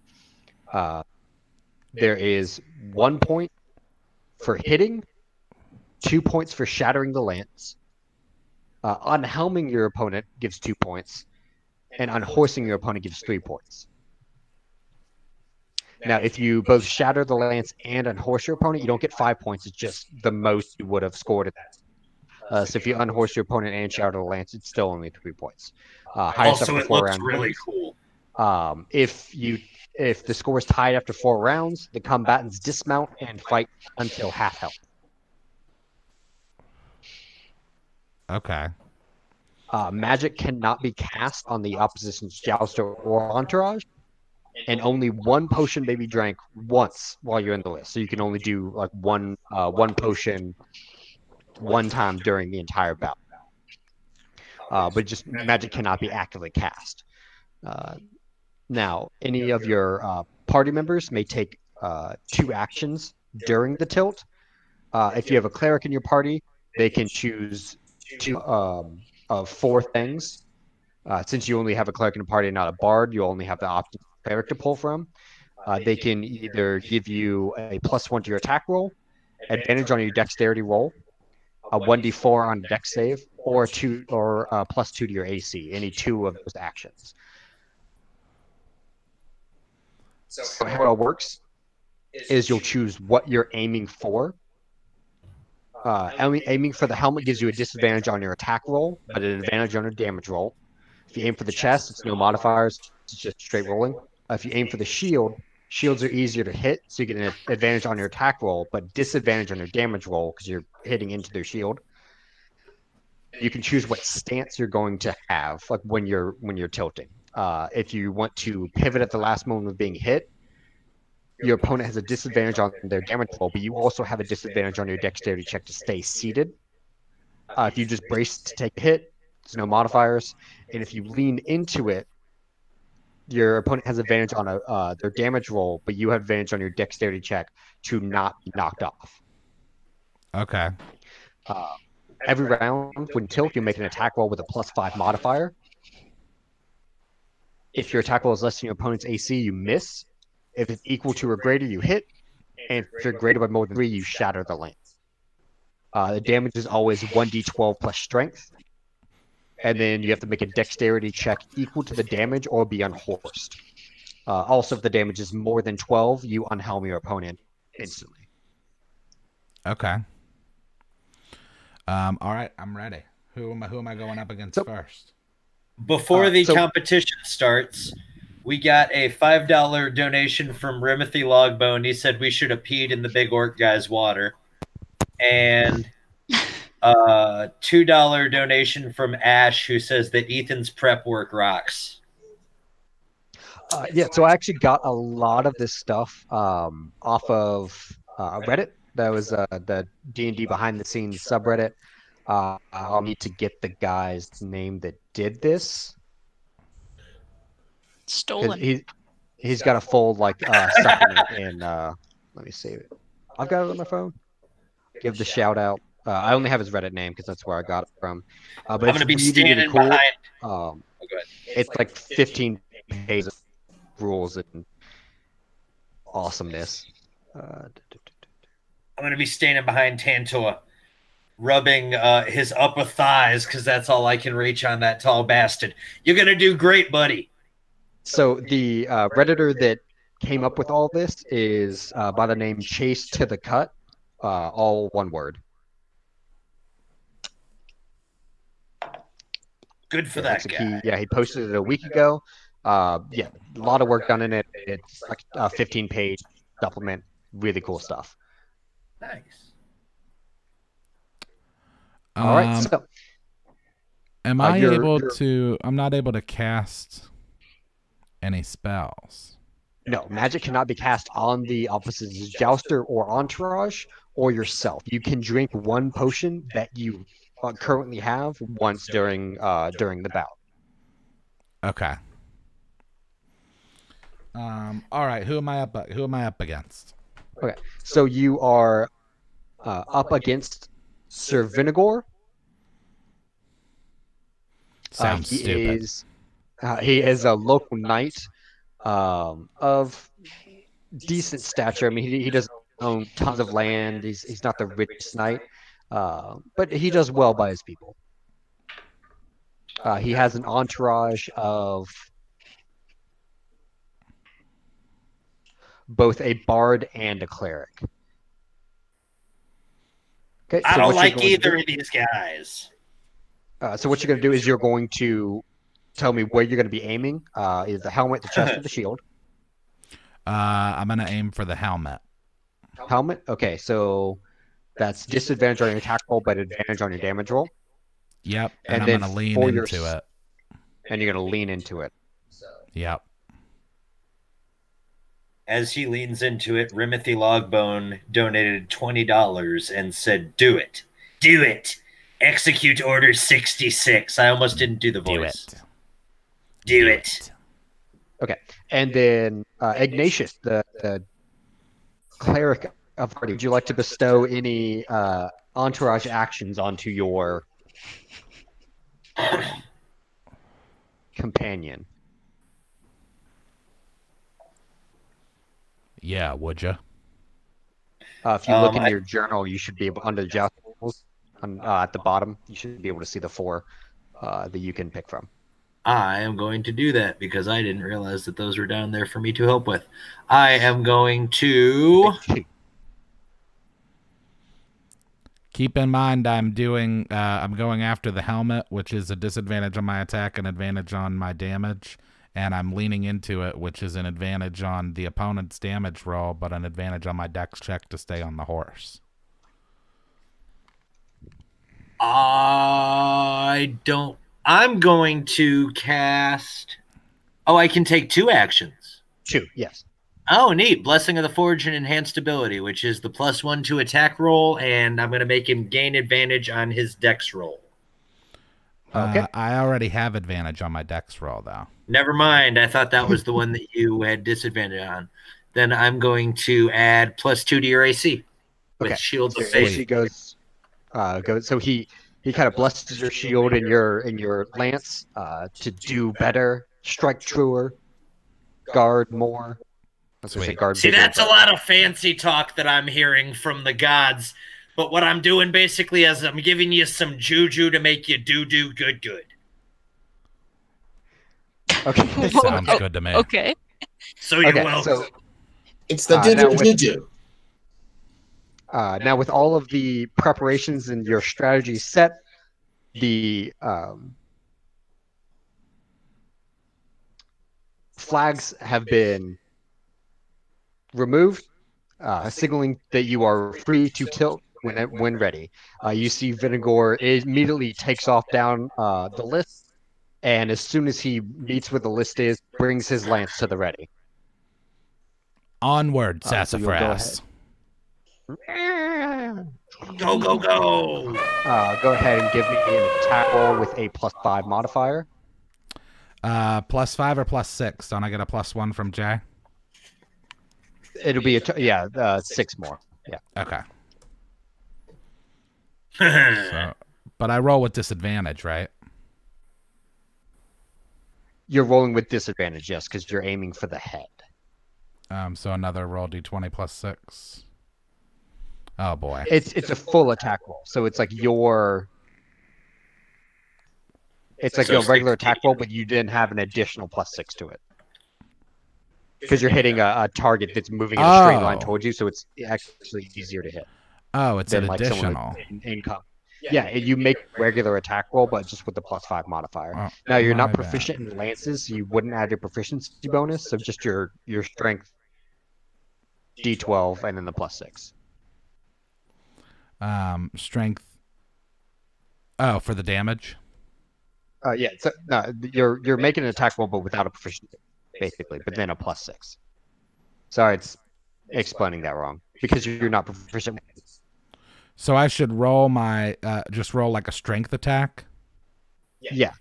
There is 1 point for hitting, 2 points for shattering the lance. Unhelming your opponent gives 2 points, and unhorsing your opponent gives 3 points. Now, if you both shatter the lance and unhorse your opponent, you don't get 5 points. It's just the most you would have scored at that. So if you unhorse your opponent and shatter the lance, it's still only 3 points. Also, it looks really cool. If the score is tied after 4 rounds, the combatants dismount and fight until half health. Okay. Magic cannot be cast on the opposition's jouster or entourage, and only 1 potion may be drank once while you're in the list. So you can only do one potion 1 time during the entire bout. But just magic cannot be actively cast. Now, any of your party members may take 2 actions during the tilt. If you have a cleric in your party, they can choose 2 of 4 things. Since you only have a cleric in a party and not a bard, you only have the option of cleric to pull from. They can either give you a +1 to your attack roll, advantage on your dexterity roll, a 1d4 on a dex save, or +2 to your AC. Any 2 of those actions. So how it works is you'll choose what you're aiming for. Aiming for the helmet gives you a disadvantage on your attack roll, but an advantage on your damage roll. If you aim for the chest, it's no modifiers, it's just straight rolling. If you aim for the shield, shields are easier to hit, so you get an advantage on your attack roll, but disadvantage on your damage roll because you're hitting into their shield. You can choose what stance you're going to have, when you're tilting. If you want to pivot at the last moment of being hit, your opponent has a disadvantage on their damage roll, but you also have a disadvantage on your dexterity check to stay seated. If you just brace to take a hit, there's no modifiers. And if you lean into it, your opponent has advantage on their damage roll, but you have advantage on your dexterity check to not be knocked off. Okay. Every round, when tilt, you make an attack roll with a +5 modifier. If your attack roll is less than your opponent's AC, you miss. If it's equal to or greater, you hit. And if you're greater by more than 3, you shatter the lance. The damage is always 1d12 plus strength. And then you have to make a dexterity check equal to the damage or be unhorsed. Also, if the damage is more than 12, you unhelm your opponent instantly. Okay. All right, I'm ready. Who am I going up against first? Before the competition starts, we got a $5 donation from Rimothy Logbone. He said we should have peed in the big orc guy's water. And $2 donation from Ash, who says that Ethan's prep work rocks. Yeah, so I actually got a lot of this stuff off of Reddit. That was the D&D behind the scenes subreddit. I'll need to get the guy's name that did this. Stolen. He's got a full supplement in. Let me save it. I've got it on my phone. Give the shout out. I only have his Reddit name because that's where I got it from. But I'm going to be standing behind. It's like 15 pages of rules and awesomeness. I'm going to be standing behind Tantua, rubbing his upper thighs because that's all I can reach on that tall bastard. You're going to do great, buddy. So the Redditor that came up with all this is by the name Chase to the Cut, all one word. Good for that guy. He posted it a week ago. A lot of work done in it. It's like a 15-page supplement. Really cool stuff. Nice. All right. So, am I able to? I'm not able to cast any spells. No, magic cannot be cast on the opposite's jouster or entourage or yourself. You can drink one potion that you currently have once during the bout. Okay. All right. Who am I up against? Okay. So you are up against Sir Vinagor. Sounds stupid. He is a local knight of decent stature. I mean, he doesn't own tons of land. He's not the richest knight, but he does well by his people. He has an entourage of both a bard and a cleric. Okay, I don't like either of these guys. So what you're going to do is you're going to tell me where you're going to be aiming. Is the helmet, the chest, or the shield? I'm going to aim for the helmet. Helmet? Okay, so that's disadvantage on your attack roll, but advantage on your damage roll. Yep, and I'm going to lean into it. And you're going to lean into it. Yep. As he leans into it, Rimothy Logbone donated $20 and said, "Do it. Do it. Execute Order 66. I almost didn't do the voice. Do it. Okay. And then Ignatius, the cleric of the party, would you like to bestow any entourage actions onto your companion? Yeah, would you? If you look in your journal, you should be able, under the joust rules, at the bottom, you should be able to see the 4 that you can pick from. I am going to do that because I didn't realize that those were down there for me to help with. I am going to... Keep in mind, I'm going after the helmet, which is a disadvantage on my attack and advantage on my damage. And I'm leaning into it, which is an advantage on the opponent's damage roll, but an advantage on my dex check to stay on the horse. I'm going to cast... Oh, I can take 2 actions. 2, yes. Oh, neat. Blessing of the Forge and Enhanced Ability, which is the +1 to attack roll, and I'm going to make him gain advantage on his dex roll. Okay. I already have advantage on my dex roll, though. Never mind. I thought that was the one that you had disadvantage on. Then I'm going to add +2 to your AC with Shield of Faith. AC goes. So he kind of blesses your shield and your lance to do better strike truer, guard more. Guard See, bigger, that's a lot of fancy talk that I'm hearing from the gods. But what I'm doing basically is I'm giving you some juju to make you do good. Okay. Sounds good to me. Okay. So you're welcome. So, It's the juju. Now with all of the preparations and your strategy set, the flags have been removed, signaling that you are free to tilt when ready. You see Vinigor immediately takes off down the list, and as soon as he meets where the list is, brings his lance to the ready. Onward, So you'll Sassafras. Go. Go ahead and give me an attack roll with a +5 modifier. +5 or +6? Don't I get a +1 from Jay? It'll be 6 more. Yeah. Okay. But I roll with disadvantage, right? You're rolling with disadvantage, yes, because you're aiming for the head. So another roll d20 +6. Oh boy. It's a full attack roll, so it's like your regular attack roll, but you didn't have an additional +6 to it because you're hitting a target that's moving in a straight line towards you, so it's actually easier to hit. Oh, it's an additional. Income. Yeah, you make regular attack roll, but just with the +5 modifier. Oh, now you're not proficient in lances, so you wouldn't add your proficiency bonus, so just your strength D12 and then the +6. Strength. Oh, for the damage. Yeah, so no, you're making an attack roll, but without a proficiency, basically, but then a +6. Sorry, it's explaining that wrong because you're not proficient. So I should roll my just roll like a strength attack. Yeah.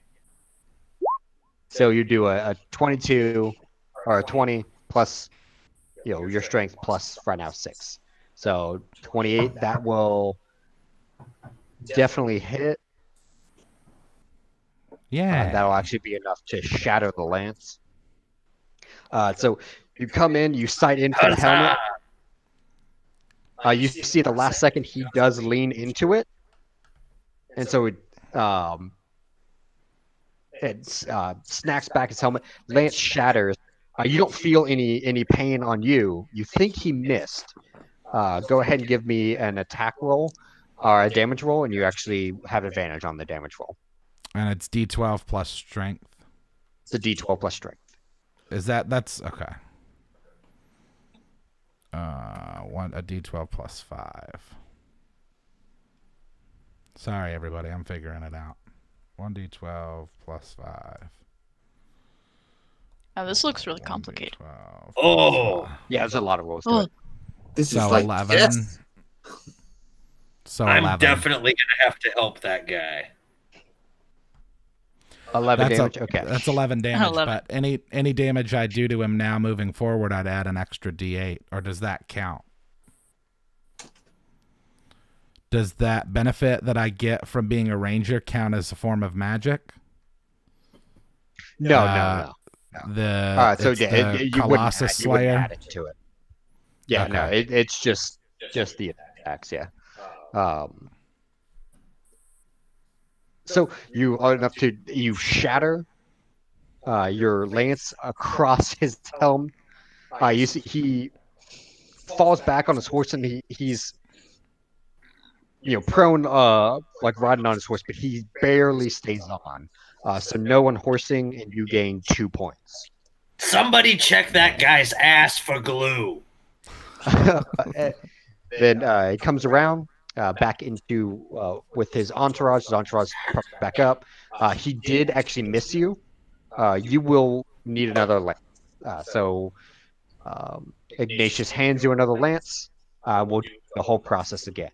So you do a 22 or a 20 plus, your strength plus right now 6. So 28. That will definitely hit. Yeah. That'll actually be enough to shatter the lance. So you come in, you sight in for the helmet. You see at the last second he does lean into it, and so it snacks back his helmet. Lance shatters. You don't feel any pain on you. You think he missed. Go ahead and give me an attack roll or a damage roll, and you actually have advantage on the damage roll. And it's D12 plus strength. It's a D12 plus strength. That's okay. A D12 plus 5. Sorry, everybody, I'm figuring it out. 1D12 plus 5. Oh, this looks really complicated. Yeah, there's a lot of rolls to it. This So is like 11. yes. So I'm 11. definitely gonna have to help that guy. 11 damage. Okay. That's 11 damage. 11. But any damage I do to him now moving forward, I'd add an extra D8. Or does that count? Does that benefit that I get from being a ranger count as a form of magic? No. The you Colossus wouldn't Slayer. add it to it. Yeah, Okay. no, it's just the attacks. Yeah. So you are enough to shatter your lance across his helm. You see he falls back on his horse, and he's prone like riding on his horse, but he barely stays on. So no unhorsing, and you gain 2 points. Somebody check that guy's ass for glue. Then he comes around back into with his entourage. His entourage pops back up. He did actually miss you. You will need another lance. So Ignatius hands you another lance. We'll do the whole process again.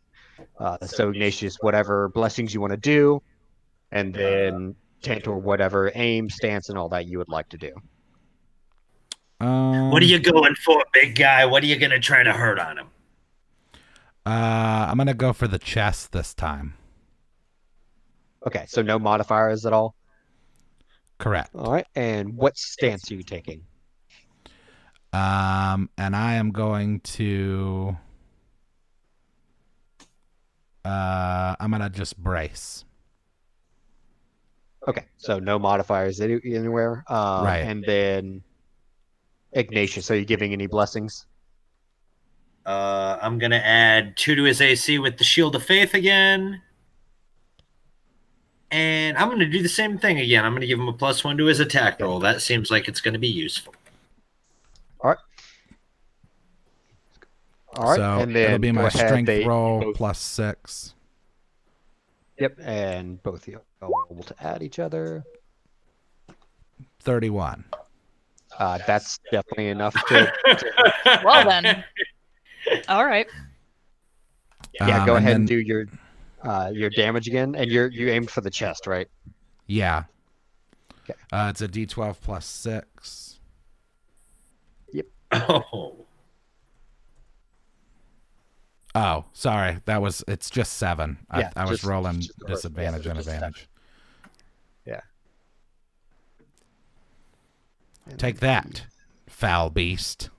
So Ignatius, whatever blessings you want to do, and then Tantor, whatever aim, stance, and all that you would like to do. What are you going for, big guy? What are you going to try to hurt on him? I'm going to go for the chest this time. Okay, so no modifiers at all? Correct. All right. And what stance are you taking? And I am going to. I'm gonna just brace. Okay, so no modifiers anywhere. Right. And then Ignatius, are you giving any blessings? I'm gonna add 2 to his AC with the Shield of Faith again. And I'm going to do the same thing again. I'm going to give him a +1 to his attack roll. That seems like it's going to be useful. All right. All right. So and then it'll be my strength roll both... +6. Yep. And both of you are able to add each other. 31. That's definitely enough to... Well, then. All right. Yeah, go ahead and do your damage again, and you aimed for the chest, right? Yeah. Okay. It's a D12 +6. Yep. Oh, sorry. It's just 7. Yeah, I was rolling just disadvantage and advantage. Yeah. Take that, foul beast.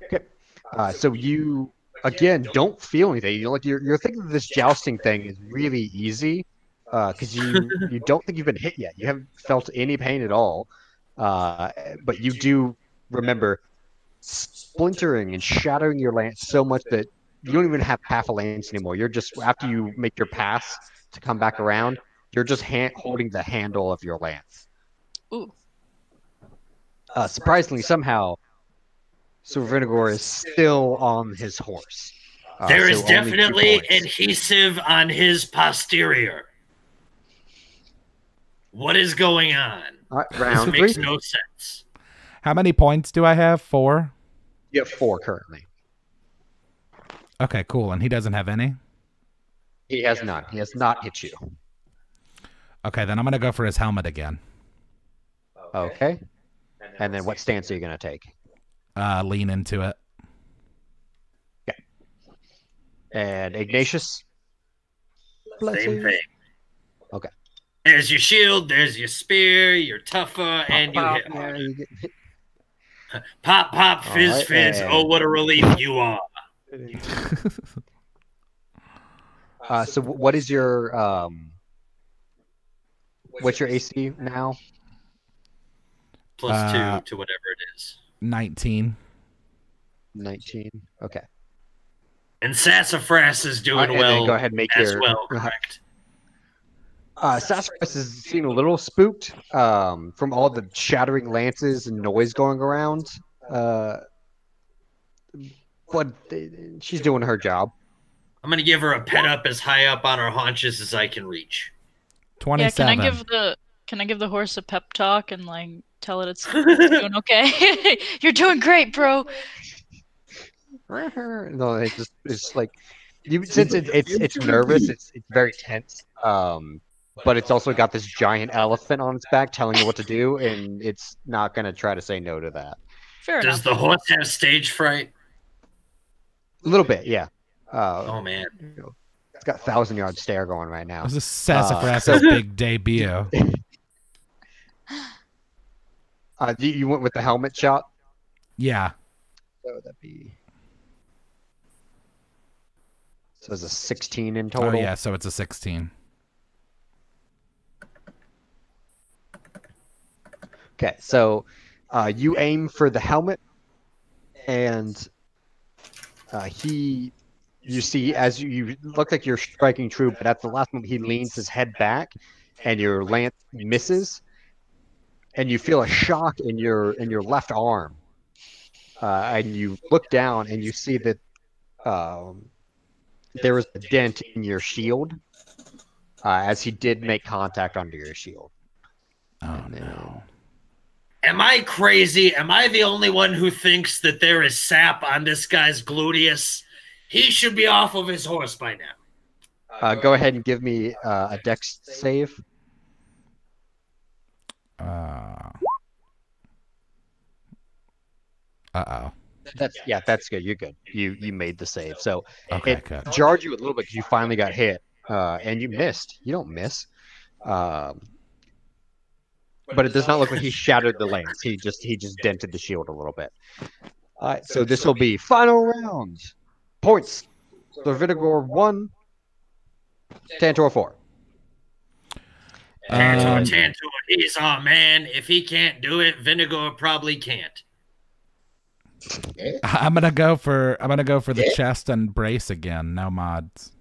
Okay. So you again don't feel anything. You're thinking this jousting thing is really easy because you don't think you've been hit yet. You haven't felt any pain at all, but you do remember splintering and shattering your lance so much that you don't even have half a lance anymore. You're just after you make your pass to come back around, you're just holding the handle of your lance. Ooh. Surprisingly, somehow. So Vinigor is still on his horse. There is definitely adhesive on his posterior. What is going on? All right, round this makes no sense. How many points do I have? 4? You have 4 currently. Okay, cool. And he doesn't have any? He has none. He has not hit you. Okay, then I'm going to go for his helmet again. Okay. And then what stance are you going to take? Lean into it. Okay. And Ignatius? Same thing. Okay. There's your shield, there's your spear, your tuffa, and you hit hard. Pop, pop, fizz, right, fizz. and... Oh, what a relief you are. So what is your what's your AC now? +2 to whatever it is. 19. 19. Okay. And Sassafras is doing well. Go ahead and make as well, correct? Sassafras is seen a little spooked from all the shattering lances and noise going around. But she's doing her job. I'm going to give her a pet up as high up on her haunches as I can reach. 27. Yeah, can I give the horse a pep talk and like tell it it's doing okay? You're doing great, bro. No, it's like since it's nervous, it's very tense. But it's also got this giant elephant on its back telling you what to do, and it's not gonna try to say no to that. Fair enough. Does the horse have stage fright? A little bit, yeah. Oh man, it's got 1,000-yard stare going right now. This is Sassafras' big debut. You went with the helmet shot? Yeah. So that'd be. So it's a 16 in total. Oh yeah, so it's a 16. Okay, so you aim for the helmet, and you see as you look like you're striking true, but at the last moment he leans his head back, and your lance misses, and you feel a shock in your left arm, and you look down and you see that there is a dent in your shield, as he did make contact under your shield. Oh no. Am I crazy? Am I the only one who thinks that there is sap on this guy's gluteus? He should be off of his horse by now. Go ahead and give me a dex save. Uh-oh. That's good. You're good. You made the save. So okay, it jarred you a little bit because you finally got hit. and you missed. You don't miss. But it does not look like he shattered the lance. He just dented the shield a little bit. All right, so this will be final round. Points. So Vidigor 1, Tantor 4. Tantor, he's our man. If he can't do it, Vinegar probably can't. I'm gonna go for the chest and brace again. No mods.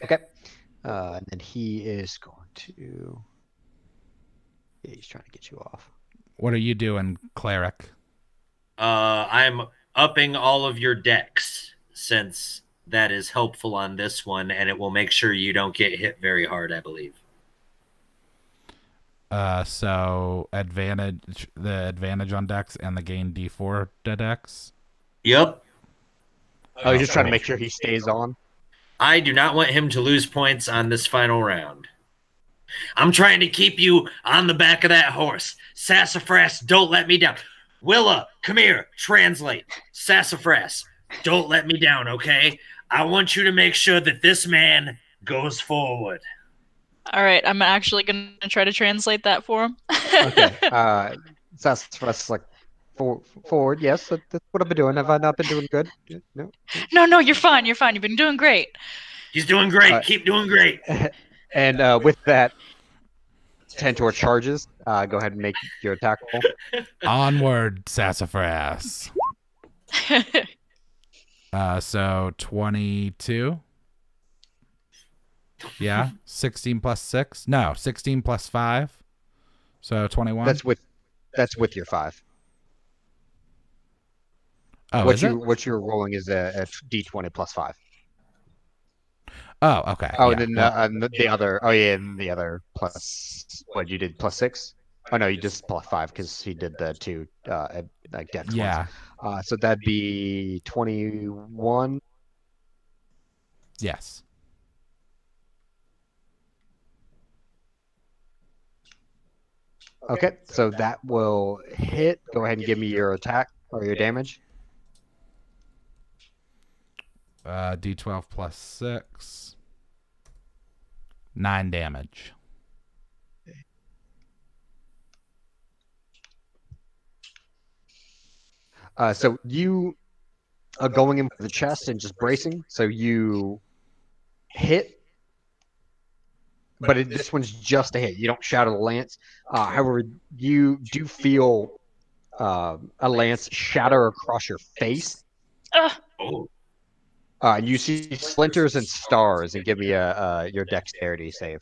Okay. And then he is going to. Yeah, he's trying to get you off. What are you doing, cleric? I'm upping all of your decks since that is helpful on this one, and it will make sure you don't get hit very hard, I believe. So the advantage on dex and the gain D4 to dex. Yep. Oh, he's just trying to make sure he stays on. I do not want him to lose points on this final round. I'm trying to keep you on the back of that horse. Sassafras, don't let me down. Willa, come here. Translate. Sassafras, don't let me down, okay? I want you to make sure that this man goes forward. All right, I'm actually going to try to translate that for him. Okay. Sassafras, like, forward. Yes, that's what I've been doing. Have I not been doing good? No. No, you're fine. You've been doing great. He's doing great. Keep doing great. And with that, Tantor charges. Go ahead and make your attack roll. Onward, Sassafras. So 22. Yeah, 16 plus 6. No, 16 plus 5. So 21. That's with your 5. Oh, what you're rolling is a D20 plus 5. Oh, okay. Oh, yeah. and then the other. Oh, yeah, and the other plus. What you did plus 6? Oh no, you just plus 5 because he did the 2 like dex. Yeah. Ones. So that'd be 21. Yes. Okay, so that will hit. Go ahead and give me your attack or your damage. D12 plus 6. 9 damage. So you are going in for the chest and just bracing. So you hit, but this one's just a hit. You don't shatter the lance. However, you do feel a lance shatter across your face. You see splinters and stars, and give me your dexterity save.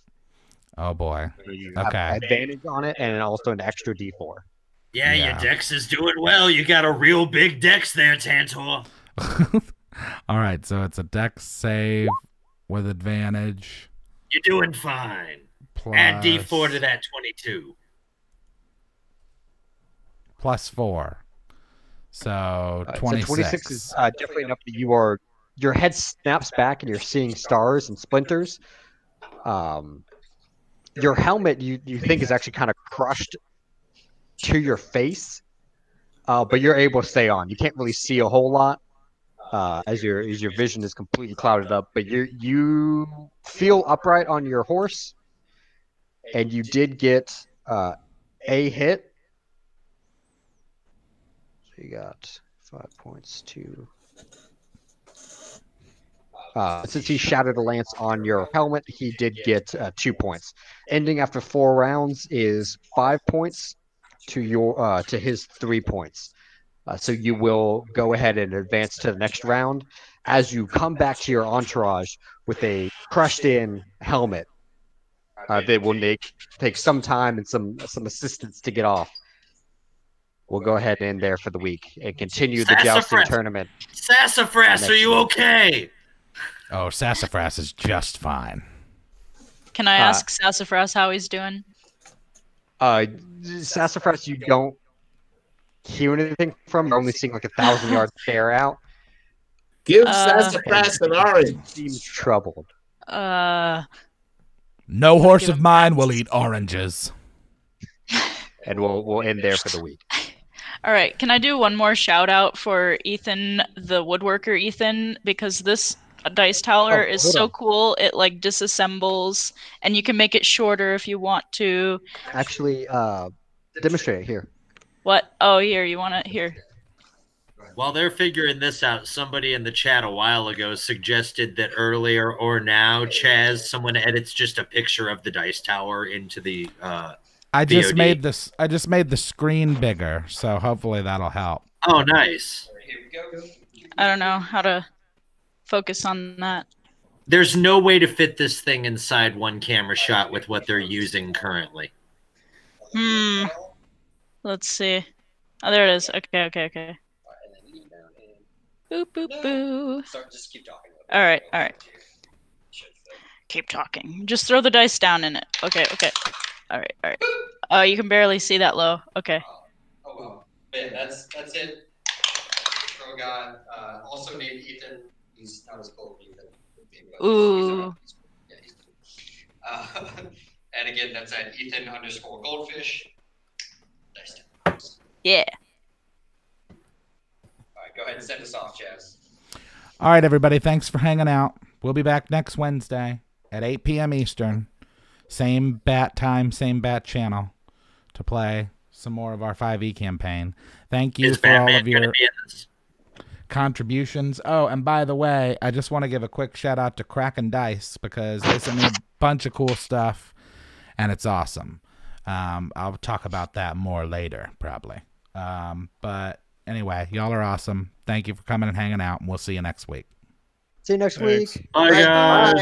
Oh boy. You have advantage on it, and also an extra D4. Yeah, your dex is doing well. You got a real big dex there, Tantor. All right, so it's a dex save with advantage. You're doing fine. Add D4 to that 22. Plus 4. So 26. So 26 is definitely enough that your head snaps back and you're seeing stars and splinters. Your helmet you think is actually kind of crushed to your face, but you're able to stay on. You can't really see a whole lot as your vision is completely clouded up, but you feel upright on your horse, and you did get a hit. So you got 5 points to. Since he shattered a lance on your helmet, he did get 2 points. Ending after 4 rounds is 5 points to his 3 points. So you will go ahead and advance to the next round. As you come back to your entourage with a crushed-in helmet, that will take some time and some assistance to get off. We'll go ahead and end there for the week and continue the jousting tournament. Sassafras, are you okay? Oh, Sassafras is just fine. Can I ask Sassafras how he's doing? Sassafras, you don't hear anything from. You're only seeing like 1,000 yards stare out. Give Sassafras an orange. Seems troubled. No horse of mine will eat oranges. And we'll end there for the week. All right. Can I do one more shout out for Ethan, the woodworker Ethan? Because this dice tower is so cool. It like disassembles, and you can make it shorter if you want to. Actually, demonstrate it here. What? Oh, here, you want it? Here. While they're figuring this out, somebody in the chat a while ago suggested that earlier or now, Chaz, someone edits just a picture of the dice tower into the I just VOD. made this. I just made the screen bigger, so hopefully that'll help. Oh, nice. I don't know how to focus on that. There's no way to fit this thing inside one camera shot with what they're using currently. Let's see. Oh, there it is. Okay. Boop, boop, boo. Just keep talking. All right. Keep talking. Just throw the dice down in it. Okay. All right. Oh, you can barely see that low. Okay. Oh well. Yeah, that's it. Drogon, also named Ethan. He's not as cool as Ethan. Ooh. And again, that's at Ethan_Goldfish. Yeah. All right, go ahead and send us off, Chaz. All right, everybody. Thanks for hanging out. We'll be back next Wednesday at 8 p.m. Eastern. Same bat time, same bat channel to play some more of our 5e campaign. Thank you for all of your contributions. Oh, and by the way, I just want to give a quick shout out to Kraken Dice because they sent me a bunch of cool stuff, and it's awesome. I'll talk about that more later, probably. But anyway, y'all are awesome. Thank you for coming and hanging out, and we'll see you next week. See you next week. Bye, guys.